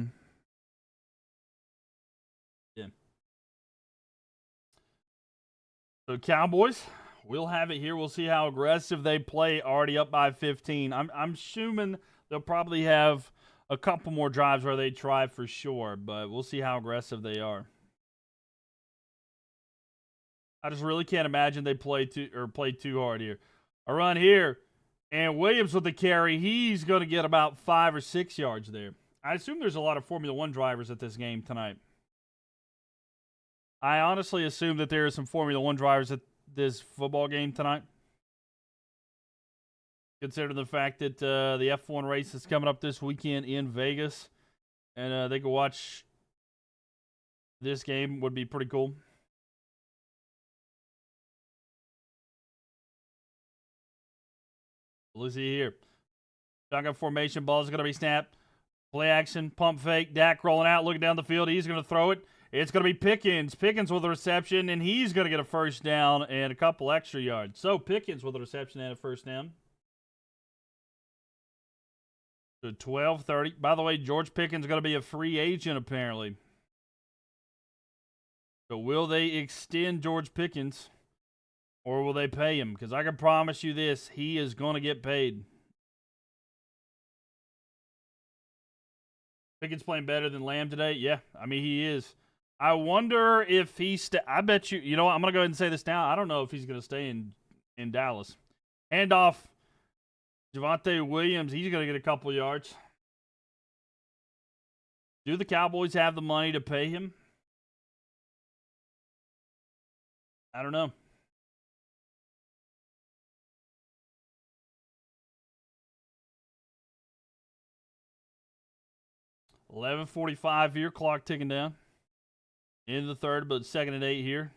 So Cowboys, we'll have it here. We'll see how aggressive they play. Already up by 15. I'm assuming they'll probably have a couple more drives where they try for sure, but we'll see how aggressive they are. I just really can't imagine they play too hard here. A run here, and Williams with the carry. He's going to get about 5 or 6 yards there. I assume there's a lot of Formula One drivers at this game tonight. I honestly assume that there are some Formula One drivers at this football game tonight. Considering the fact that the F1 race is coming up this weekend in Vegas, and they can watch this game, would be pretty cool. Let's see here. Shotgun formation. Ball is going to be snapped. Play action. Pump fake. Dak rolling out. Looking down the field. He's going to throw it. It's going to be Pickens. Pickens with a reception, and he's going to get a first down and a couple extra yards. So Pickens with a reception and a first down. So 12-30. By the way, George Pickens is going to be a free agent apparently. So will they extend George Pickens? Or will they pay him? Because I can promise you this, he is going to get paid. Pickens playing better than Lamb today? Yeah, I mean, he is. I wonder if I bet you, what, I'm going to go ahead and say this now. I don't know if he's going to stay in Dallas. Handoff. Javonte Williams, he's going to get a couple yards. Do the Cowboys have the money to pay him? I don't know. 11:45 here, clock ticking down. In the third, but 2nd and 8 here.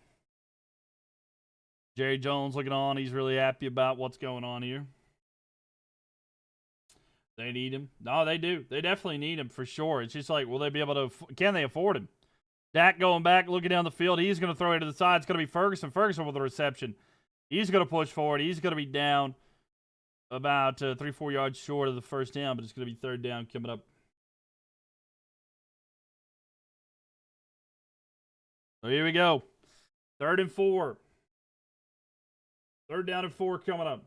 Jerry Jones looking on. He's really happy about what's going on here. They need him. No, they do. They definitely need him for sure. It's just like, will they be able to, can they afford him? Dak going back, looking down the field. He's going to throw it to the side. It's going to be Ferguson. Ferguson with the reception. He's going to push forward. He's going to be down about 3-4 yards short of the first down, but it's going to be 3rd down coming up. So here we go. 3rd and 4. 3rd down and 4 coming up.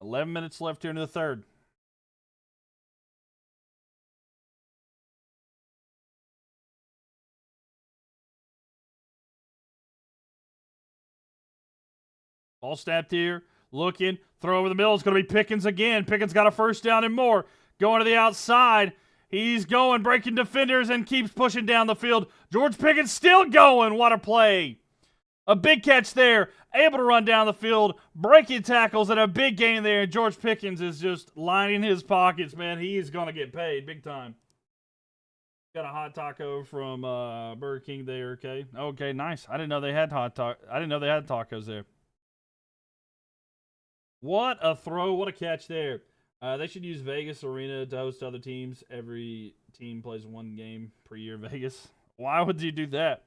$11 minutes left here in the 3rd. Ball snapped here. Looking. Throw over the middle. It's going to be Pickens again. Pickens got a first down and more. Going to the outside. He's going, breaking defenders, and keeps pushing down the field. George Pickens still going. What a play. A big catch there. Able to run down the field. Breaking tackles and a big gain there. And George Pickens is just lining his pockets, man. He's going to get paid big time. Got a hot taco from Burger King there, okay? Okay, nice. I didn't know they had tacos there. What a throw. What a catch there. They should use Vegas Arena to host other teams. Every team plays one game per year in Vegas. Why would you do that?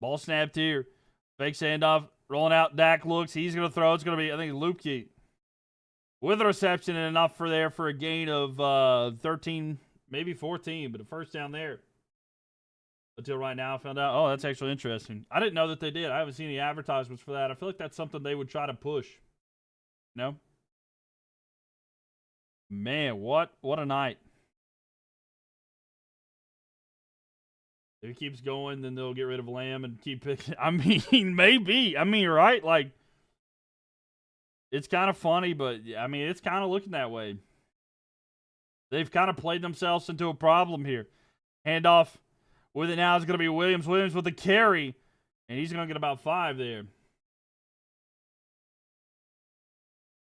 Ball snapped here. Fake handoff. Rolling out. Dak looks. He's going to throw. It's going to be, I think, Loopkey. With a reception and enough for a gain of 13, maybe 14, but a first down there. Until right now I found out, oh, that's actually interesting. I didn't know that they did. I haven't seen any advertisements for that. I feel like that's something they would try to push. No? Man, what a night. If it keeps going, then they'll get rid of Lamb and keep picking. I mean, maybe. I mean, right? Like, it's kind of funny, but, I mean, it's kind of looking that way. They've kind of played themselves into a problem here. Handoff with it now is going to be Williams. Williams with the carry, and he's going to get about 5 there.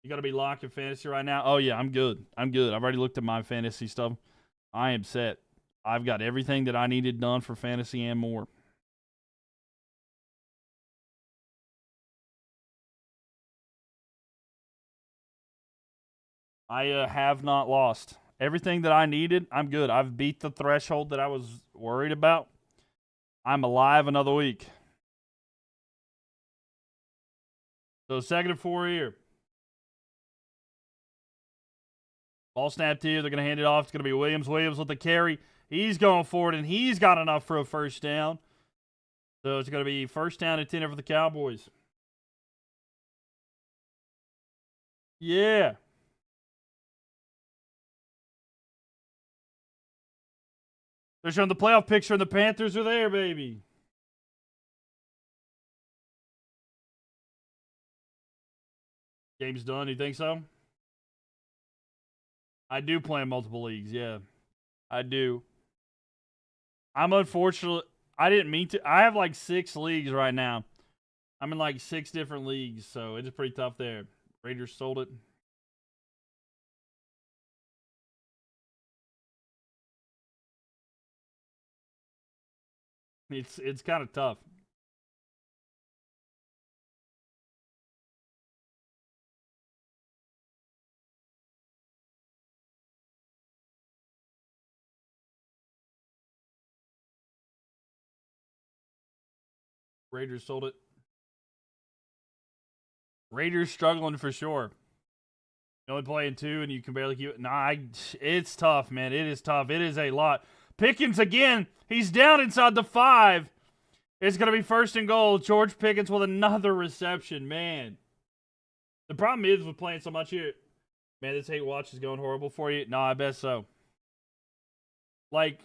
You got to be locked in fantasy right now? Oh, yeah, I'm good. I've already looked at my fantasy stuff. I am set. I've got everything that I needed done for fantasy and more. I have not lost. Everything that I needed, I'm good. I've beat the threshold that I was worried about. I'm alive another week. So 2nd and 4 here. Ball snapped here. They're going to hand it off. It's going to be Williams. Williams with the carry. He's going forward, and he's got enough for a first down. So it's going to be first down and 10 for the Cowboys. Yeah. They're showing the playoff picture, and the Panthers are there, baby. Game's done. You think so? I do play in multiple leagues, yeah. I do. I'm unfortunate. I didn't mean to. I have like 6 leagues right now. I'm in like 6 different leagues, so it's pretty tough there. Raiders sold it. It's kind of tough. Raiders sold it. Raiders struggling for sure. You're only playing 2 and you can barely keep it. Nah, it's tough, man. It is tough. It is a lot. Pickens again. He's down inside the 5. It's going to be 1st and goal. George Pickens with another reception, man. The problem is with playing so much here. Man, this hate watch is going horrible for you. No, I bet so. Like,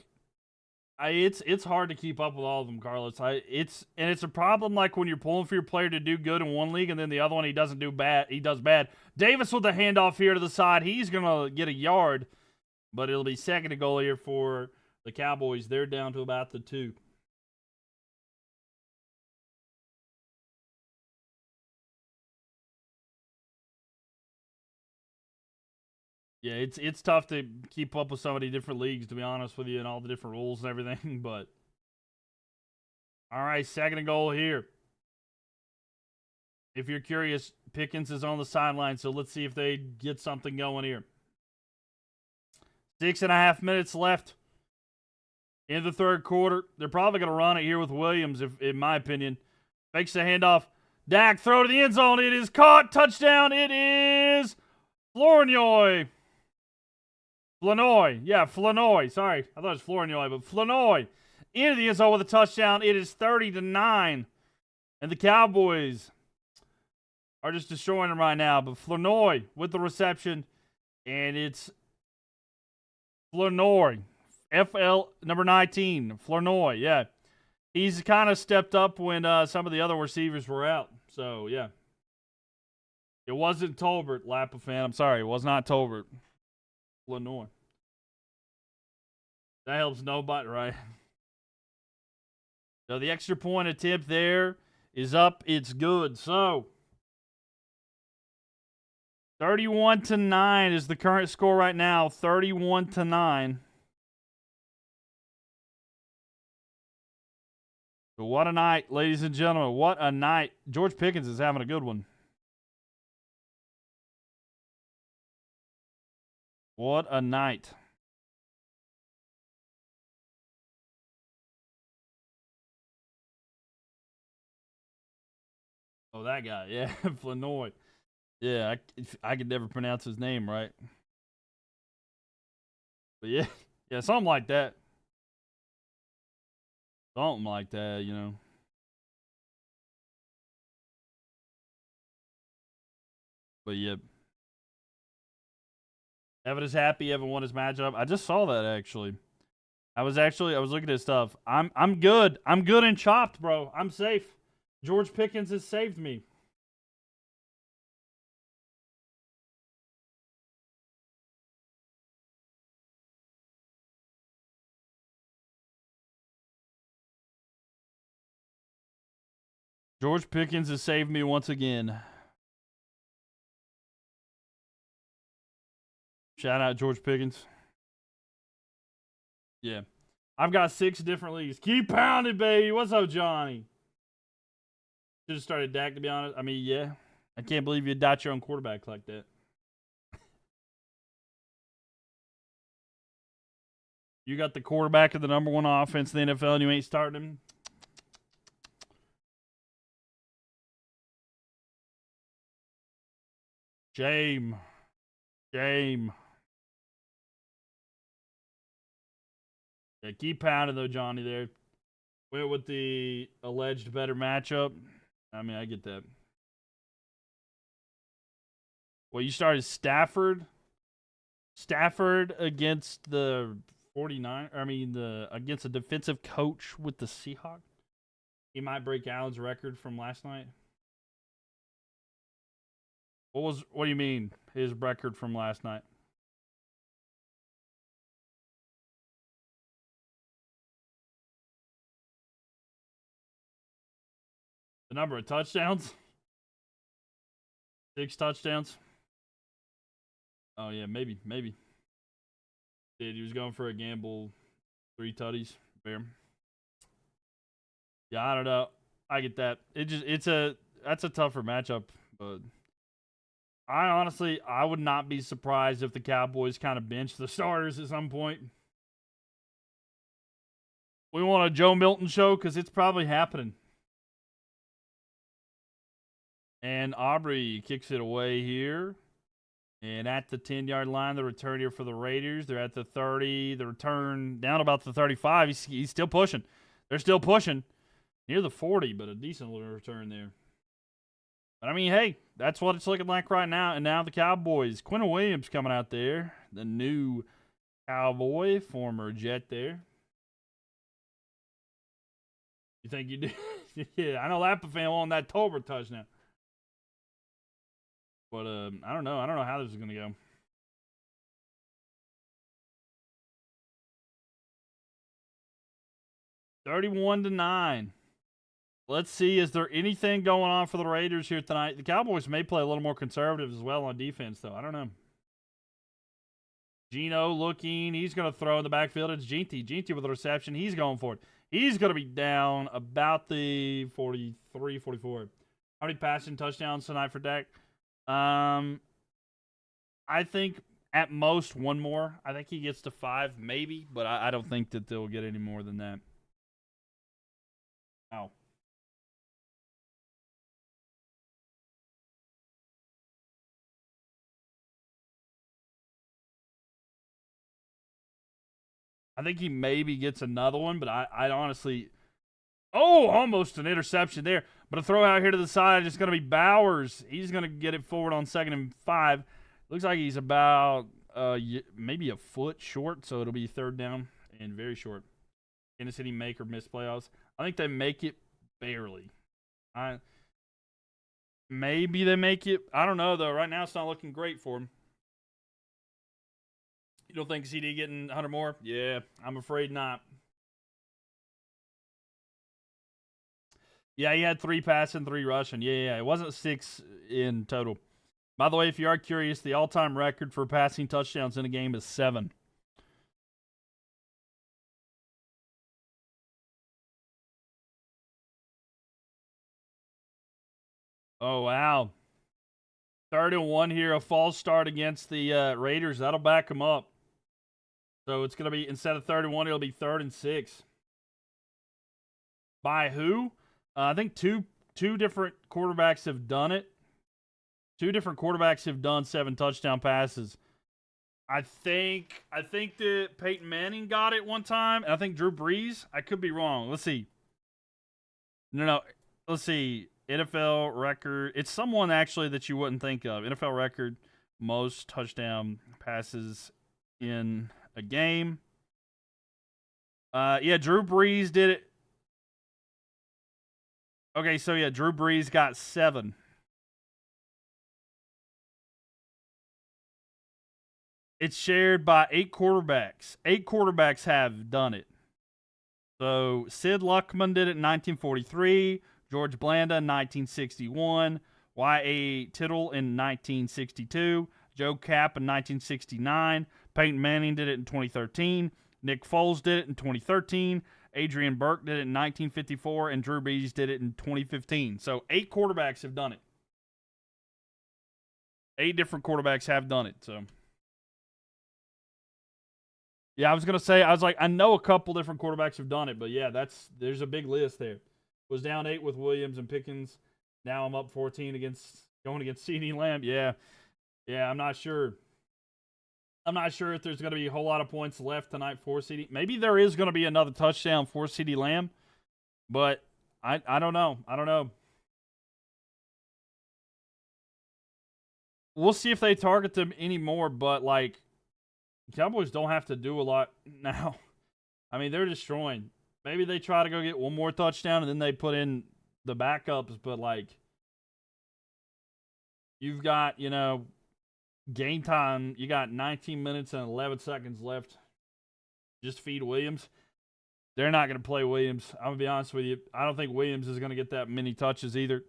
it's hard to keep up with all of them, Carlos. It's a problem like when you're pulling for your player to do good in one league and then the other one he doesn't do bad. He does bad. Davis with the handoff here to the side. He's gonna get a yard, but it'll be 2nd and goal here for the Cowboys. They're down to about the 2. Yeah, it's tough to keep up with so many different leagues, to be honest with you, and all the different rules and everything, but all right, 2nd and goal here. If you're curious, Pickens is on the sideline, so let's see if they get something going here. 6.5 minutes left in the 3rd quarter. They're probably going to run it here with Williams, in my opinion. Fakes the handoff. Dak, throw to the end zone. It is caught. Touchdown. It is Flournoy. Yeah, Flournoy. Sorry, I thought it was Flournoy, but Flournoy into the end zone with a touchdown. It is 30-9, and the Cowboys are just destroying them right now. But Flournoy with the reception, and it's Flournoy, number 19, Flournoy. Yeah, he's kind of stepped up when some of the other receivers were out. So, yeah. It wasn't Tolbert, Lapa fan. I'm sorry. It was not Tolbert. Illinois. That helps nobody, right? So the extra point attempt there is up. It's good. So 31-9 is the current score right now. 31-9. So what a night, ladies and gentlemen. What a night. George Pickens is having a good one. What a night. Oh, that guy. Yeah, Flanoy. Yeah, I could never pronounce his name right. But yeah, yeah, something like that. Something like that, you know. But yeah. Evan is happy. Evan won his matchup. I just saw that actually. I was looking at stuff. I'm good. I'm good and chopped, bro. I'm safe. George Pickens has saved me. George Pickens has saved me once again. Shout out George Pickens. Yeah. I've got 6 different leagues. Keep pounding, baby. What's up, Johnny? Should have started Dak, to be honest. I mean, yeah. I can't believe you dot your own quarterback like that. You got the quarterback of the number 1 offense in the NFL and you ain't starting him? Shame. Shame. Yeah, keep pounding, though, Johnny, there. Went with the alleged better matchup. I mean, I get that. Well, you started Stafford. Stafford against the 49. I mean, against a defensive coach with the Seahawks. He might break Allen's record from last night. What do you mean, his record from last night? The number of touchdowns? 6 touchdowns? Oh, yeah, maybe. Dude, he was going for a gamble. 3 tutties. Fair. Yeah, I don't know. I get that. That's a tougher matchup, but I would not be surprised if the Cowboys kind of bench the starters at some point. We want a Joe Milton show because it's probably happening. And Aubrey kicks it away here. And at the 10-yard line, the return here for the Raiders. They're at the 30. The return down about the 35. He's still pushing. They're still pushing. Near the 40, but a decent little return there. But I mean, hey, that's what it's looking like right now. And now the Cowboys. Quinn Williams coming out there. The new Cowboy, former Jet there. You think you do? Yeah, I know Lapa fan won that Tolbert touchdown. But I don't know. I don't know how this is going to go. $31-9. Let's see. Is there anything going on for the Raiders here tonight? The Cowboys may play a little more conservative as well on defense, though. I don't know. Geno looking. He's going to throw in the backfield. It's Jeanty. Jeanty with a reception. He's going for it. He's going to be down about the 43, 44. How many passing touchdowns tonight for Dak? I think at most 1 more. I think he gets to 5, maybe, but I don't think that they'll get any more than that. Ow. I think he maybe gets another one, but I honestly... Oh, almost an interception there. But a throw out here to the side is going to be Bowers. He's going to get it forward on 2nd and 5. Looks like he's about maybe a foot short, so it'll be 3rd down and very short. Kansas City make or miss playoffs. I think they make it barely. Maybe they make it. I don't know, though. Right now, it's not looking great for him. You don't think CeeDee getting 100 more? Yeah, I'm afraid not. Yeah, he had 3 passing, 3 rushing. Yeah. It wasn't 6 in total. By the way, if you are curious, the all-time record for passing touchdowns in a game is 7. Oh, wow. 3rd-and-1 here, a false start against the Raiders. That'll back them up. So it's going to be, instead of 3rd-and-1, it'll be 3rd-and-6. By who? I think two different quarterbacks have done it. 2 different quarterbacks have done 7 touchdown passes. I think that Peyton Manning got it one time, and I think Drew Brees. I could be wrong. Let's see. No. Let's see. NFL record. It's someone actually that you wouldn't think of. NFL record, most touchdown passes in a game. Yeah, Drew Brees did it. Okay, so yeah, Drew Brees got 7. It's shared by 8 quarterbacks. 8 quarterbacks have done it. So Sid Luckman did it in 1943. George Blanda in 1961. Y.A. Tittle in 1962. Joe Kapp in 1969. Peyton Manning did it in 2013. Nick Foles did it in 2013. Adrian Burke did it in 1954. And Drew Brees did it in 2015. So 8 quarterbacks have done it. 8 different quarterbacks have done it. So yeah, I was going to say, I know a couple different quarterbacks have done it, but yeah, there's a big list there. Was down 8 with Williams and Pickens. Now I'm up 14 going against CeeDee Lamb. Yeah, I'm not sure. I'm not sure if there's going to be a whole lot of points left tonight for CeeDee. Maybe there is going to be another touchdown for CeeDee Lamb, but I don't know. I don't know. We'll see if they target them anymore, but like, Cowboys don't have to do a lot now. I mean, they're destroying. Maybe they try to go get one more touchdown and then they put in the backups, but like, you've got, game time. You got 19 minutes and 11 seconds left. Just feed Williams. They're not going to play Williams. I'm going to be honest with you. I don't think Williams is going to get that many touches either.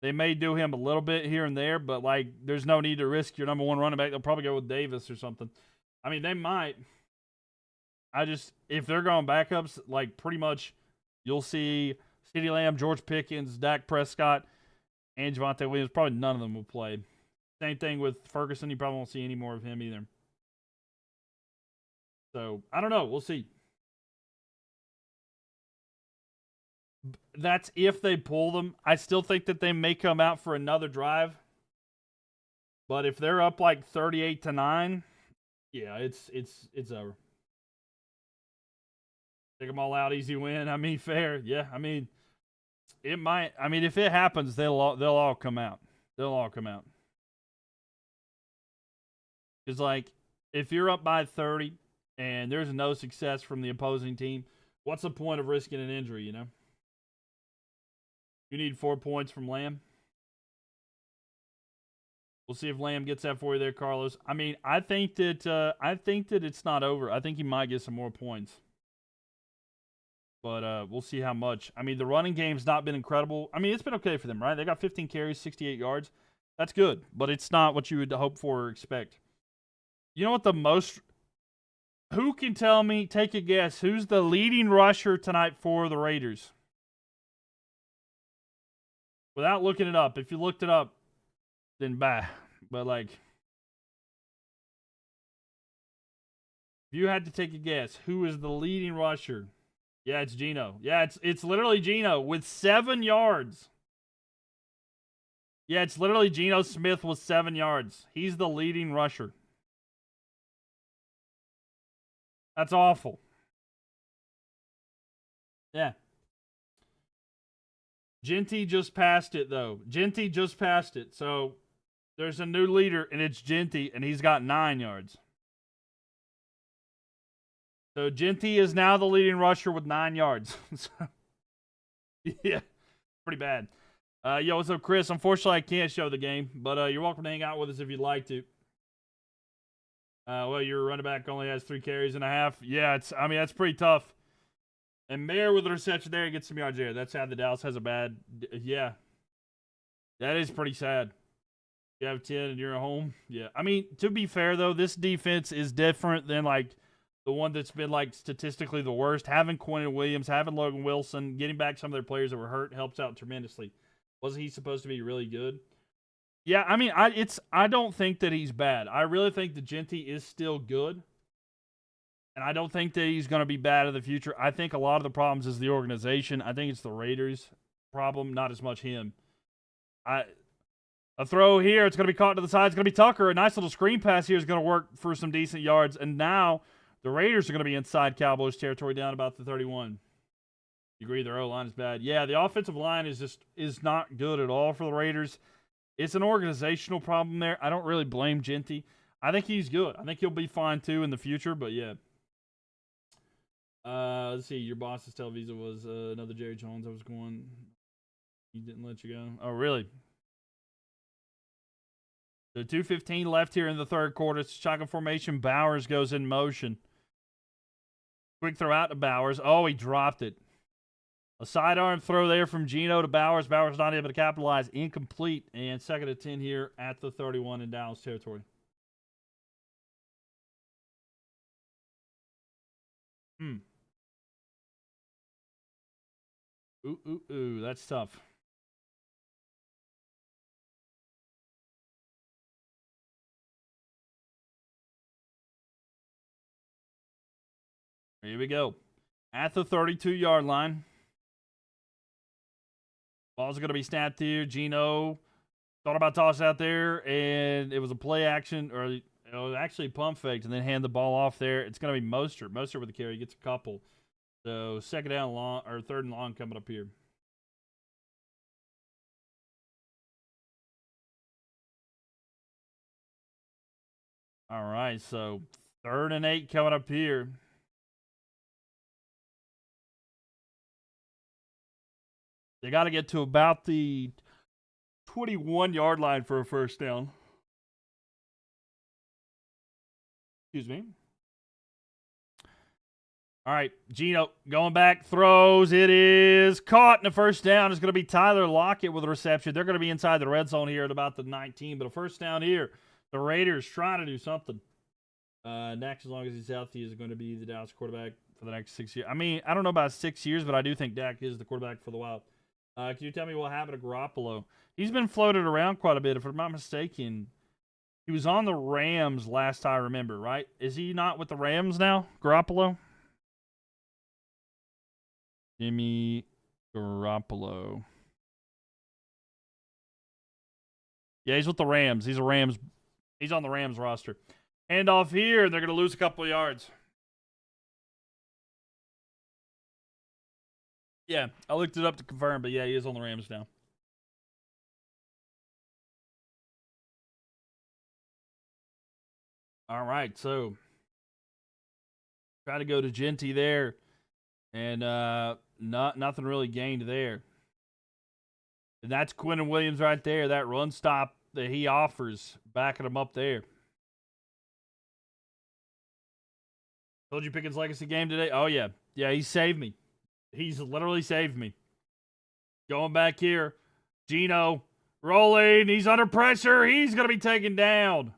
They may do him a little bit here and there, but like, there's no need to risk your number 1 running back. They'll probably go with Davis or something. I mean, they might. If they're going backups, like pretty much you'll see CeeDee Lamb, George Pickens, Dak Prescott, and Javonte Williams. Probably none of them will play. Same thing with Ferguson. You probably won't see any more of him either. So, I don't know. We'll see. That's if they pull them. I still think that they may come out for another drive. But if they're up like 38-9, yeah, it's over. Take them all out, easy win. I mean, fair. Yeah, I mean, it might. I mean, if it happens, they'll all come out. They'll all come out. Because, like, if you're up by 30 and there's no success from the opposing team, what's the point of risking an injury, You need 4 points from Lamb. We'll see if Lamb gets that for you there, Carlos. I mean, I think that it's not over. I think he might get some more points. But we'll see how much. I mean, the running game's not been incredible. I mean, it's been okay for them, right? They got 15 carries, 68 yards. That's good, but it's not what you would hope for or expect. You know what who can tell me, take a guess, who's the leading rusher tonight for the Raiders? Without looking it up. If you looked it up, then bah. But like, if you had to take a guess, who is the leading rusher? Yeah, it's Geno. Yeah, it's literally Geno with 7 yards. Yeah, it's literally Geno Smith with 7 yards. He's the leading rusher. That's awful. Yeah. Jeanty just passed it, though. Jeanty just passed it. So there's a new leader, and it's Jeanty, and he's got 9 yards. So Jeanty is now the leading rusher with 9 yards. Yeah, pretty bad. Yo, what's up, Chris? Unfortunately, I can't show the game, but you're welcome to hang out with us if you'd like to. Well, your running back only has 3 carries and a half. Yeah, that's pretty tough. And Mayer with the reception there gets some yards there. That's how the Dallas has a bad. Yeah, that is pretty sad. You have 10 and you're at home. Yeah, I mean, to be fair though, this defense is different than like the one that's been like statistically the worst. Having Quentin Williams, having Logan Wilson, getting back some of their players that were hurt helps out tremendously. Wasn't he supposed to be really good? Yeah, I mean, I don't think that he's bad. I really think that Jeanty is still good. And I don't think that he's going to be bad in the future. I think a lot of the problems is the organization. I think it's the Raiders' problem, not as much him. A throw here, it's going to be caught to the side. It's going to be Tucker. A nice little screen pass here is going to work for some decent yards. And now the Raiders are going to be inside Cowboys territory down about the 31. You agree their O-line is bad? Yeah, the offensive line is not good at all for the Raiders. It's an organizational problem there. I don't really blame Jeanty. I think he's good. I think he'll be fine too in the future, but yeah. Let's see. Your boss's Televisa was another Jerry Jones. I was going. He didn't let you go. Oh, really? So 2:15 left here in the third quarter. It's shotgun formation. Bowers goes in motion. Quick throw out to Bowers. Oh, he dropped it. A sidearm throw there from Geno to Bowers. Bowers not able to capitalize. Incomplete. And 2nd and 10 here at the 31 in Dallas territory. Ooh, that's tough. Here we go. At the 32-yard line. Ball's going to be snapped here. Geno thought about toss out there, and it was a play action, or it was actually pump faked, and then hand the ball off there. It's going to be Mostert. Mostert with the carry. He gets a couple. So 2nd down long, or 3rd and long coming up here. All right, so 3rd and 8 coming up here. They got to get to about the 21-yard line for a first down. Excuse me. All right, Geno going back, throws. It is caught, and the first down is going to be Tyler Lockett with a reception. They're going to be inside the red zone here at about the 19, but a first down here. The Raiders trying to do something. Dak, as long as he's healthy, is going to be the Dallas quarterback for the next 6 years. I mean, I don't know about 6 years, but I do think Dak is the quarterback for the while. Can you tell me what happened to Garoppolo? He's been floated around quite a bit, if I'm not mistaken. He was on the Rams last I remember, right? Is he not with the Rams now, Garoppolo? Jimmy Garoppolo. Yeah, he's with the Rams. He's on the Rams roster. Handoff here. They're going to lose a couple of yards. Yeah, I looked it up to confirm, but yeah, he is on the Rams now. All right, so try to go to Jeanty there, and nothing really gained there. And that's Quentin Williams right there. That run stop that he offers, backing him up there. Told you Pickens legacy game today. Oh yeah, he saved me. He's literally saved me. Going back here. Geno rolling. He's under pressure. He's going to be taken down.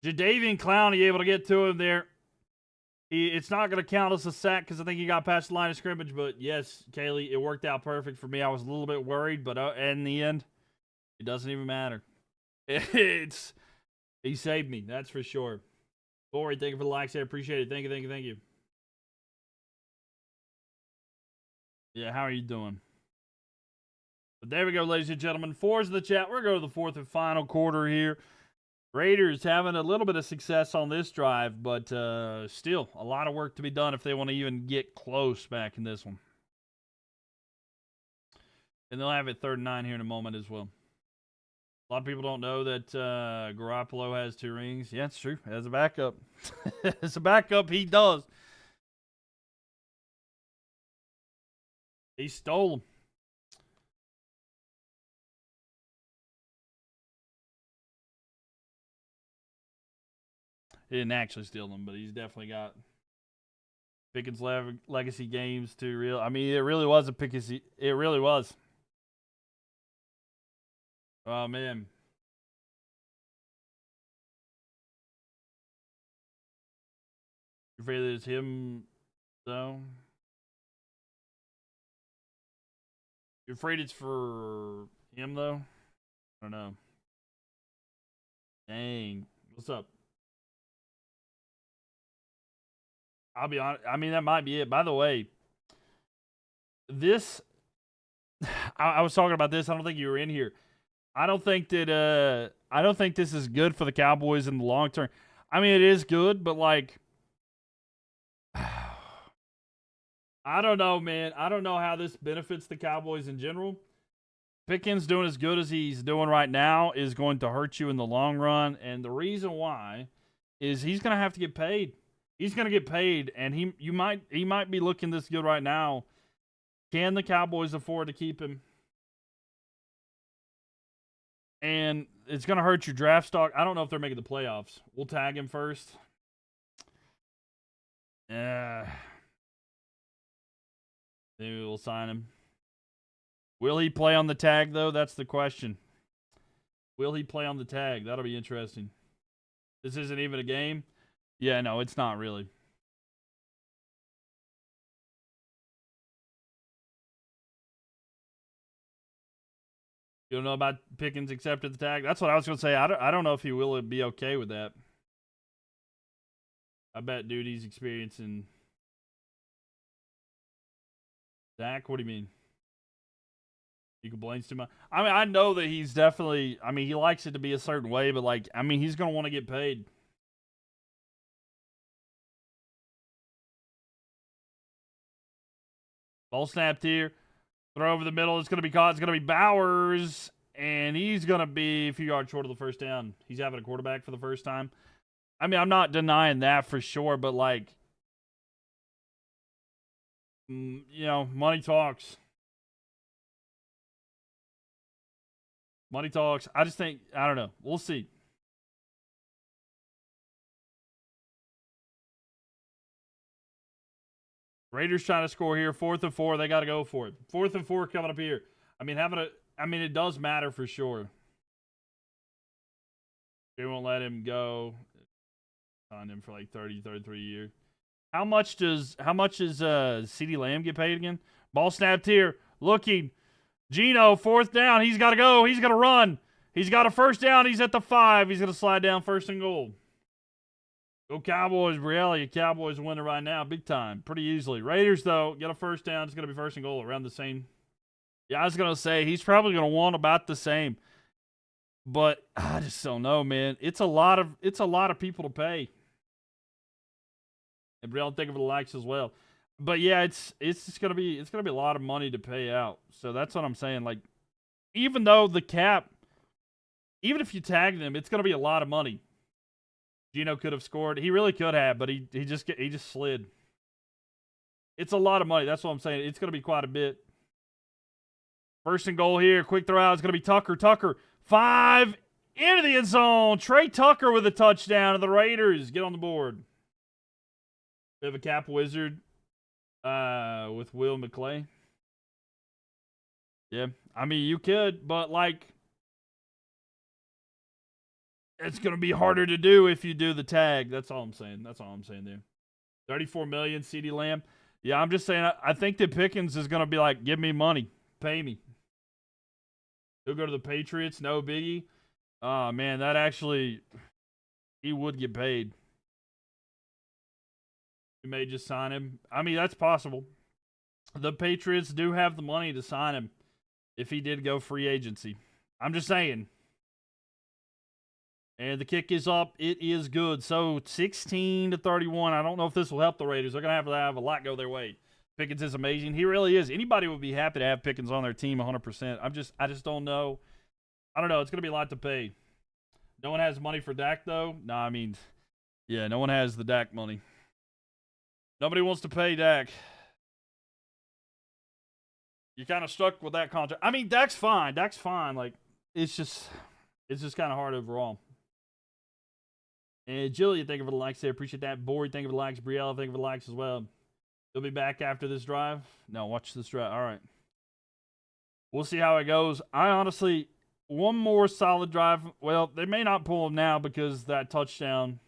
Jadeveon Clowney able to get to him there. It's not going to count as a sack because I think he got past the line of scrimmage. But yes, Kaylee, it worked out perfect for me. I was a little bit worried, but in the end, it doesn't even matter. He saved me. That's for sure. Corey, thank you for the likes. I appreciate it. Thank you. Yeah, how are you doing? But there we go, ladies and gentlemen. 4's in the chat. We're going to the 4th and final quarter here. Raiders having a little bit of success on this drive, but still a lot of work to be done if they want to even get close back in this one. And they'll have it 3rd and 9 here in a moment as well. A lot of people don't know that Garoppolo has 2 rings. Yeah, it's true. As a backup. As a backup, he does. He stole them. He didn't actually steal them, but he's definitely got Pickens legacy games to real. I mean, it really was a Pickens. It really was. Oh man. You afraid that it's him though? You're afraid it's for him though? I don't know. Dang. What's up? I'll be honest. I mean, that might be it. By the way, this I was talking about this. I don't think you were in here. I don't think that I don't think this is good for the Cowboys in the long term. I mean, it is good, but like I don't know, man. I don't know how this benefits the Cowboys in general. Pickens doing as good as he's doing right now is going to hurt you in the long run, and the reason why is he's going to have to get paid. He's going to get paid, and he might be looking this good right now. Can the Cowboys afford to keep him? And it's going to hurt your draft stock. I don't know if they're making the playoffs. We'll tag him first. Yeah. Maybe we'll sign him. Will he play on the tag, though? That's the question. Will he play on the tag? That'll be interesting. This isn't even a game? Yeah, no, it's not really. You don't know about Pickens accepted the tag? That's what I was going to say. I don't know if he will be okay with that. I bet dude he's experiencing. Dak, what do you mean? He complains too much. I mean, I know that he's definitely, I mean, he likes it to be a certain way, but like, I mean, he's going to want to get paid. Ball snapped here. Throw over the middle. It's going to be caught. It's going to be Bowers. And he's going to be a few yards short of the first down. He's having a quarterback for the first time. I mean, I'm not denying that for sure, but like, you know, money talks. Money talks. I just think, I don't know. We'll see. Raiders trying to score here. 4th and 4. They got to go for it. 4th and 4 coming up here. I mean, it does matter for sure. They won't let him go. On him for like 30, 33 years. How much is CeeDee Lamb get paid again? Ball snapped here. Looking. Geno, 4th down. He's got to go. He's going to run. He's got a first down. He's at the 5. He's going to slide down 1st and goal. Go Cowboys. Really, Cowboys winning right now. Big time. Pretty easily. Raiders, though, get a first down. It's going to be 1st and goal around the same. Yeah, I was going to say, he's probably going to want about the same. But I just don't know, man. It's a lot of people to pay. And we don't think of the likes as well. But yeah, it's just gonna be a lot of money to pay out. So that's what I'm saying. Like, even though the cap, even if you tag them, it's gonna be a lot of money. Geno could have scored. He really could have, but he just slid. It's a lot of money. That's what I'm saying. It's gonna be quite a bit. 1st and goal here. Quick throw out. It's gonna be Tucker. Tucker 5 into the end zone. Tre Tucker with a touchdown, and the Raiders get on the board. We have a cap wizard. With Will McClay. Yeah, I mean, you could, but like, it's going to be harder to do if you do the tag. That's all I'm saying. That's all I'm saying there. 34 million, CeeDee Lamb. Yeah, I'm just saying, I think that Pickens is going to be like, give me money. Pay me. He'll go to the Patriots. No biggie. Oh, man, that actually, he would get paid. We may just sign him. I mean, that's possible. The Patriots do have the money to sign him if he did go free agency. I'm just saying. And the kick is up. It is good. So 16-31. I don't know if this will help the Raiders. They're going to have a lot go their way. Pickens is amazing. He really is. Anybody would be happy to have Pickens on their team 100%. I just don't know. I don't know. It's going to be a lot to pay. No one has money for Dak, though. No, I mean, yeah, no one has the Dak money. Nobody wants to pay Dak. You're kind of stuck with that contract. I mean, Dak's fine. Dak's fine. Like, it's just kind of hard overall. And Jillian, thank you for the likes there. Appreciate that. Bory, thank you for the likes. Briella, thank you for the likes as well. You'll be back after this drive? No, watch this drive. All right. We'll see how it goes. I honestly, one more solid drive. Well, they may not pull them now because that touchdown.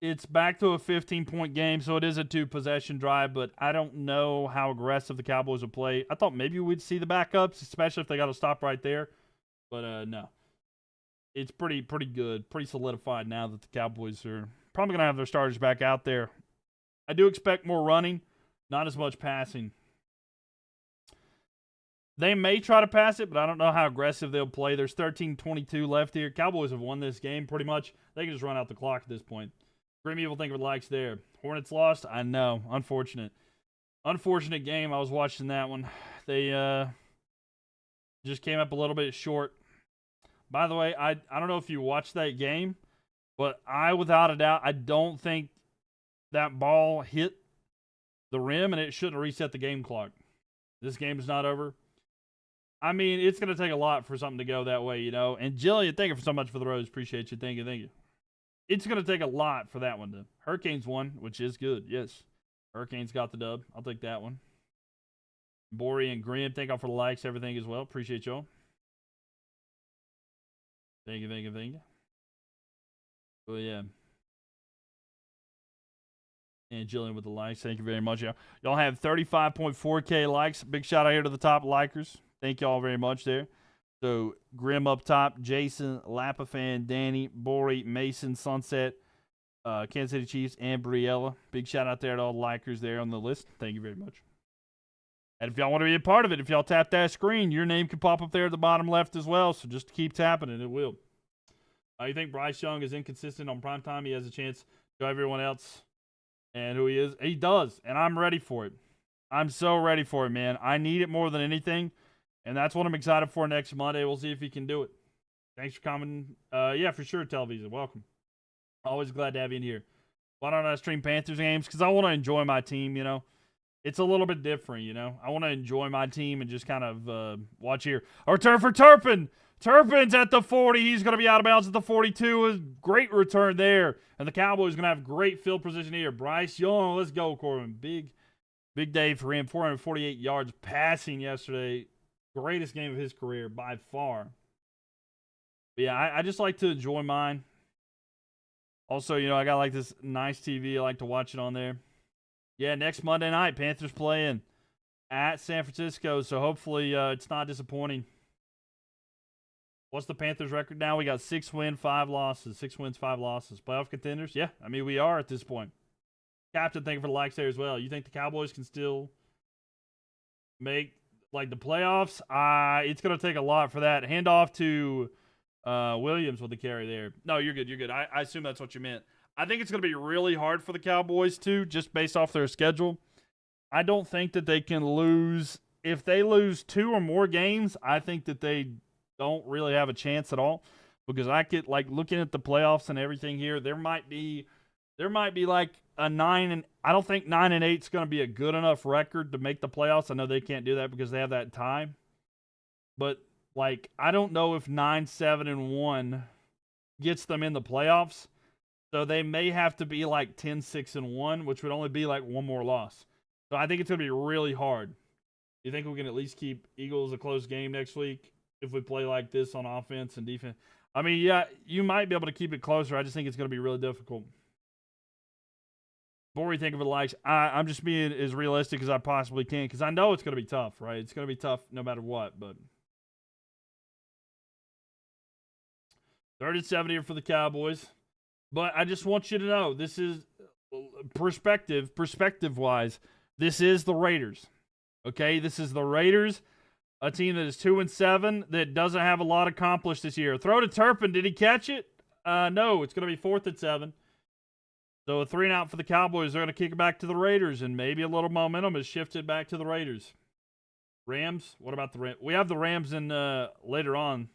It's back to a 15-point game, so it is a 2-possession drive, but I don't know how aggressive the Cowboys will play. I thought maybe we'd see the backups, especially if they got to stop right there. But no. It's pretty good, pretty solidified now that the Cowboys are probably going to have their starters back out there. I do expect more running, not as much passing. They may try to pass it, but I don't know how aggressive they'll play. There's 13:22 left here. Cowboys have won this game pretty much. They can just run out the clock at this point. Grim Evil, think of the likes there. Hornets lost? I know. Unfortunate. Unfortunate game. I was watching that one. They just came up a little bit short. By the way, I don't know if you watched that game, but without a doubt, I don't think that ball hit the rim, and it shouldn't reset the game clock. This game is not over. I mean, it's going to take a lot for something to go that way, you know. And Jillian, thank you so much for the rose. Appreciate you. Thank you. It's going to take a lot for that one to. Hurricanes won, which is good. Yes. Hurricanes got the dub. I'll take that one. Bory and Grim, thank you for the likes, everything as well. Appreciate y'all. Thank you. Oh, yeah. And Jillian with the likes. Thank you very much, y'all. Y'all have 35.4K likes. Big shout out here to the top likers. Thank y'all very much there. So, Grim up top, Jason, Lapafan, Danny, Bory, Mason, Sunset, Kansas City Chiefs, and Briella. Big shout out there to all the likers there on the list. Thank you very much. And if y'all want to be a part of it, if y'all tap that screen, your name can pop up there at the bottom left as well. So just keep tapping it. It will. You think Bryce Young is inconsistent on primetime? He has a chance to show everyone else and who he is. He does, and I'm ready for it. I'm so ready for it, man. I need it more than anything, and that's what I'm excited for next Monday. We'll see if he can do it. Thanks for coming. Yeah, for sure, Televisa. Welcome. Always glad to have you in here. Why don't I stream Panthers games? Because I want to enjoy my team, you know. It's a little bit different, you know. I want to enjoy my team and just kind of watch here. A return for Turpin. Turpin's at the 40. He's going to be out of bounds at the 42. A great return there. And the Cowboys are going to have great field position here. Bryce Young, let's go, Corbin. Big day for him. 448 yards passing yesterday. Greatest game of his career by far. But yeah, I just like to enjoy mine. Also, you know, I got like this nice TV. I like to watch it on there. Yeah, next Monday night, Panthers playing at San Francisco, so hopefully it's not disappointing. What's the Panthers record now? We got 6 wins, 5 losses. 6 wins, 5 losses. Playoff contenders? Yeah, I mean, we are at this point. Captain, thank you for the likes there as well. You think the Cowboys can still make, like, the playoffs? It's going to take a lot for that. Hand off to Williams with the carry there. No, you're good. I assume that's what you meant. I think it's going to be really hard for the Cowboys, too, just based off their schedule. I don't think that they can lose. If they lose 2 or more games, I think that they don't really have a chance at all. Because I could, like, looking at the playoffs and everything here, there might be like a 9 and I don't think 9-8 is going to be a good enough record to make the playoffs. I know they can't do that because they have that time. But, like, I don't know if 9-7-1 gets them in the playoffs. So they may have to be like 10-6-1, which would only be like 1 more loss. So I think it's going to be really hard. You think we can at least keep Eagles a close game next week if we play like this on offense and defense? I mean, yeah, you might be able to keep it closer. I just think it's going to be really difficult. Bory, thank you for the likes. I'm just being as realistic as I possibly can because I know it's going to be tough, right? It's going to be tough no matter what. But 3rd-7 here for the Cowboys. But I just want you to know, this is perspective-wise, this is the Raiders. Okay? This is the Raiders, a team that is 2-7 that doesn't have a lot accomplished this year. Throw to Turpin. Did he catch it? No, it's going to be 4th-7. So a 3-and-out for the Cowboys. They're going to kick it back to the Raiders, and maybe a little momentum is shifted back to the Raiders. Rams? What about the Rams? We have the Rams in later on.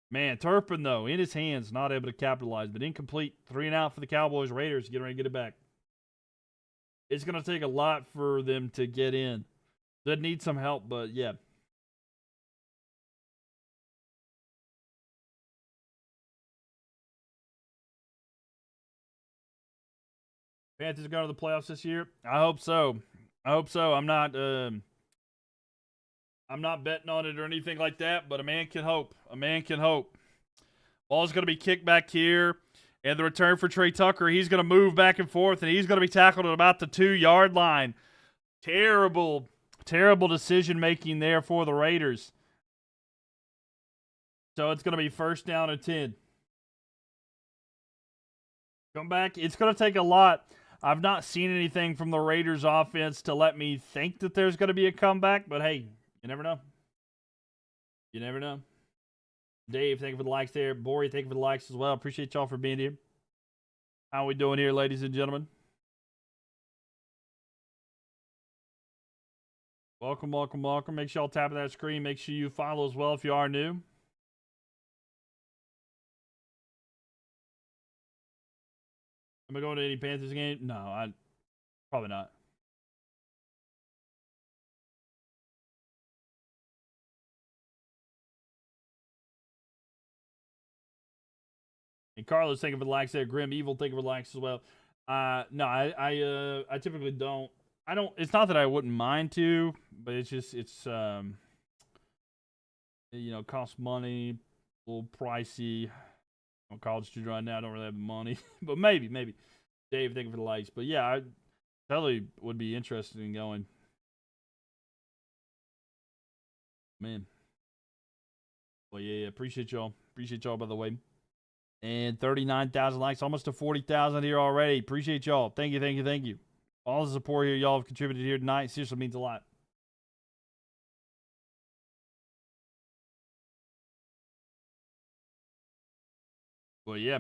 Man, Turpin, though, in his hands, not able to capitalize, but incomplete. 3-and-out for the Cowboys. Raiders getting ready to get it back. It's going to take a lot for them to get in. They need some help, but yeah. Panthers are going to the playoffs this year. I hope so. I hope so. I'm not betting on it or anything like that, but a man can hope. A man can hope. Ball's going to be kicked back here. And the return for Tre Tucker, he's going to move back and forth, and he's going to be tackled at about the 2-yard line. Terrible, terrible decision-making there for the Raiders. So it's going to be 1st down and 10. Come back. It's going to take a lot. I've not seen anything from the Raiders offense to let me think that there's going to be a comeback, but hey, you never know. You never know. Dave, thank you for the likes there. Bori, thank you for the likes as well. Appreciate y'all for being here. How we doing here, ladies and gentlemen? Welcome, welcome, welcome. Make sure y'all tap that screen. Make sure you follow as well if you are new. Am I going to any Panthers game? No, probably not. And Carlos, thank you for the likes there. Grim Evil, thank you for the likes as well. No, I typically don't. I don't. It's not that I wouldn't mind to, but it's just costs money, a little pricey. I'm a college student right now. I don't really have the money, but maybe. Dave, thank you for the likes. But yeah, I totally would be interested in going. Man. Well, yeah. Appreciate y'all. Appreciate y'all, by the way. And 39,000 likes, almost to 40,000 here already. Appreciate y'all. Thank you. All the support here y'all have contributed here tonight. Seriously means a lot. Well, yeah.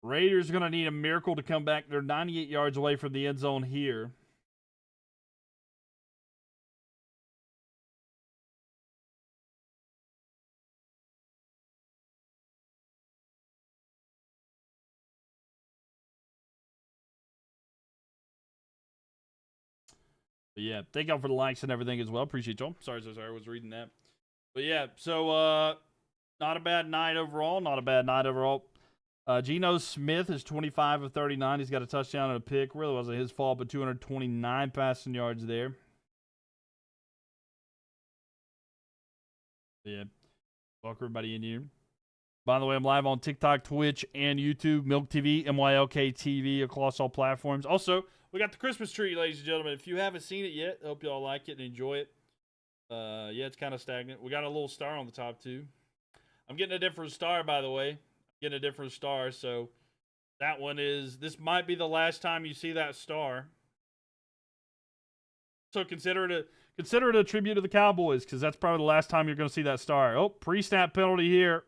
Raiders are going to need a miracle to come back. They're 98 yards away from the end zone here. But yeah, thank y'all for the likes and everything as well. Appreciate y'all. Sorry, I was reading that. But yeah, so not a bad night overall. Geno Smith is 25 of 39. He's got a touchdown and a pick. Really wasn't his fault, but 229 passing yards there. Yeah. Welcome everybody in here. By the way, I'm live on TikTok, Twitch, and YouTube. MylkTV, MylkTV across all platforms. Also, we got the Christmas tree, ladies and gentlemen. If you haven't seen it yet, I hope y'all like it and enjoy it. Yeah, it's kind of stagnant. We got a little star on the top, too. I'm getting a different star, by the way. So that one is... This might be the last time you see that star. So consider it a tribute to the Cowboys, because that's probably the last time you're going to see that star. Oh, pre-snap penalty here.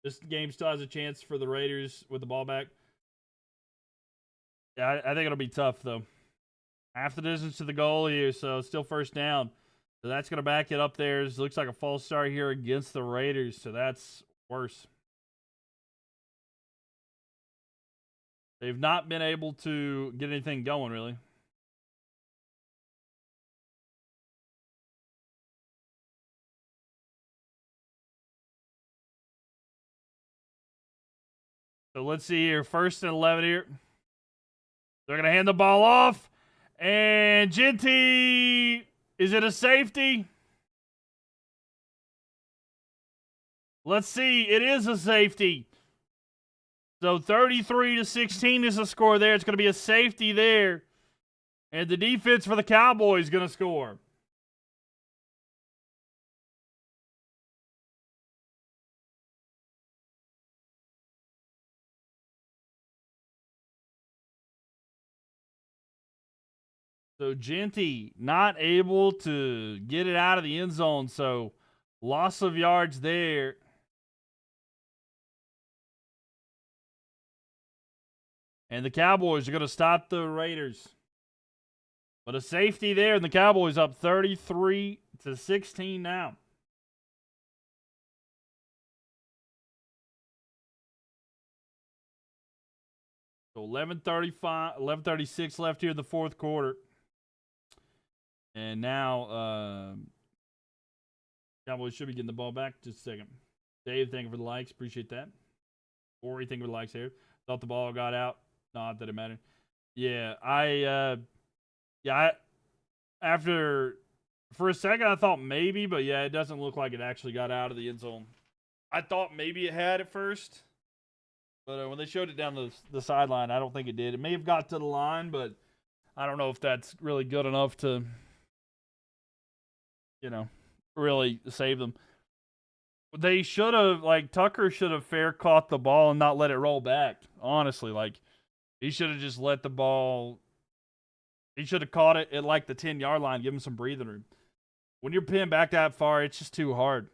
This game still has a chance for the Raiders with the ball back. Yeah, I think it'll be tough, though. Half the distance to the goal here, so still 1st down. So that's going to back it up there. It looks like a false start here against the Raiders, so that's worse. They've not been able to get anything going, really. So let's see here. 1st and 11 here. They're going to hand the ball off. And Jeanty, is it a safety? Let's see. It is a safety. So 33-16 is the score there. It's going to be a safety there. And the defense for the Cowboys is going to score. So Jeanty not able to get it out of the end zone. So loss of yards there. And the Cowboys are going to stop the Raiders. But a safety there, and the Cowboys up 33-16 now. So 11:36 left here in the 4th quarter. And now Cowboys should be getting the ball back. Just a second. Dave, thank you for the likes. Appreciate that. Ori, thank you for the likes here. Thought the ball got out. Not that it mattered. Yeah, after for a second I thought maybe, but yeah, it doesn't look like it actually got out of the end zone. I thought maybe it had at first, but when they showed it down the sideline, I don't think it did. It may have got to the line, but I don't know if that's really good enough to, really save them. They should have, Tucker should have fair caught the ball and not let it roll back. Honestly, he should have just let the ball. He should have caught it at the 10-yard line, give him some breathing room. When you're pinned back that far, it's just too hard.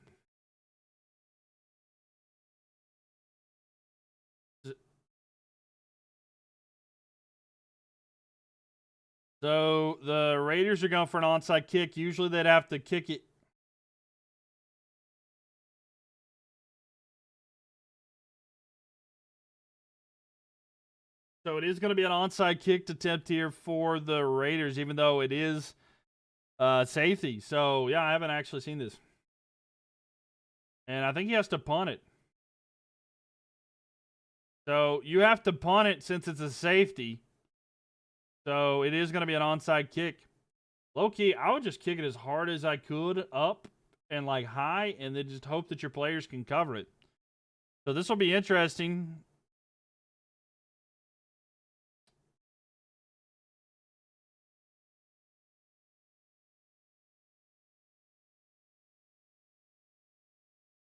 So the Raiders are going for an onside kick. Usually they'd have to kick it. So it is going to be an onside kick attempt here for the Raiders, even though it is safety. So, yeah, I haven't actually seen this. And I think he has to punt it. So you have to punt it since it's a safety. So it is going to be an onside kick. Low-key, I would just kick it as hard as I could up and high, and then just hope that your players can cover it. So this will be interesting.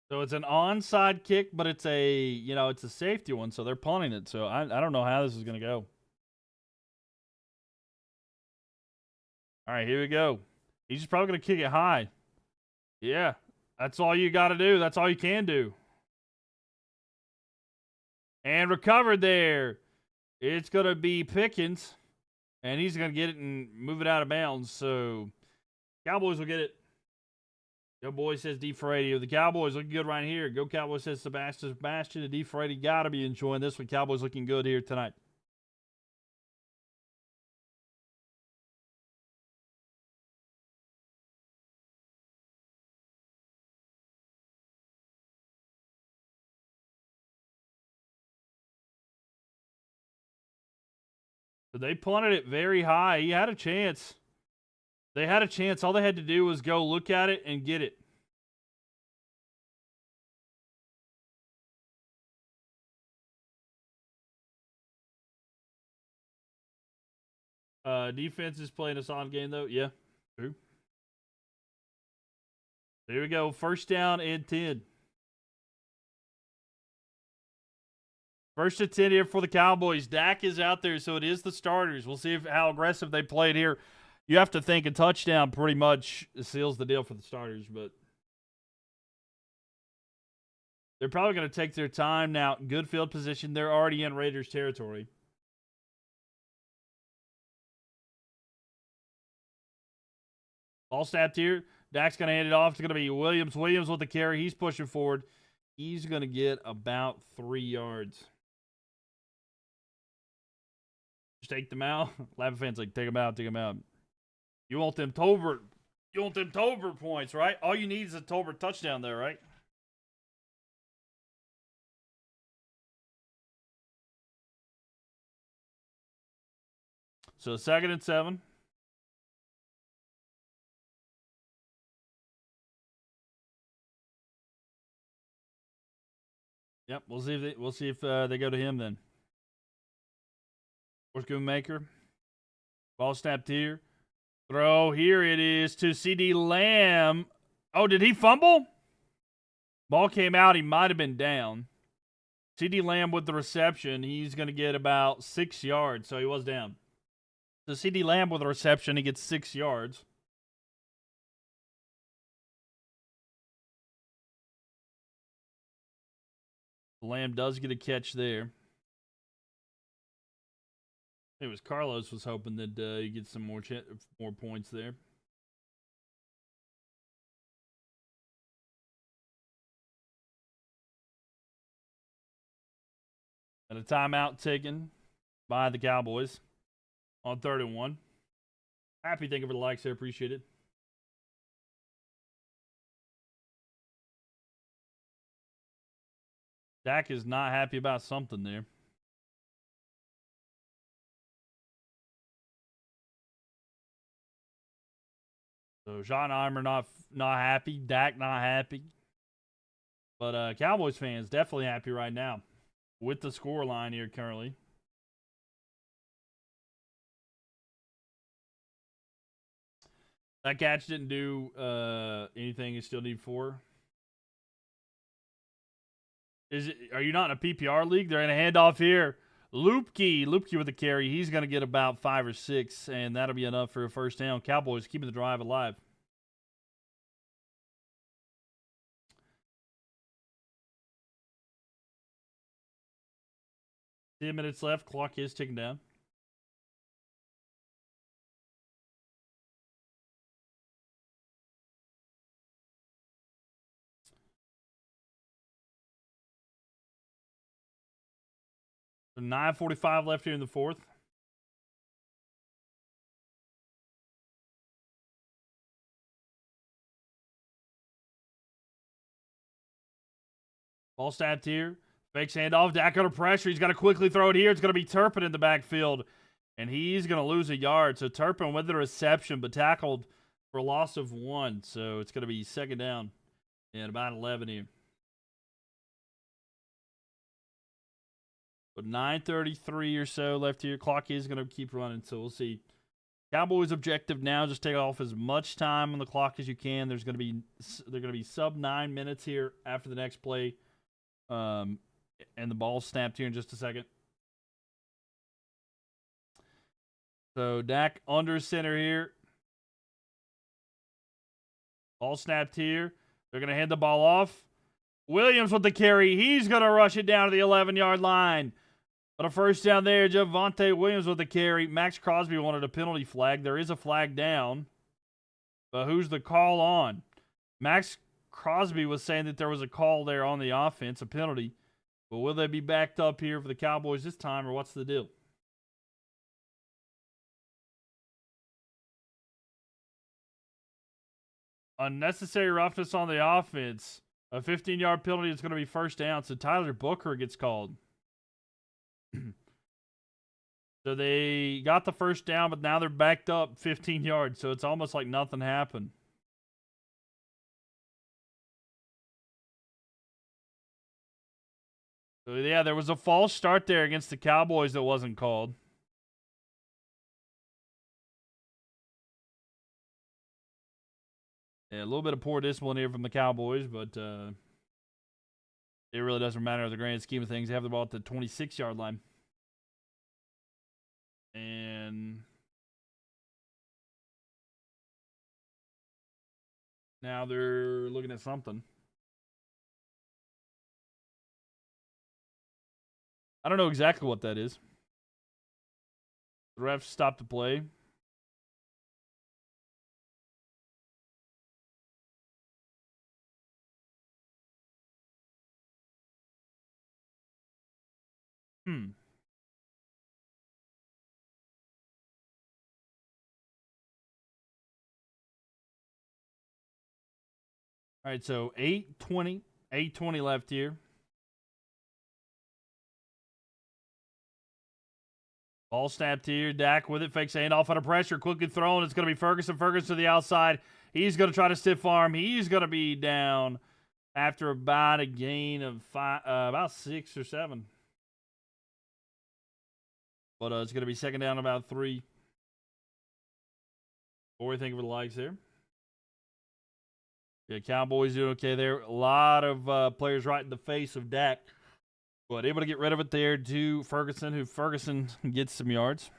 So it's an onside kick, but it's it's a safety one, so they're punting it. So I don't know how this is going to go. All right, here we go. He's just probably going to kick it high. Yeah, that's all you got to do. That's all you can do. And recovered there. It's going to be Pickens, and he's going to get it and move it out of bounds. So Cowboys will get it. Yo, boy, says D for radio. The Cowboys looking good right here. Go Cowboys, says Sebastian. The D for 80 got to be enjoying this one. Cowboys looking good here tonight. So they punted it very high. He had a chance. They had a chance. All they had to do was go look at it and get it. Defense is playing a solid game, though. Yeah, true. There we go. First down and 10. First and 10 here for the Cowboys. Dak is out there, so it is the starters. We'll see how aggressive they played here. You have to think a touchdown pretty much seals the deal for the starters, but they're probably going to take their time now. Good field position. They're already in Raiders territory. Ball snapped here. Dak's going to hand it off. It's going to be Williams. Williams with the carry. He's pushing forward. He's going to get about 3 yards. Just take them out. Laughing fans take them out, take them out. You want them Tolbert. You want them Tolbert points, right? All you need is a Tolbert touchdown there, right? So 2nd and 7. Yep, we'll see if they go to him then. Fourth maker. Ball snapped here. Throw. Here it is to CeeDee Lamb. Oh, did he fumble? Ball came out. He might have been down. CeeDee Lamb with the reception. He's going to get about 6 yards, so he was down. So CeeDee Lamb with the reception. He gets 6 yards. Lamb does get a catch there. It was Carlos was hoping that he gets some more points there. And a timeout taken by the Cowboys on 3rd and 1. Happy, thank you for the likes there. Appreciate it. Dak is not happy about something there. So Schottenheimer not happy. Dak not happy. But Cowboys fans definitely happy right now with the score line here currently. That catch didn't do anything. You still need 4. Are you not in a PPR league? They're going to hand off here. Lupke with the carry. He's going to get about 5 or 6, and that'll be enough for a first down. Cowboys keeping the drive alive. Ten minutes left. Clock is ticking down. So 9:45 left here in the fourth. Ball snapped here. Fakes handoff. Dak under pressure. He's got to quickly throw it here. It's going to be Turpin in the backfield. And he's going to lose a yard. So Turpin with the reception, but tackled for a loss of 1. So it's going to be second down and about 11 here. But 9:33 or so left here. Clock is going to keep running, so we'll see. Cowboys' objective now, just take off as much time on the clock as you can. They're going to be sub 9 minutes here after the next play. And the ball snapped here in just a second. So Dak under center here. Ball snapped here. They're going to hand the ball off. Williams with the carry. He's going to rush it down to the 11-yard line. But a first down there. Javonte Williams with the carry. Max Crosby wanted a penalty flag. There is a flag down. But who's the call on? Max Crosby was saying that there was a call there on the offense, a penalty. But will they be backed up here for the Cowboys this time, or what's the deal? Unnecessary roughness on the offense. A 15-yard penalty is going to be first down, so Tyler Booker gets called. So they got the first down, but now they're backed up 15 yards, so it's almost like nothing happened. So, yeah, there was a false start there against the Cowboys that wasn't called. Yeah, a little bit of poor discipline here from the Cowboys, but it really doesn't matter in the grand scheme of things. They have the ball at the 26-yard line. And now they're looking at something. I don't know exactly what that is. The refs stopped the play. All right, so 8:20 left here. Ball snapped here. Dak with it. Fakes handoff under pressure. Quickly thrown. It's going to be Ferguson. Ferguson to the outside. He's going to try to stiff arm. He's going to be down after about a gain of about 6 or 7. But it's going to be second down about 3. What do you think of the likes there? Yeah, Cowboys doing okay there. A lot of players right in the face of Dak. But able to get rid of it there to Ferguson, who Ferguson gets some yards.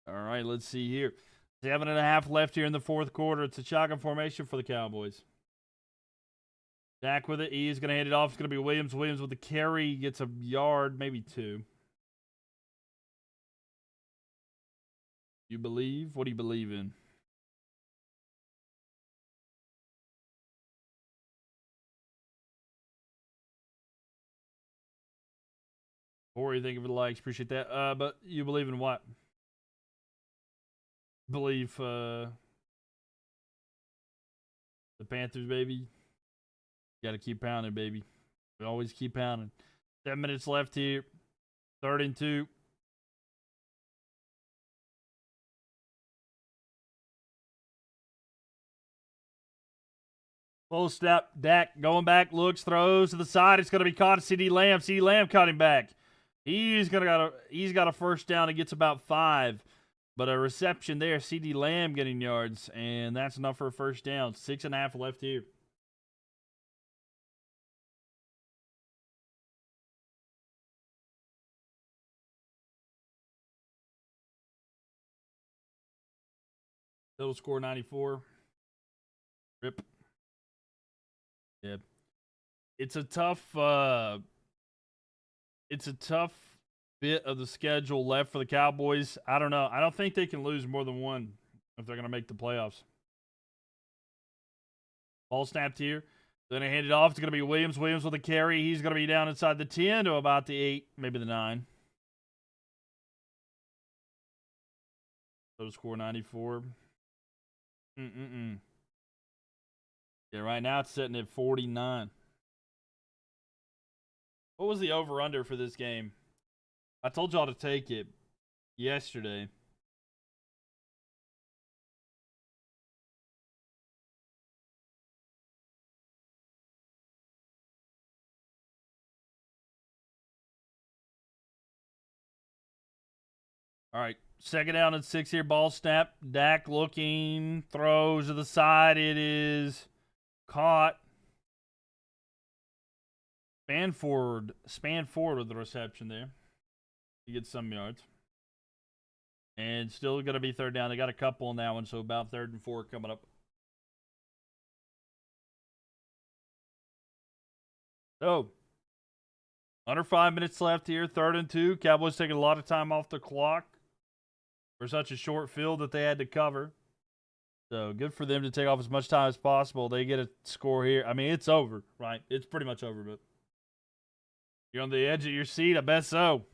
All right, let's see here. 7.5 left here in the fourth quarter. It's a shotgun formation for the Cowboys. Dak with it. He is going to hand it off. It's going to be Williams. Williams with the carry. Gets a yard, maybe 2. You believe? What do you believe in? Or you think of the likes? Appreciate that. But you believe in what? Believe the Panthers, baby. Got to keep pounding, baby. We always keep pounding. 7 minutes left here. 3rd and 2. Full step. Dak going back, looks, throws to the side. It's going to be caught. CeeDee Lamb. CeeDee Lamb cut him back. He's got a first down. He gets about 5. But a reception there. CeeDee Lamb getting yards. And that's enough for a first down. 6.5 left here. Total score 94. Rip. Yeah. It's a tough bit of the schedule left for the Cowboys. I don't know. I don't think they can lose more than one if they're going to make the playoffs. Ball snapped here. Then I hand it off. It's going to be Williams. Williams with a carry. He's going to be down inside the 10 to about the 8, maybe the 9. Total score 94. Yeah, right now it's sitting at 49. What was the over-under for this game? I told y'all to take it yesterday. All right, 2nd down and 6 here. Ball snap. Dak looking, throws to the side. It is caught. Span forward with the reception there. He gets some yards. And still going to be 3rd down. They got a couple on that one, so about 3rd and 4 coming up. So, under 5 minutes left here. 3rd and 2. Cowboys taking a lot of time off the clock for such a short field that they had to cover. So, good for them to take off as much time as possible. They get a score here. I mean, it's over, right? It's pretty much over, but you're on the edge of your seat. I bet so.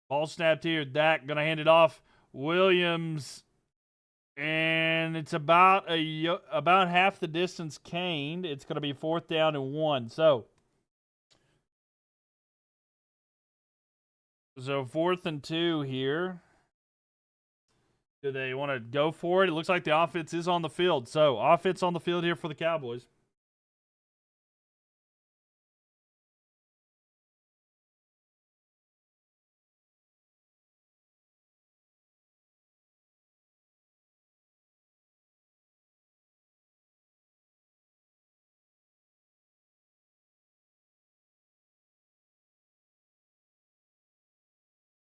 Ball snapped here. Dak going to hand it off. Williams. And it's about half the distance gained. It's going to be 4th down and 1. So 4th and 2 here. Do they want to go for it? It looks like the offense is on the field. So offense on the field here for the Cowboys.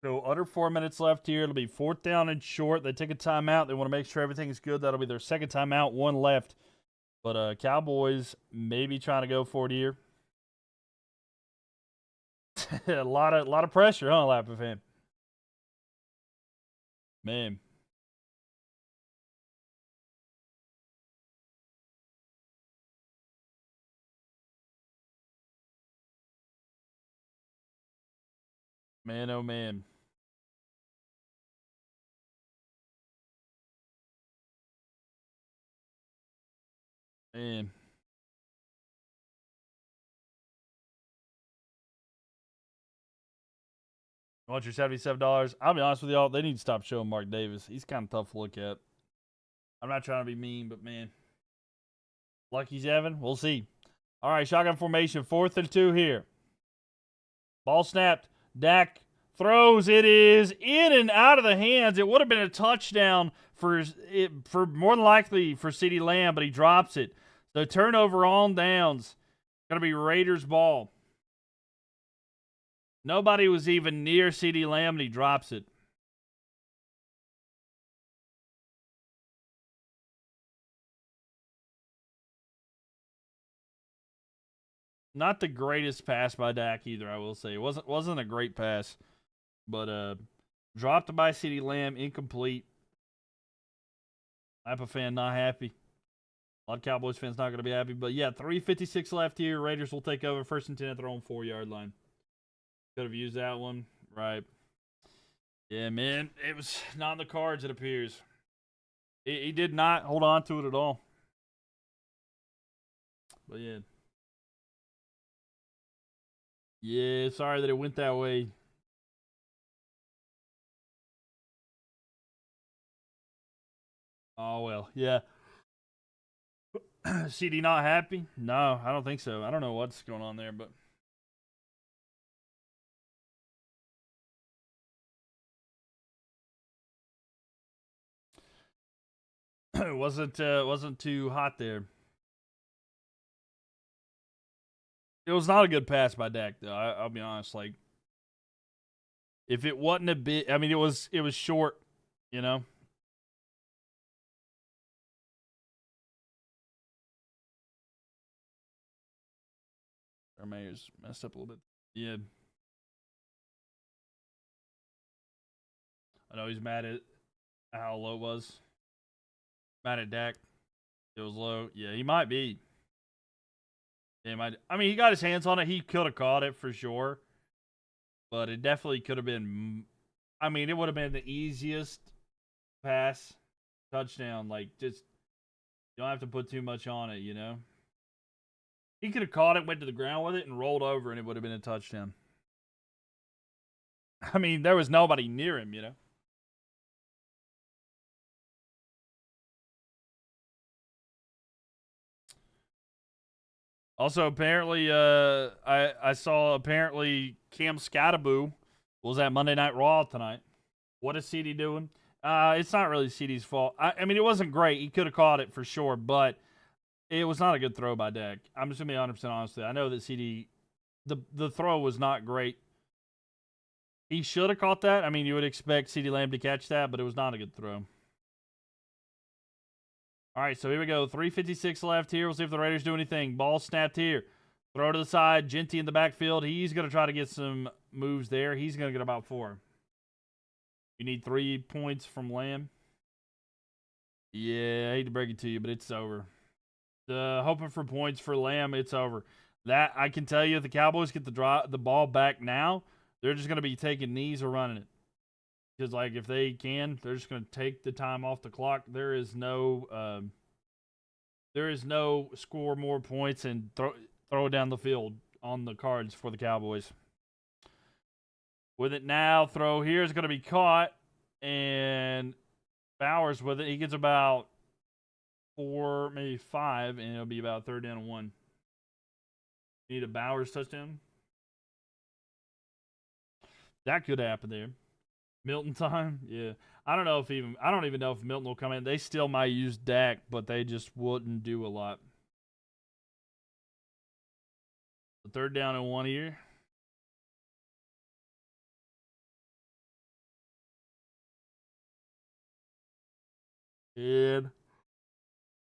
So under 4 minutes left here. It'll be 4th down and short. They take a timeout. They want to make sure everything's good. That'll be their 2nd timeout, 1 left. But Cowboys maybe trying to go for it here. a lot of pressure, huh, Lap of him. Man. Man, oh man. Man. Want your $77? I'll be honest with y'all, they need to stop showing Mark Davis. He's kind of tough to look at. I'm not trying to be mean, but man. Lucky's Evan? We'll see. All right, shotgun formation. 4th and 2 here. Ball snapped. Dak throws. It is in and out of the hands. It would have been a touchdown for more than likely for CeeDee Lamb, but he drops it. So turnover on downs. Going to be Raiders ball. Nobody was even near CeeDee Lamb, and he drops it. Not the greatest pass by Dak either, I will say. It wasn't a great pass. But dropped by CeeDee Lamb, incomplete. Napa fan not happy. A lot of Cowboys fans not going to be happy. But yeah, 3:56 left here. Raiders will take over 1st and 10 at their own 4-yard line. Could have used that one. Right. Yeah, man. It was not in the cards, it appears. He did not hold on to it at all. But yeah. Yeah, sorry that it went that way. Oh, well. Yeah. CeeDee not happy? No, I don't think so. I don't know what's going on there, but it wasn't too hot there. It was not a good pass by Dak, though. I'll be honest. Like, if it wasn't a bit, I mean, it was short, you know. Our mayor's messed up a little bit. Yeah, I know he's mad at how low it was. Mad at Dak. It was low. Yeah, he might be. Yeah, he might. I mean, he got his hands on it. He could have caught it for sure, but it definitely could have been. I mean, it would have been the easiest pass touchdown. Like, just you don't have to put too much on it, you know. He could have caught it, went to the ground with it, and rolled over, and it would have been a touchdown. I mean, there was nobody near him, you know. Also, apparently, I saw apparently Cam Scataboo was at Monday Night Raw tonight. What is CeeDee doing? It's not really CeeDee's fault. I mean, it wasn't great. He could have caught it for sure, but it was not a good throw by Dak. I'm just gonna be 100% honest with you. I know that CeeDee, the throw was not great. He should have caught that. I mean, you would expect CeeDee Lamb to catch that, but it was not a good throw. All right, so here we go. 3:56 left here. We'll see if the Raiders do anything. Ball snapped here. Throw to the side. Jeanty in the backfield. He's going to try to get some moves there. He's going to get about 4. You need 3 points from Lamb. Yeah, I hate to break it to you, but it's over. Hoping for points for Lamb, it's over. That I can tell you, if the Cowboys get the ball back now, they're just going to be taking knees or running it. Because, like, if they can, they're just going to take the time off the clock. There is no score more points and throw it down the field on the cards for the Cowboys. With it now, throw here is going to be caught, and Bowers with it. He gets about 4, maybe 5, and it'll be about 3rd down and 1. Need a Bowers touchdown. That could happen there. Milton time, yeah. I don't even know if Milton will come in. They still might use Dak, but they just wouldn't do a lot. The 3rd down and 1 here. And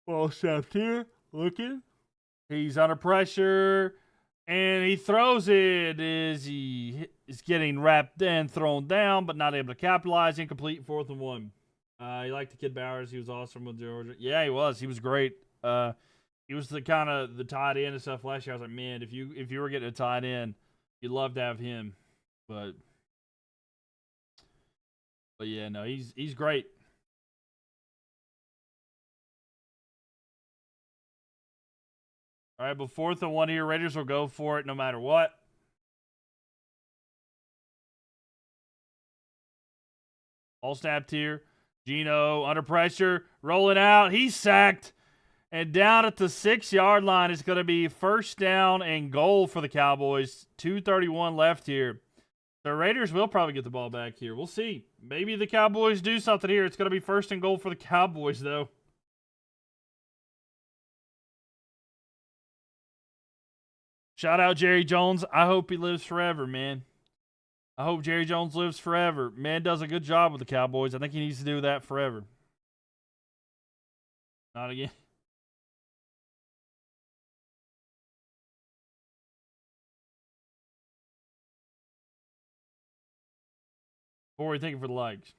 ball snapped here. Looking. He's under pressure. And he throws it as he is getting wrapped and thrown down, but not able to capitalize. Incomplete, 4th and 1. He liked the kid Bowers. He was awesome with Georgia. Yeah, he was. He was great. He was the kind of the tight end and stuff last year. I was like, man, if you were getting a tight end, you'd love to have him. But yeah, no, he's great. All right, but 4th and 1 here. Raiders will go for it no matter what. All snapped here. Geno under pressure, rolling out. He's sacked. And down at the 6-yard line, it's going to be 1st down and goal for the Cowboys. 2:31 left here. The Raiders will probably get the ball back here. We'll see. Maybe the Cowboys do something here. It's going to be 1st and goal for the Cowboys, though. Shout out Jerry Jones. I hope he lives forever, man. I hope Jerry Jones lives forever. Man does a good job with the Cowboys. I think he needs to do that forever. Not again. Corey, thinking for the likes.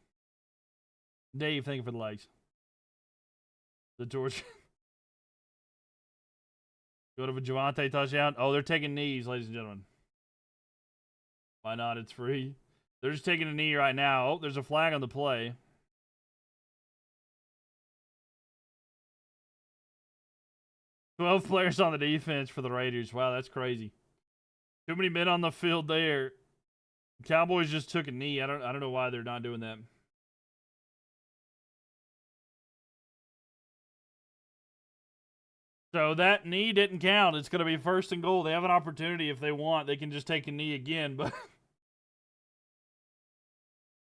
Dave, thinking for the likes. The torch. Go to a Javonte touchdown. Oh, they're taking knees, ladies and gentlemen. Why not? It's free. They're just taking a knee right now. Oh, there's a flag on the play. "12 players on the defense for the Raiders." Wow, that's crazy. Too many men on the field there. Cowboys just took a knee. I don't know why they're not doing that. So that knee didn't count. It's going to be first and goal. They have an opportunity if they want. They can just take a knee again, but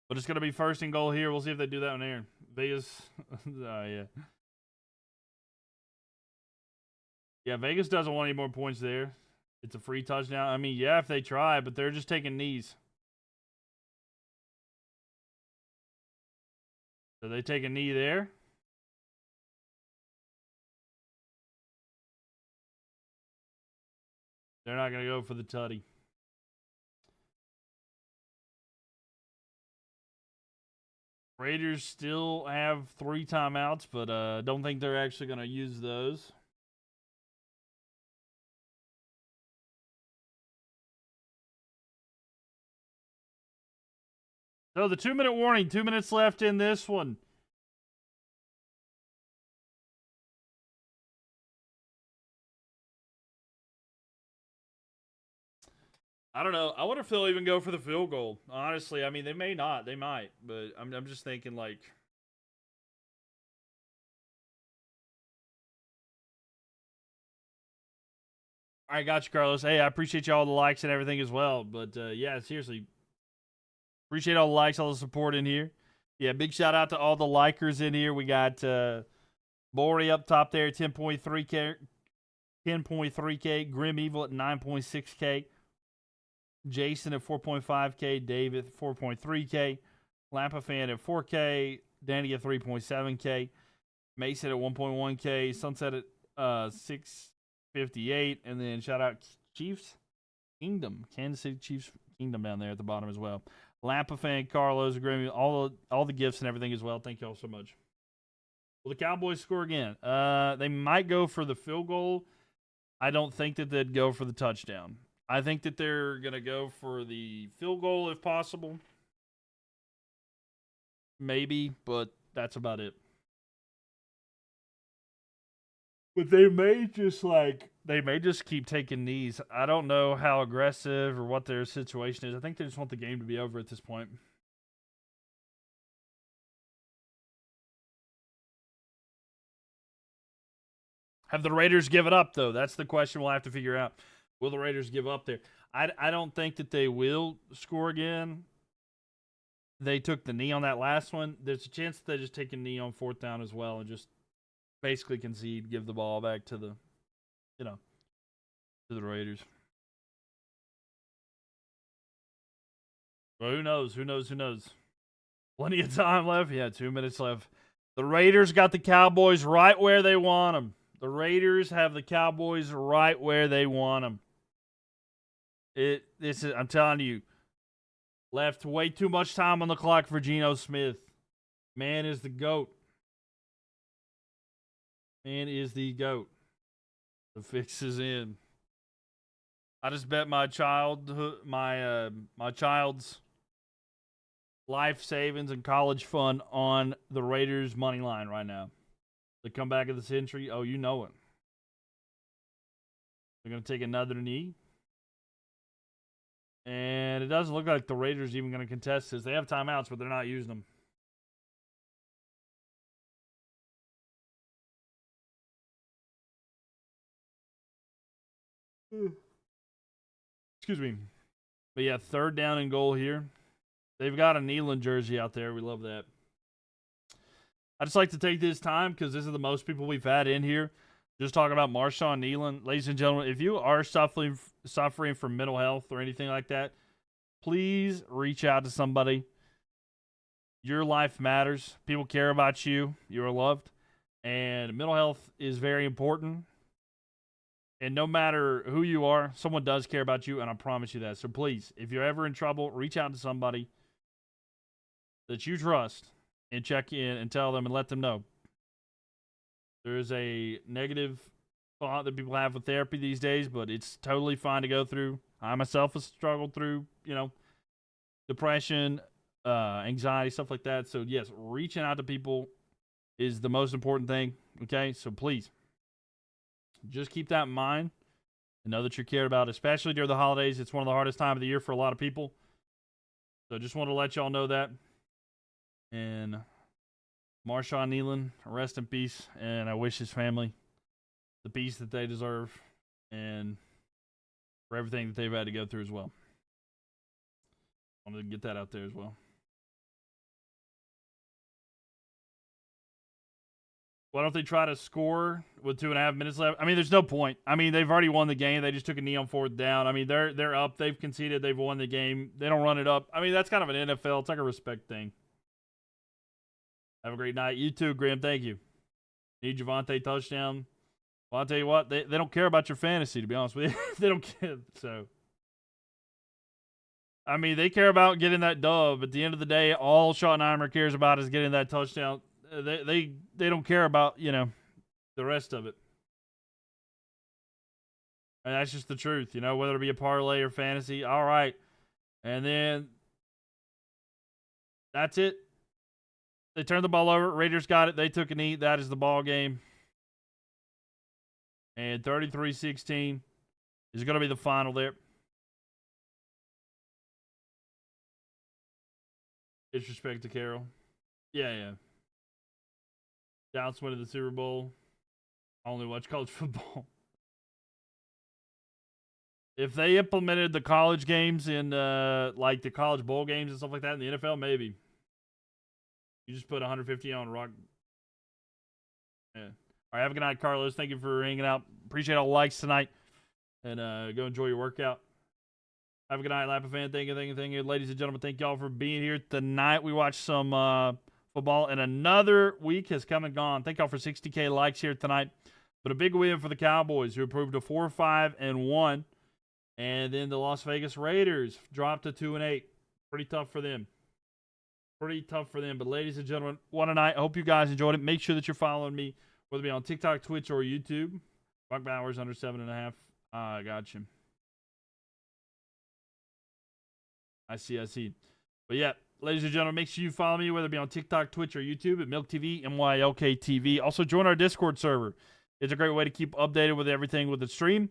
but it's going to be first and goal here. We'll see if they do that one here. Vegas, yeah. Yeah, Vegas doesn't want any more points there. It's a free touchdown. I mean, yeah, if they try, but they're just taking knees. So they take a knee there. They're not going to go for the tutty. Raiders still have 3 timeouts, but don't think they're actually going to use those. So the 2-minute warning, 2 minutes left in this one. I don't know. I wonder if they'll even go for the field goal. Honestly, I mean, they may not. They might, but I'm just thinking like. All right, got you, Carlos. Hey, I appreciate you all the likes and everything as well. But yeah, seriously, appreciate all the likes, all the support in here. Yeah, big shout out to all the likers in here. We got Bori up top there, 10.3K, 10.3K. Grim Evil at 9.6K. Jason at 4.5K. David at 4.3K. Lampa Fan at 4K. Danny at 3.7K. Mason at 1.1K. Sunset at 658. And then shout out Chiefs Kingdom. Kansas City Chiefs Kingdom down there at the bottom as well. Lampa Fan, Carlos, Grimmy, all the gifts and everything as well. Thank you all so much. Will the Cowboys score again? They might go for the field goal. I don't think that they'd go for the touchdown. I think that they're going to go for the field goal if possible. Maybe, but that's about it. But they may just keep taking knees. I don't know how aggressive or what their situation is. I think they just want the game to be over at this point. Have the Raiders given up, though? That's the question we'll have to figure out. Will the Raiders give up there? I don't think that they will score again. They took the knee on that last one. There's a chance that they just take a knee on 4th down as well and just basically concede, give the ball back to the, to the Raiders. Well, who knows? Who knows? Who knows? Plenty of time left. Yeah, 2 minutes left. The Raiders got the Cowboys right where they want them. The Raiders have the Cowboys right where they want them. I'm telling you, left way too much time on the clock for Geno Smith. Man is the GOAT. Man is the GOAT. The fix is in. I just bet my child's life savings and college fund on the Raiders money line right now. The comeback of the century. Oh, you know it. They're going to take another knee. And it doesn't look like the Raiders are even going to contest this. They have timeouts, but they're not using them. Excuse me. But yeah, 3rd down and goal here. They've got a Nealon jersey out there. We love that. I just like to take this time because this is the most people we've had in here. Just talking about Marshawn Nealon. Ladies and gentlemen, if you are suffering from mental health or anything like that, please reach out to somebody. Your life matters. People care about you. You are loved. And mental health is very important. And no matter who you are, someone does care about you, and I promise you that. So please, if you're ever in trouble, reach out to somebody that you trust and check in and tell them and let them know. There's a negative thought that people have with therapy these days, but it's totally fine to go through. I myself have struggled through, depression, anxiety, stuff like that. So yes, reaching out to people is the most important thing. Okay, so please, just keep that in mind. and know that you're cared about, especially during the holidays. It's one of the hardest times of the year for a lot of people. So just want to let y'all know that. And Marshawn Nealon, rest in peace, and I wish his family the peace that they deserve and for everything that they've had to go through as well. Wanted to get that out there as well. Why don't they try to score with 2.5 minutes left? I mean, there's no point. I mean, they've already won the game. They just took a knee on 4th down. I mean, they're up. They've conceded. They've won the game. They don't run it up. I mean, that's kind of an NFL. It's like a respect thing. Have a great night. You too, Graham. Thank you. Need Javonte touchdown. Well, I'll tell you what. They don't care about your fantasy, to be honest with you. They don't care. So, I mean, they care about getting that dub. At the end of the day, all Schottenheimer cares about is getting that touchdown. They don't care about, the rest of it. And that's just the truth, whether it be a parlay or fantasy. All right. And then that's it. They turned the ball over. Raiders got it. They took a knee. That is the ball game. And 33-16 is going to be the final there. Disrespect to Carroll. Yeah. Dallas winning the Super Bowl. I only watch college football. If they implemented the college games in like the college bowl games and stuff like that in the NFL, maybe. You just put 150 on rock. Yeah. All right, have a good night, Carlos. Thank you for hanging out. Appreciate all the likes tonight. And go enjoy your workout. Have a good night, Lappa fan. Thank you. Ladies and gentlemen, thank y'all for being here tonight. We watched some football, and another week has come and gone. Thank y'all for 60K likes here tonight. But a big win for the Cowboys, who improved to 4-5-1. And then the Las Vegas Raiders dropped to 2-8. Pretty tough for them. But ladies and gentlemen, what a night. I hope you guys enjoyed it. Make sure that you're following me, whether it be on TikTok, Twitch, or YouTube. Buck Bowers under 7.5. I got you. I see. But yeah, ladies and gentlemen, make sure you follow me, whether it be on TikTok, Twitch, or YouTube at MylkTV, MylkTV. Also, join our Discord server. It's a great way to keep updated with everything with the stream.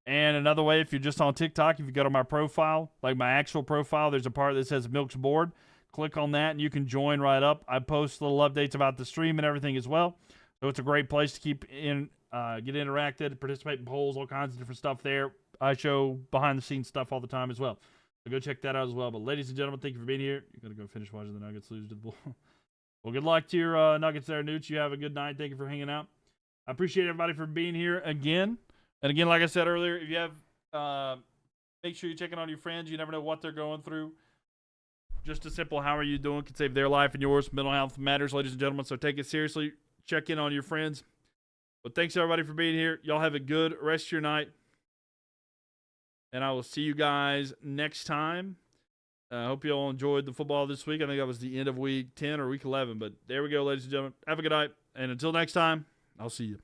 And another way, if you're just on TikTok, if you go to my profile, like my actual profile, there's a part that says Mylk's Board. Click on that, and you can join right up. I post little updates about the stream and everything as well. So it's a great place to keep in, get interacted, participate in polls, all kinds of different stuff there. I show behind-the-scenes stuff all the time as well. So go check that out as well. But ladies and gentlemen, thank you for being here. You're going to go finish watching the Nuggets lose to the Bulls. Well, good luck to your Nuggets there, Nooch. You have a good night. Thank you for hanging out. I appreciate everybody for being here again. And again, like I said earlier, if you have, make sure you're checking on your friends. You never know what they're going through. Just a simple how are you doing can save their life and yours. Mental health matters, ladies and gentlemen, so take it seriously. Check in on your friends. But thanks, everybody, for being here. Y'all have a good rest of your night. And I will see you guys next time. I hope you all enjoyed the football this week. I think that was the end of week 10 or week 11. But there we go, ladies and gentlemen. Have a good night. And until next time, I'll see you.